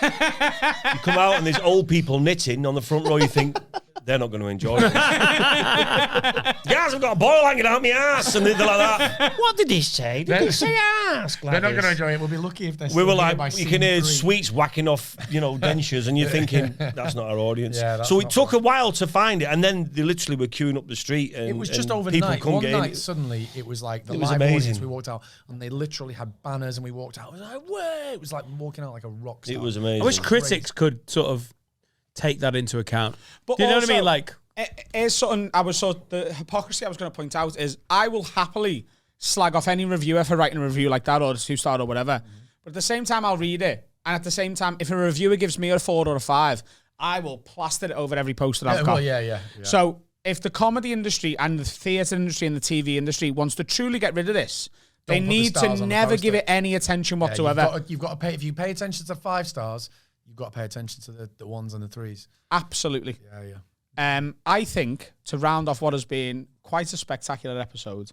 Speaker 7: you come out and there's old people knitting on the front row. You think they're not going to enjoy it. Guys, I've got a boil hanging out my ass, and they're like that. What did he say? Did he say ass?
Speaker 6: They're not going to enjoy it. We'll be lucky if they're.
Speaker 7: We were like, you can hear sweets whacking off, dentures, and you're thinking that's not our audience.
Speaker 6: Yeah,
Speaker 7: so it took a while to find it, and then they literally were queuing up the street. And
Speaker 6: it was just
Speaker 7: and
Speaker 6: overnight.
Speaker 7: People
Speaker 6: One night, suddenly, it was like the live audience. We walked out, and they literally had banners, and we walked out. It was like, whoa! It was like walking out like a rock star.
Speaker 7: It was amazing.
Speaker 1: I wish critics could sort of take that into account. But do you know what I mean? Like,
Speaker 2: here's something the hypocrisy I was going to point out is I will happily slag off any reviewer for writing a review like that or a 2-star or whatever. But at the same time, I'll read it. And at the same time, if a reviewer gives me a 4 or a 5, I will plaster it over every post that I've got.
Speaker 6: Well, yeah.
Speaker 2: So if the comedy industry and the theatre industry and the TV industry wants to truly get rid of this, they need to never give it any attention whatsoever.
Speaker 6: You've got to pay. If you pay attention to 5 stars, you've got to pay attention to the 1s and the 3s.
Speaker 2: Absolutely.
Speaker 6: Yeah.
Speaker 2: I think to round off what has been quite a spectacular episode.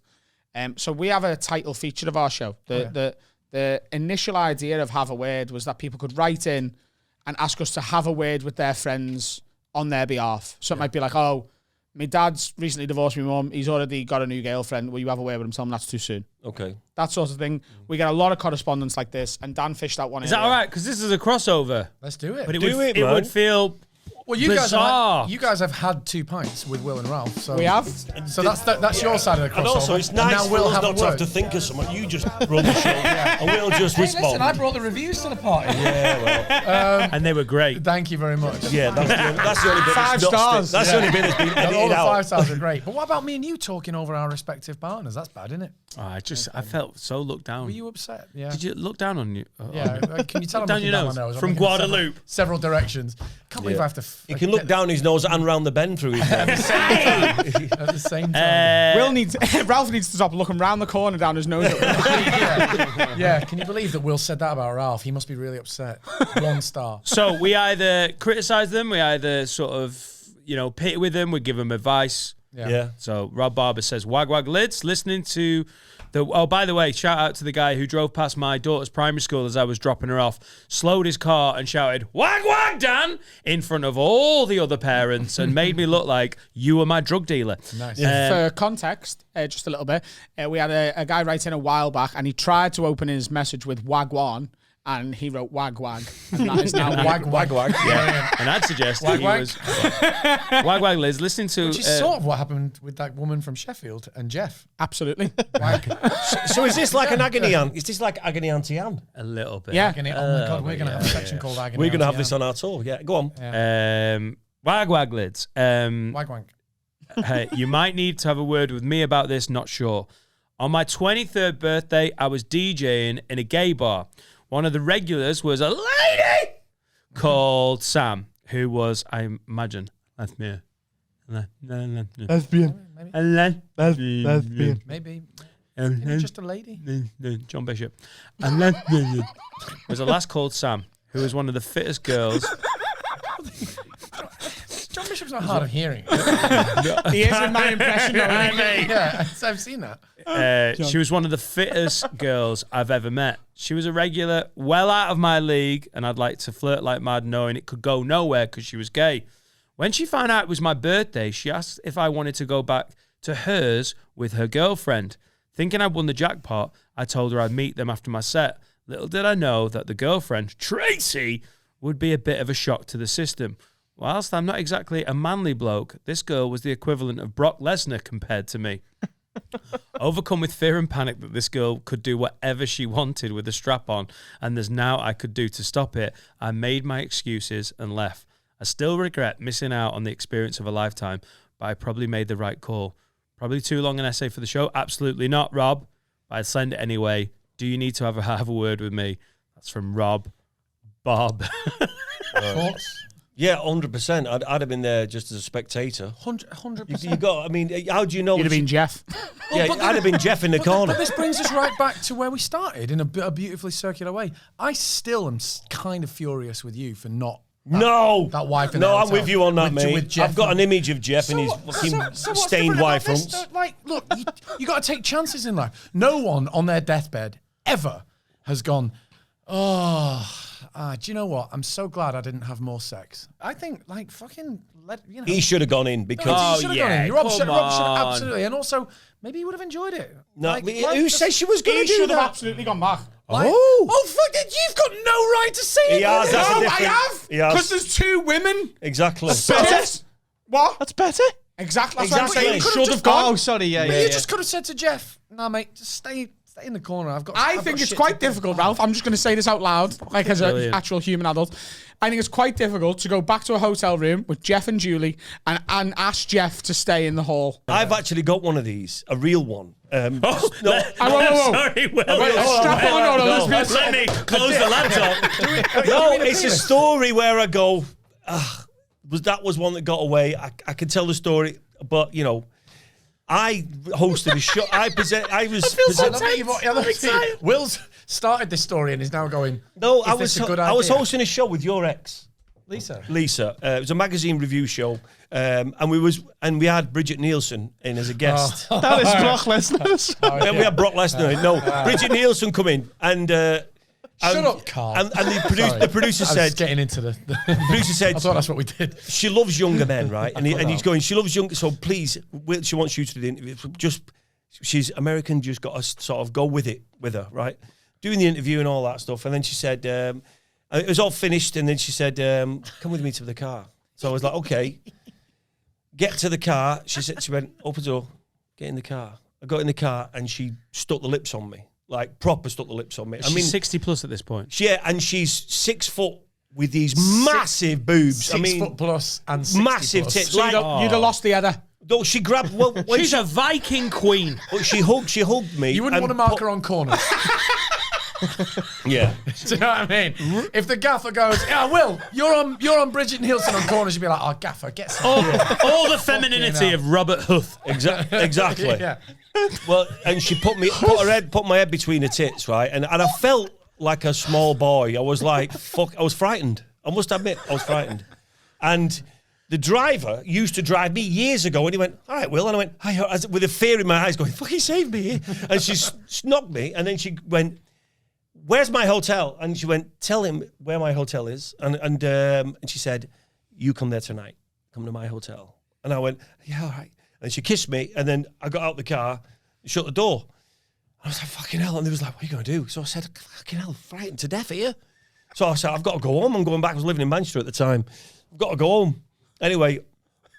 Speaker 2: So we have a title feature of our show. The initial idea of Have a Word was that people could write in and ask us to have a word with their friends on their behalf. So it might be like, oh, my dad's recently divorced my mum. He's already got a new girlfriend. Will you have a word with him? Tell him that's too soon.
Speaker 7: Okay.
Speaker 2: That sort of thing. We get a lot of correspondence like this, and Dan fished out one.
Speaker 1: Is that all right? Because this is a crossover.
Speaker 6: Let's do it.
Speaker 1: But it
Speaker 7: man.
Speaker 1: would feel
Speaker 6: Well,
Speaker 1: bizarre.
Speaker 6: you guys have had 2 pints with Will and Ralph. So
Speaker 2: We have.
Speaker 6: So that's your side of the crossover.
Speaker 7: And also, it's
Speaker 6: And
Speaker 7: nice
Speaker 6: now
Speaker 7: for
Speaker 6: Will
Speaker 7: us
Speaker 6: have
Speaker 7: not
Speaker 6: a
Speaker 7: to have
Speaker 6: word.
Speaker 7: to think of someone. You just run the show, and we'll just
Speaker 6: Hey,
Speaker 7: respond.
Speaker 6: listen, I brought the reviews to the party.
Speaker 1: and they were great.
Speaker 6: Thank you very much.
Speaker 7: Yeah, that's the only bit.
Speaker 2: 5
Speaker 7: that's not
Speaker 2: stars.
Speaker 7: That's the only bit that's been
Speaker 6: And all
Speaker 7: edited
Speaker 6: the 5
Speaker 7: out.
Speaker 6: stars are great. But what about me and you talking over our respective partners? That's bad, isn't it?
Speaker 1: Oh, I felt so looked down.
Speaker 6: Were you upset? Yeah.
Speaker 1: Did you look down on you?
Speaker 6: Yeah. Can you tell
Speaker 1: Look
Speaker 6: I'm
Speaker 1: down
Speaker 6: looking
Speaker 1: your
Speaker 6: down
Speaker 1: nose.
Speaker 6: my nose? I'm
Speaker 1: From
Speaker 6: looking in
Speaker 1: Guadalupe.
Speaker 6: Several directions. Can't believe I have to.
Speaker 7: You can look down his nose and round the bend through his head.
Speaker 6: at the same time.
Speaker 2: Ralph needs to stop looking round the corner down his nose.
Speaker 6: Yeah. Can you believe that Will said that about Ralph? He must be really upset. 1 star.
Speaker 1: So we either criticize them, we either sort of, pity with them, we give them advice.
Speaker 7: Yeah.
Speaker 1: So Rob Barber says, wag wag lids, listening to by the way, shout out to the guy who drove past my daughter's primary school as I was dropping her off, slowed his car and shouted, wag wag Dan, in front of all the other parents and made me look like you were my drug dealer.
Speaker 6: Nice.
Speaker 2: For context, just a little bit, we had a guy write in a while back and he tried to open his message with wagwan and he wrote wag wag. And that is now wag wag.
Speaker 1: Yeah. And I'd suggest that he was wag wag Liz listening to
Speaker 6: Which is sort of what happened with that woman from Sheffield and Jeff.
Speaker 2: Absolutely.
Speaker 7: So is this like an agony aunt? Is this like agony auntie Anne?
Speaker 1: a little bit.
Speaker 2: Yeah.
Speaker 6: Agony. Oh my God, we're going to have a section called Agony.
Speaker 7: We're going to have
Speaker 6: Auntie
Speaker 7: this on our tour. Yeah, go on.
Speaker 1: Wag wag lids.
Speaker 6: Anne. Wag wag.
Speaker 1: Hey, you might need to have a word with me about this, not sure. On my 23rd birthday, I was DJing in a gay bar. One of the regulars was a lady called Sam, who was, I imagine, lesbian. Lesbian.
Speaker 6: Maybe just a lady.
Speaker 1: John Bishop. And then there was a lass called Sam, who was one of the fittest girls.
Speaker 6: John Bishop's not hard of hearing.
Speaker 2: He is in my impression.
Speaker 6: Yeah, I've seen that.
Speaker 1: She was one of the fittest girls I've ever met. She was a regular, well out of my league, and I'd like to flirt like mad knowing it could go nowhere because she was gay. When she found out it was my birthday, she asked if I wanted to go back to hers with her girlfriend. Thinking I'd won the jackpot, I told her I'd meet them after my set. Little did I know that the girlfriend, Tracy, would be a bit of a shock to the system. Whilst I'm not exactly a manly bloke, this girl was the equivalent of Brock Lesnar compared to me. Overcome with fear and panic that this girl could do whatever she wanted with a strap on, and there's now I could do to stop it, I made my excuses and left. I still regret missing out on the experience of a lifetime, but I probably made the right call. Probably too long an essay for the show? Absolutely not, Rob. But I'd send it anyway. Do you need to have a word with me? That's from Rob Bob.
Speaker 6: Thoughts?
Speaker 7: Yeah, 100%. I'd have been there just as a spectator.
Speaker 6: 100%.
Speaker 7: You got. I mean, how do you know?
Speaker 2: You'd have been Jeff.
Speaker 7: Yeah, I'd have been Jeff in the corner.
Speaker 6: But this brings us right back to where we started in a beautifully circular way. I still am kind of furious with you for not. That wife in the
Speaker 7: No, I'm
Speaker 6: hotel
Speaker 7: with you on that,
Speaker 6: with
Speaker 7: mate.
Speaker 6: Jeff
Speaker 7: I've got
Speaker 6: and-
Speaker 7: an image of Jeff and his fucking
Speaker 6: what's
Speaker 7: stained
Speaker 6: different
Speaker 7: white
Speaker 6: about this?
Speaker 7: fronts.
Speaker 6: Like, look, you got to take chances in life. No one on their deathbed ever has gone, do you know what? I'm so glad I didn't have more sex. I think, like, fucking,
Speaker 7: He should have gone in because.
Speaker 6: he should have
Speaker 1: yeah,
Speaker 6: gone in. Rob should
Speaker 1: come on.
Speaker 6: absolutely. And also, maybe he would have enjoyed it.
Speaker 7: No, who says she was going
Speaker 2: He
Speaker 7: to do
Speaker 2: should have
Speaker 7: that?
Speaker 2: absolutely gone back.
Speaker 6: Fuck it, you've got no right to say it.
Speaker 7: He has, that's a
Speaker 2: No, I
Speaker 7: different-
Speaker 2: have.
Speaker 7: He has.
Speaker 2: Because there's 2 women.
Speaker 7: Exactly.
Speaker 2: Yes. What?
Speaker 3: That's better.
Speaker 2: Exactly. That's what I'm
Speaker 7: Exactly.
Speaker 2: saying.
Speaker 7: You
Speaker 2: Should
Speaker 6: could've
Speaker 2: have
Speaker 6: just
Speaker 2: gone.
Speaker 3: Oh, sorry. Yeah,
Speaker 6: But
Speaker 3: yeah.
Speaker 6: you
Speaker 3: yeah.
Speaker 6: just could have said to Jeff, "Nah, mate, just stay in the corner. I've got."
Speaker 2: I
Speaker 6: I've
Speaker 2: think
Speaker 6: got
Speaker 2: it's
Speaker 6: shit
Speaker 2: quite
Speaker 6: to do."
Speaker 2: difficult, Ralph. I'm just going to say this out loud, like as an
Speaker 1: Brilliant.
Speaker 2: actual human adult. I think it's quite difficult to go back to a hotel room with Jeff and Julie and ask Jeff to stay in the hall.
Speaker 7: I've actually got one of these, a real one. No,
Speaker 2: Whoa.
Speaker 1: Sorry, Will.
Speaker 2: Strap on,
Speaker 7: no.
Speaker 1: Let me close the laptop.
Speaker 7: no, it's a story where I go, that was one that got away. I can tell the story, but you know, I hosted a show. I was.
Speaker 6: I love that Will's started this story and is now going.
Speaker 7: No,
Speaker 6: Is this a good
Speaker 7: I was
Speaker 6: idea?
Speaker 7: hosting a show with your ex.
Speaker 6: Lisa.
Speaker 7: It was a magazine review show, and we had Bridget Nielsen in as a guest.
Speaker 3: That is Brock Lesnar.
Speaker 7: Yeah, we had Brock Lesnar. No, Bridget Nielsen come in, and
Speaker 6: shut up, Carl.
Speaker 7: And the producer
Speaker 6: I was
Speaker 7: said,
Speaker 6: getting into the
Speaker 7: producer said,
Speaker 6: I thought that's what we did.
Speaker 7: she loves younger men, right? And he's going, she loves younger, so please, she wants you to do the interview. She's American, just got to sort of go with her, right? Doing the interview and all that stuff. And then she said, it was all finished, and then she said, come with me to the car. So I was like, okay. Get to the car. She went, open the door, get in the car. I got in the car, and she stuck the lips on me. Like, proper stuck the lips on me.
Speaker 1: She's 60 plus at this point.
Speaker 7: Yeah, and she's 6 foot with these massive boobs.
Speaker 6: 6 foot plus and 60
Speaker 7: massive
Speaker 6: plus.
Speaker 7: tits.
Speaker 2: So you'd have lost the header.
Speaker 7: No, she grabbed. Well, when
Speaker 1: She's a Viking queen.
Speaker 7: she hugged me.
Speaker 6: You wouldn't want to mark her on corners.
Speaker 7: Yeah.
Speaker 6: Do you know what I mean? If the gaffer goes, yeah, Will, you're on Bridget Nielsen on corners, you'd be like, oh, gaffer, get some.
Speaker 1: All the femininity of Robert Huth.
Speaker 7: Exactly.
Speaker 6: Yeah.
Speaker 7: Well, and she put my head between her tits, right? And I felt like a small boy. I was like, fuck, I was frightened. I must admit, I was frightened. And the driver used to drive me years ago, and he went, all right, Will. And I went, hi, with a fear in my eyes, going, fucking save me here. And she knocked me, and then she went, where's my hotel? And she went, tell him where my hotel is. And she said, you come there tonight. Come to my hotel. And I went, yeah, all right. And she kissed me, and then I got out the car, shut the door. I was like, fucking hell. And they was like, what are you going to do? So I said, fucking hell, I'm frightened to death here. So I said, I've got to go home. I'm going back. I was living in Manchester at the time. I've got to go home. Anyway,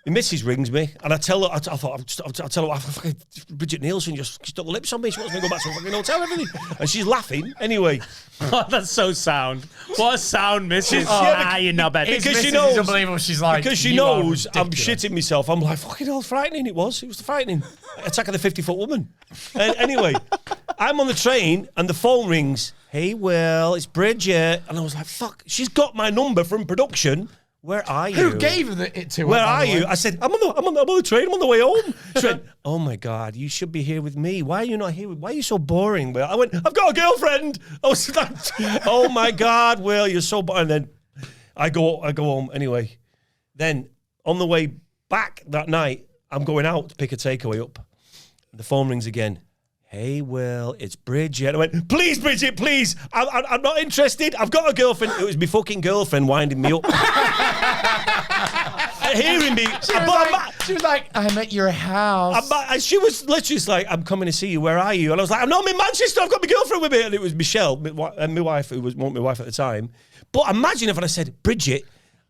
Speaker 7: my missus rings me, and I tell her, I'll tell her, fucking Bridget Nielsen just stuck the lips on me. She wants me to go back to the fucking hotel, everything. And she's laughing. Anyway.
Speaker 1: Oh, that's so sound. What a sound, Mrs. You're not bad.
Speaker 7: Because she knows.
Speaker 6: Unbelievable. She's like,
Speaker 7: because she knows I'm shitting myself. I'm like, fucking hell, frightening it was. It was frightening. Attack of the 50-foot woman. Anyway, I'm on the train, and the phone rings. Hey, Will, it's Bridget. And I was like, fuck, she's got my number from production. Where are you?
Speaker 6: Who gave it to her?
Speaker 7: Where are you? I said, I'm on the train. I'm on the way home. She went, oh my God, you should be here with me. Why are you not here? Why are you so boring, Will? I went, I've got a girlfriend. I was like, oh my God, Will, you're so boring. And then I go home anyway. Then on the way back that night, I'm going out to pick a takeaway up. The phone rings again. Hey, Will, it's Bridget. I went, please, Bridget, please. I'm not interested. I've got a girlfriend. It was my fucking girlfriend winding me up. Hearing me.
Speaker 6: She was like, I'm at your house.
Speaker 7: And she was literally just like, I'm coming to see you. Where are you? And I was like, I'm not in Manchester. I've got my girlfriend with me. And it was Michelle, my wife, who was my wife at the time. But imagine if I said, Bridget,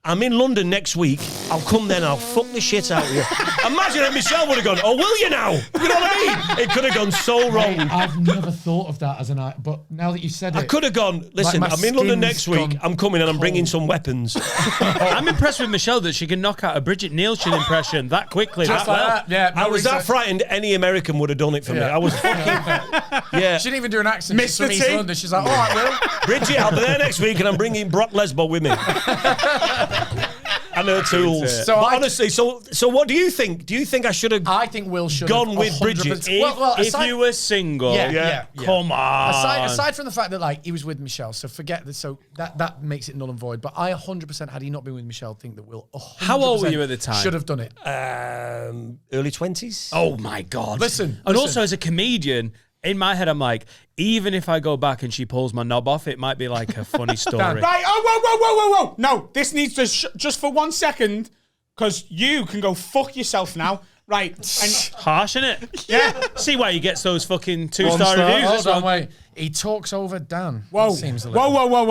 Speaker 7: I'm in London next week. I'll come then. I'll fuck the shit out of you. Imagine if Michelle would have gone, oh, will you now? You know what I mean? It could have gone so wrong.
Speaker 6: I've never thought of that as an idea, but now that you said it.
Speaker 7: I could have gone, listen,
Speaker 6: like
Speaker 7: I'm in London next week. I'm coming and I'm bringing some weapons.
Speaker 1: I'm impressed with Michelle that she can knock out a Bridget Nielsen impression that quickly.
Speaker 6: Just like that. Yeah,
Speaker 7: I was that frightened, any American would have done it for me. I was fucking, yeah.
Speaker 6: She didn't even do an accent. She's from
Speaker 2: Mr.
Speaker 6: East
Speaker 2: T.
Speaker 6: London. She's like, all right, Will.
Speaker 7: Bridget, I'll be there next week and I'm bringing Brock Lesnar with me. And her tools.
Speaker 6: So
Speaker 7: honestly, so what do you think? Do you think I should have
Speaker 6: I think Will should
Speaker 7: gone
Speaker 6: have
Speaker 7: with
Speaker 6: 100%.
Speaker 7: Bridget?
Speaker 1: If you were single,
Speaker 6: Yeah.
Speaker 1: come on.
Speaker 6: Aside from the fact that like he was with Michelle, so forget that. So that makes it null and void. But I 100%, had he not been with Michelle, think that Will 100%
Speaker 1: How old were you at the time?
Speaker 6: should have done it.
Speaker 7: Early 20s.
Speaker 1: Oh my God.
Speaker 6: Listen.
Speaker 1: Also as a comedian, in my head, I'm like, even if I go back and she pulls my knob off, it might be like a funny story.
Speaker 2: Right, whoa. No, this needs to, just for 1 second, because you can go fuck yourself now. Right. And
Speaker 1: Harsh, innit?
Speaker 2: yeah.
Speaker 1: See why he gets those fucking 2-star
Speaker 6: Hold
Speaker 1: reviews.
Speaker 6: on, wait. He talks over Dan.
Speaker 2: Whoa.
Speaker 6: It seems a little.
Speaker 2: Whoa.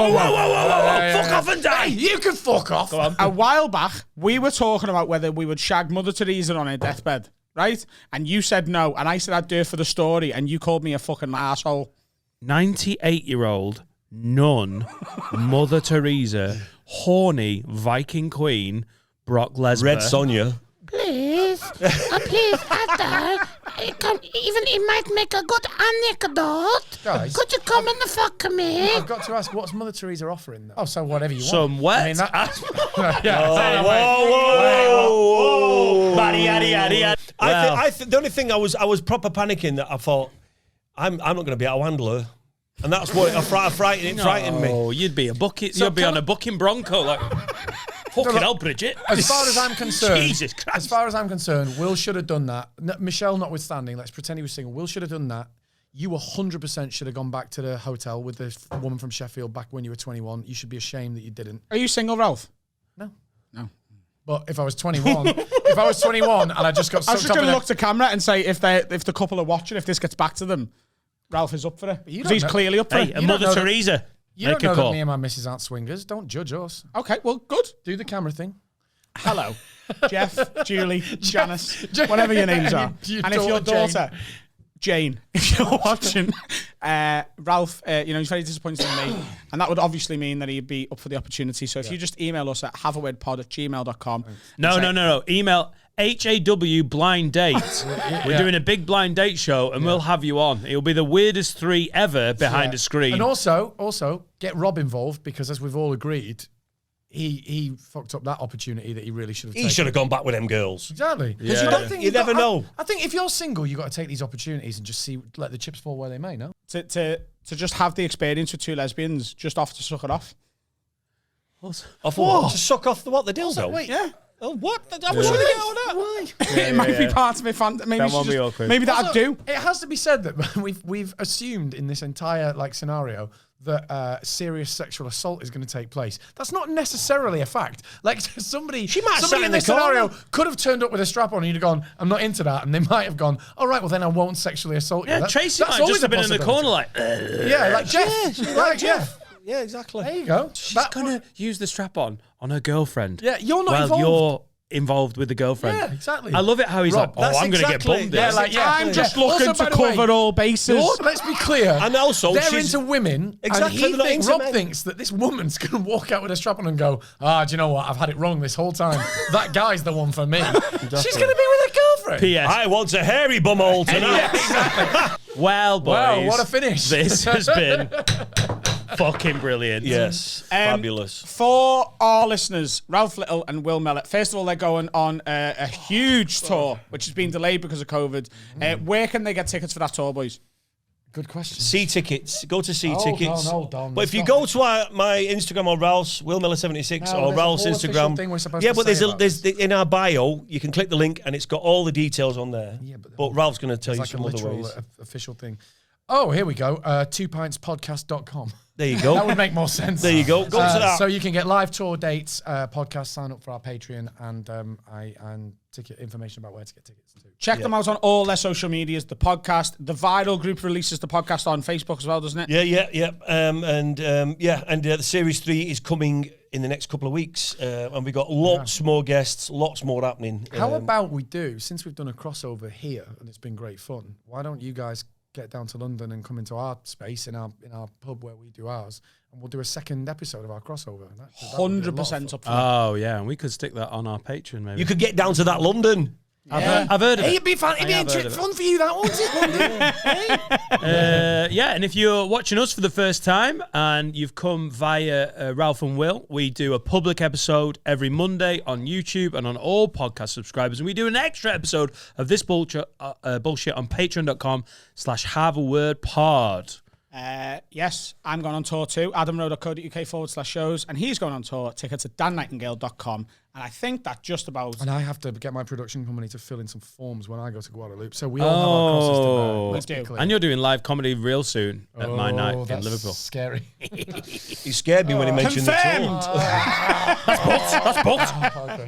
Speaker 7: Fuck off and die.
Speaker 6: You can fuck off.
Speaker 2: A while back, we were talking about whether we would shag Mother Teresa on her deathbed, right? And you said no, and I said I'd do it for the story, and you called me a fucking asshole.
Speaker 1: 98-year-old nun, Mother Teresa, horny Viking queen, Brock Lesnar.
Speaker 7: Red Sonja.
Speaker 8: Please, after, it might make a good anecdote.
Speaker 6: Guys.
Speaker 8: Could you come and fuck me?
Speaker 6: I've got to ask, what's Mother Teresa offering though? Oh, so whatever you want.
Speaker 1: Some wet.
Speaker 6: I mean,
Speaker 7: Whoa.
Speaker 1: Yada.
Speaker 7: The only thing I was proper panicking that I thought, I'm not going to be able to handle her. And that's what frightened me.
Speaker 1: Oh, you'd be a bucket.
Speaker 6: So
Speaker 1: you'd be on a bucking bronco. Like, Fucking hell, Bridget.
Speaker 6: As far as I'm concerned,
Speaker 1: Jesus Christ.
Speaker 6: as far as I'm concerned, Will should have done that. Michelle notwithstanding, let's pretend he was single. Will should have done that. You 100% should have gone back to the hotel with the woman from Sheffield back when you were 21. You should be ashamed that you didn't.
Speaker 2: Are you single, Ralph?
Speaker 6: No.
Speaker 2: No.
Speaker 6: But if I was 21, and I just got
Speaker 2: I was
Speaker 6: sucked
Speaker 2: just
Speaker 6: up
Speaker 2: going
Speaker 6: in
Speaker 2: to
Speaker 6: a...
Speaker 2: look to camera and say if the couple are watching, if this gets back to them, Ralph is up for it.
Speaker 6: you
Speaker 2: Because he's
Speaker 6: don't know-
Speaker 2: clearly up for
Speaker 1: Hey,
Speaker 2: it.
Speaker 1: and Mother Teresa.
Speaker 6: You
Speaker 1: Make
Speaker 6: don't
Speaker 1: a
Speaker 6: know
Speaker 1: call.
Speaker 6: that me and my missus aren't swingers. Don't judge us.
Speaker 2: Okay, well, good.
Speaker 6: Do the camera thing.
Speaker 2: Hello, Jeff, Julie, Janice, whatever your names are.
Speaker 6: Your
Speaker 2: And if your
Speaker 6: daughter,
Speaker 2: daughter, Jane, if you're watching, Ralph, he's very disappointed in me. And that would obviously mean that he'd be up for the opportunity. So if you just email us at haveawordpod@gmail.com.
Speaker 1: No. Email HAW blind date. We're doing a big blind date show and we'll have you on. It'll be the weirdest 3 ever behind a screen.
Speaker 6: And also get Rob involved because, as we've all agreed, he fucked up that opportunity that he really should have taken.
Speaker 7: He should have gone back with them girls.
Speaker 6: Exactly.
Speaker 1: Yeah.
Speaker 6: But I think
Speaker 7: You never know.
Speaker 6: I think if you're single, you've got to take these opportunities and just let the chips fall where they may, no?
Speaker 2: To just have the experience with 2 lesbians, just off to suck it off.
Speaker 7: Off what? To suck off the dildo?
Speaker 6: Wait,
Speaker 2: Yeah.
Speaker 7: Oh, what?
Speaker 6: Why? Why?
Speaker 2: It might be part of it. Maybe that'd do.
Speaker 6: It has to be said that we've assumed in this entire scenario that serious sexual assault is going to take place. That's not necessarily a fact. Like somebody
Speaker 7: might have sat
Speaker 6: in
Speaker 7: in
Speaker 6: this
Speaker 7: the corner.
Speaker 6: scenario could have turned up with a strap on and you'd have gone, I'm not into that, and they might have gone, all right, well then I won't sexually assault you.
Speaker 1: Yeah, Tracy might just have been in the corner like,
Speaker 6: yeah, like Jeff, like Jeff.
Speaker 7: Yeah, exactly.
Speaker 6: There you go.
Speaker 1: she's going to use the strap on her girlfriend.
Speaker 6: Yeah, you're not
Speaker 1: while
Speaker 6: involved.
Speaker 1: you're involved with the girlfriend.
Speaker 6: Yeah, exactly.
Speaker 1: I love it how he's
Speaker 6: Rob,
Speaker 1: like,
Speaker 7: that's
Speaker 1: I'm going to get
Speaker 7: exactly-
Speaker 1: bummed.
Speaker 7: yeah,
Speaker 1: in.
Speaker 6: like, yeah,
Speaker 2: I'm just
Speaker 6: yeah.
Speaker 2: looking
Speaker 6: Also,
Speaker 2: to
Speaker 6: by the way,
Speaker 2: cover all bases.
Speaker 6: Let's be clear.
Speaker 7: And also,
Speaker 6: they're
Speaker 7: she's
Speaker 6: into women.
Speaker 7: Exactly,
Speaker 6: And
Speaker 7: they're not into
Speaker 6: Rob
Speaker 7: men.
Speaker 6: thinks that this woman's going to walk out with a strap on and go, do you know what? I've had it wrong this whole time. That guy's the one for me. She's going to be with her girlfriend.
Speaker 1: P.S.
Speaker 7: I want a hairy bumhole tonight.
Speaker 1: Well, boys.
Speaker 6: Wow, what a finish.
Speaker 1: This has been fucking brilliant.
Speaker 7: Yes, fabulous.
Speaker 2: For our listeners, Ralf Little and Will Mellor, first of all, they're going on a huge tour, which has been delayed because of COVID. Where can they get tickets for that tour, boys?
Speaker 6: Good question.
Speaker 7: See tickets. Go to see
Speaker 6: Oh,
Speaker 7: tickets.
Speaker 6: no, Dom,
Speaker 7: but if you
Speaker 6: stop
Speaker 7: go to my Instagram or Ralph's, Will Miller 76
Speaker 6: No,
Speaker 7: or
Speaker 6: there's a
Speaker 7: Ralph's
Speaker 6: whole official
Speaker 7: Instagram.
Speaker 6: thing we're supposed
Speaker 7: Yeah,
Speaker 6: to
Speaker 7: but
Speaker 6: say about
Speaker 7: there's in our bio, you can click the link and it's got all the details on there.
Speaker 6: Yeah,
Speaker 7: but Ralph's going to tell
Speaker 6: It's
Speaker 7: you
Speaker 6: like a
Speaker 7: some other
Speaker 6: literal
Speaker 7: ways.
Speaker 6: official thing. Oh, here we go. 2pintspodcast.com.
Speaker 7: There you go.
Speaker 6: That would make more sense.
Speaker 7: There you go. Go to that.
Speaker 6: So you can get live tour dates, podcast, sign up for our Patreon, and ticket information about where to get tickets too.
Speaker 2: Check them out on all their social medias. The podcast, the Viral Group releases the podcast on Facebook as well, doesn't it?
Speaker 7: Yeah. And the series 3 is coming in the next couple of weeks, and we got lots more guests, lots more happening.
Speaker 6: How about we do, since we've done a crossover here and it's been great fun, why don't you guys get down to London and come into our space in our pub where we do ours, and we'll do a second episode of our crossover. That would be a lot of
Speaker 2: 100%
Speaker 6: fun.
Speaker 2: up for that.
Speaker 1: Oh, yeah. And we could stick that on our Patreon, maybe.
Speaker 7: You could get down to that London.
Speaker 1: I've heard of
Speaker 6: Hey,
Speaker 1: it.
Speaker 6: it'd be fun. It'd be
Speaker 1: have heard of
Speaker 6: fun for you, that won't it?
Speaker 1: Yeah, and if you're watching us for the first time and you've come via Ralph and Will, we do a public episode every Monday on YouTube and on all podcast subscribers. And we do an extra episode of this bullshit on patreon.com/haveawordpod.
Speaker 2: Yes, I'm going on tour too. adamrowe.co.uk/shows. And he's going on tour. Tickets at dannightingale.com. And I think that just about...
Speaker 6: And I have to get my production company to fill in some forms when I go to Guadeloupe. So we all have our crosses to bear. Let's be clear.
Speaker 1: And you're doing live comedy real soon at my night in
Speaker 6: that's
Speaker 1: Liverpool.
Speaker 6: Scary.
Speaker 7: He scared me when he mentioned the
Speaker 2: Confirmed!
Speaker 7: tour.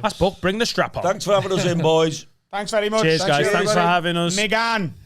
Speaker 1: That's booked. Bring the strap on.
Speaker 7: Thanks for having us in, boys.
Speaker 2: Thanks very much.
Speaker 1: Cheers, guys. Thanks for
Speaker 6: everybody.
Speaker 1: having us.
Speaker 2: Megan.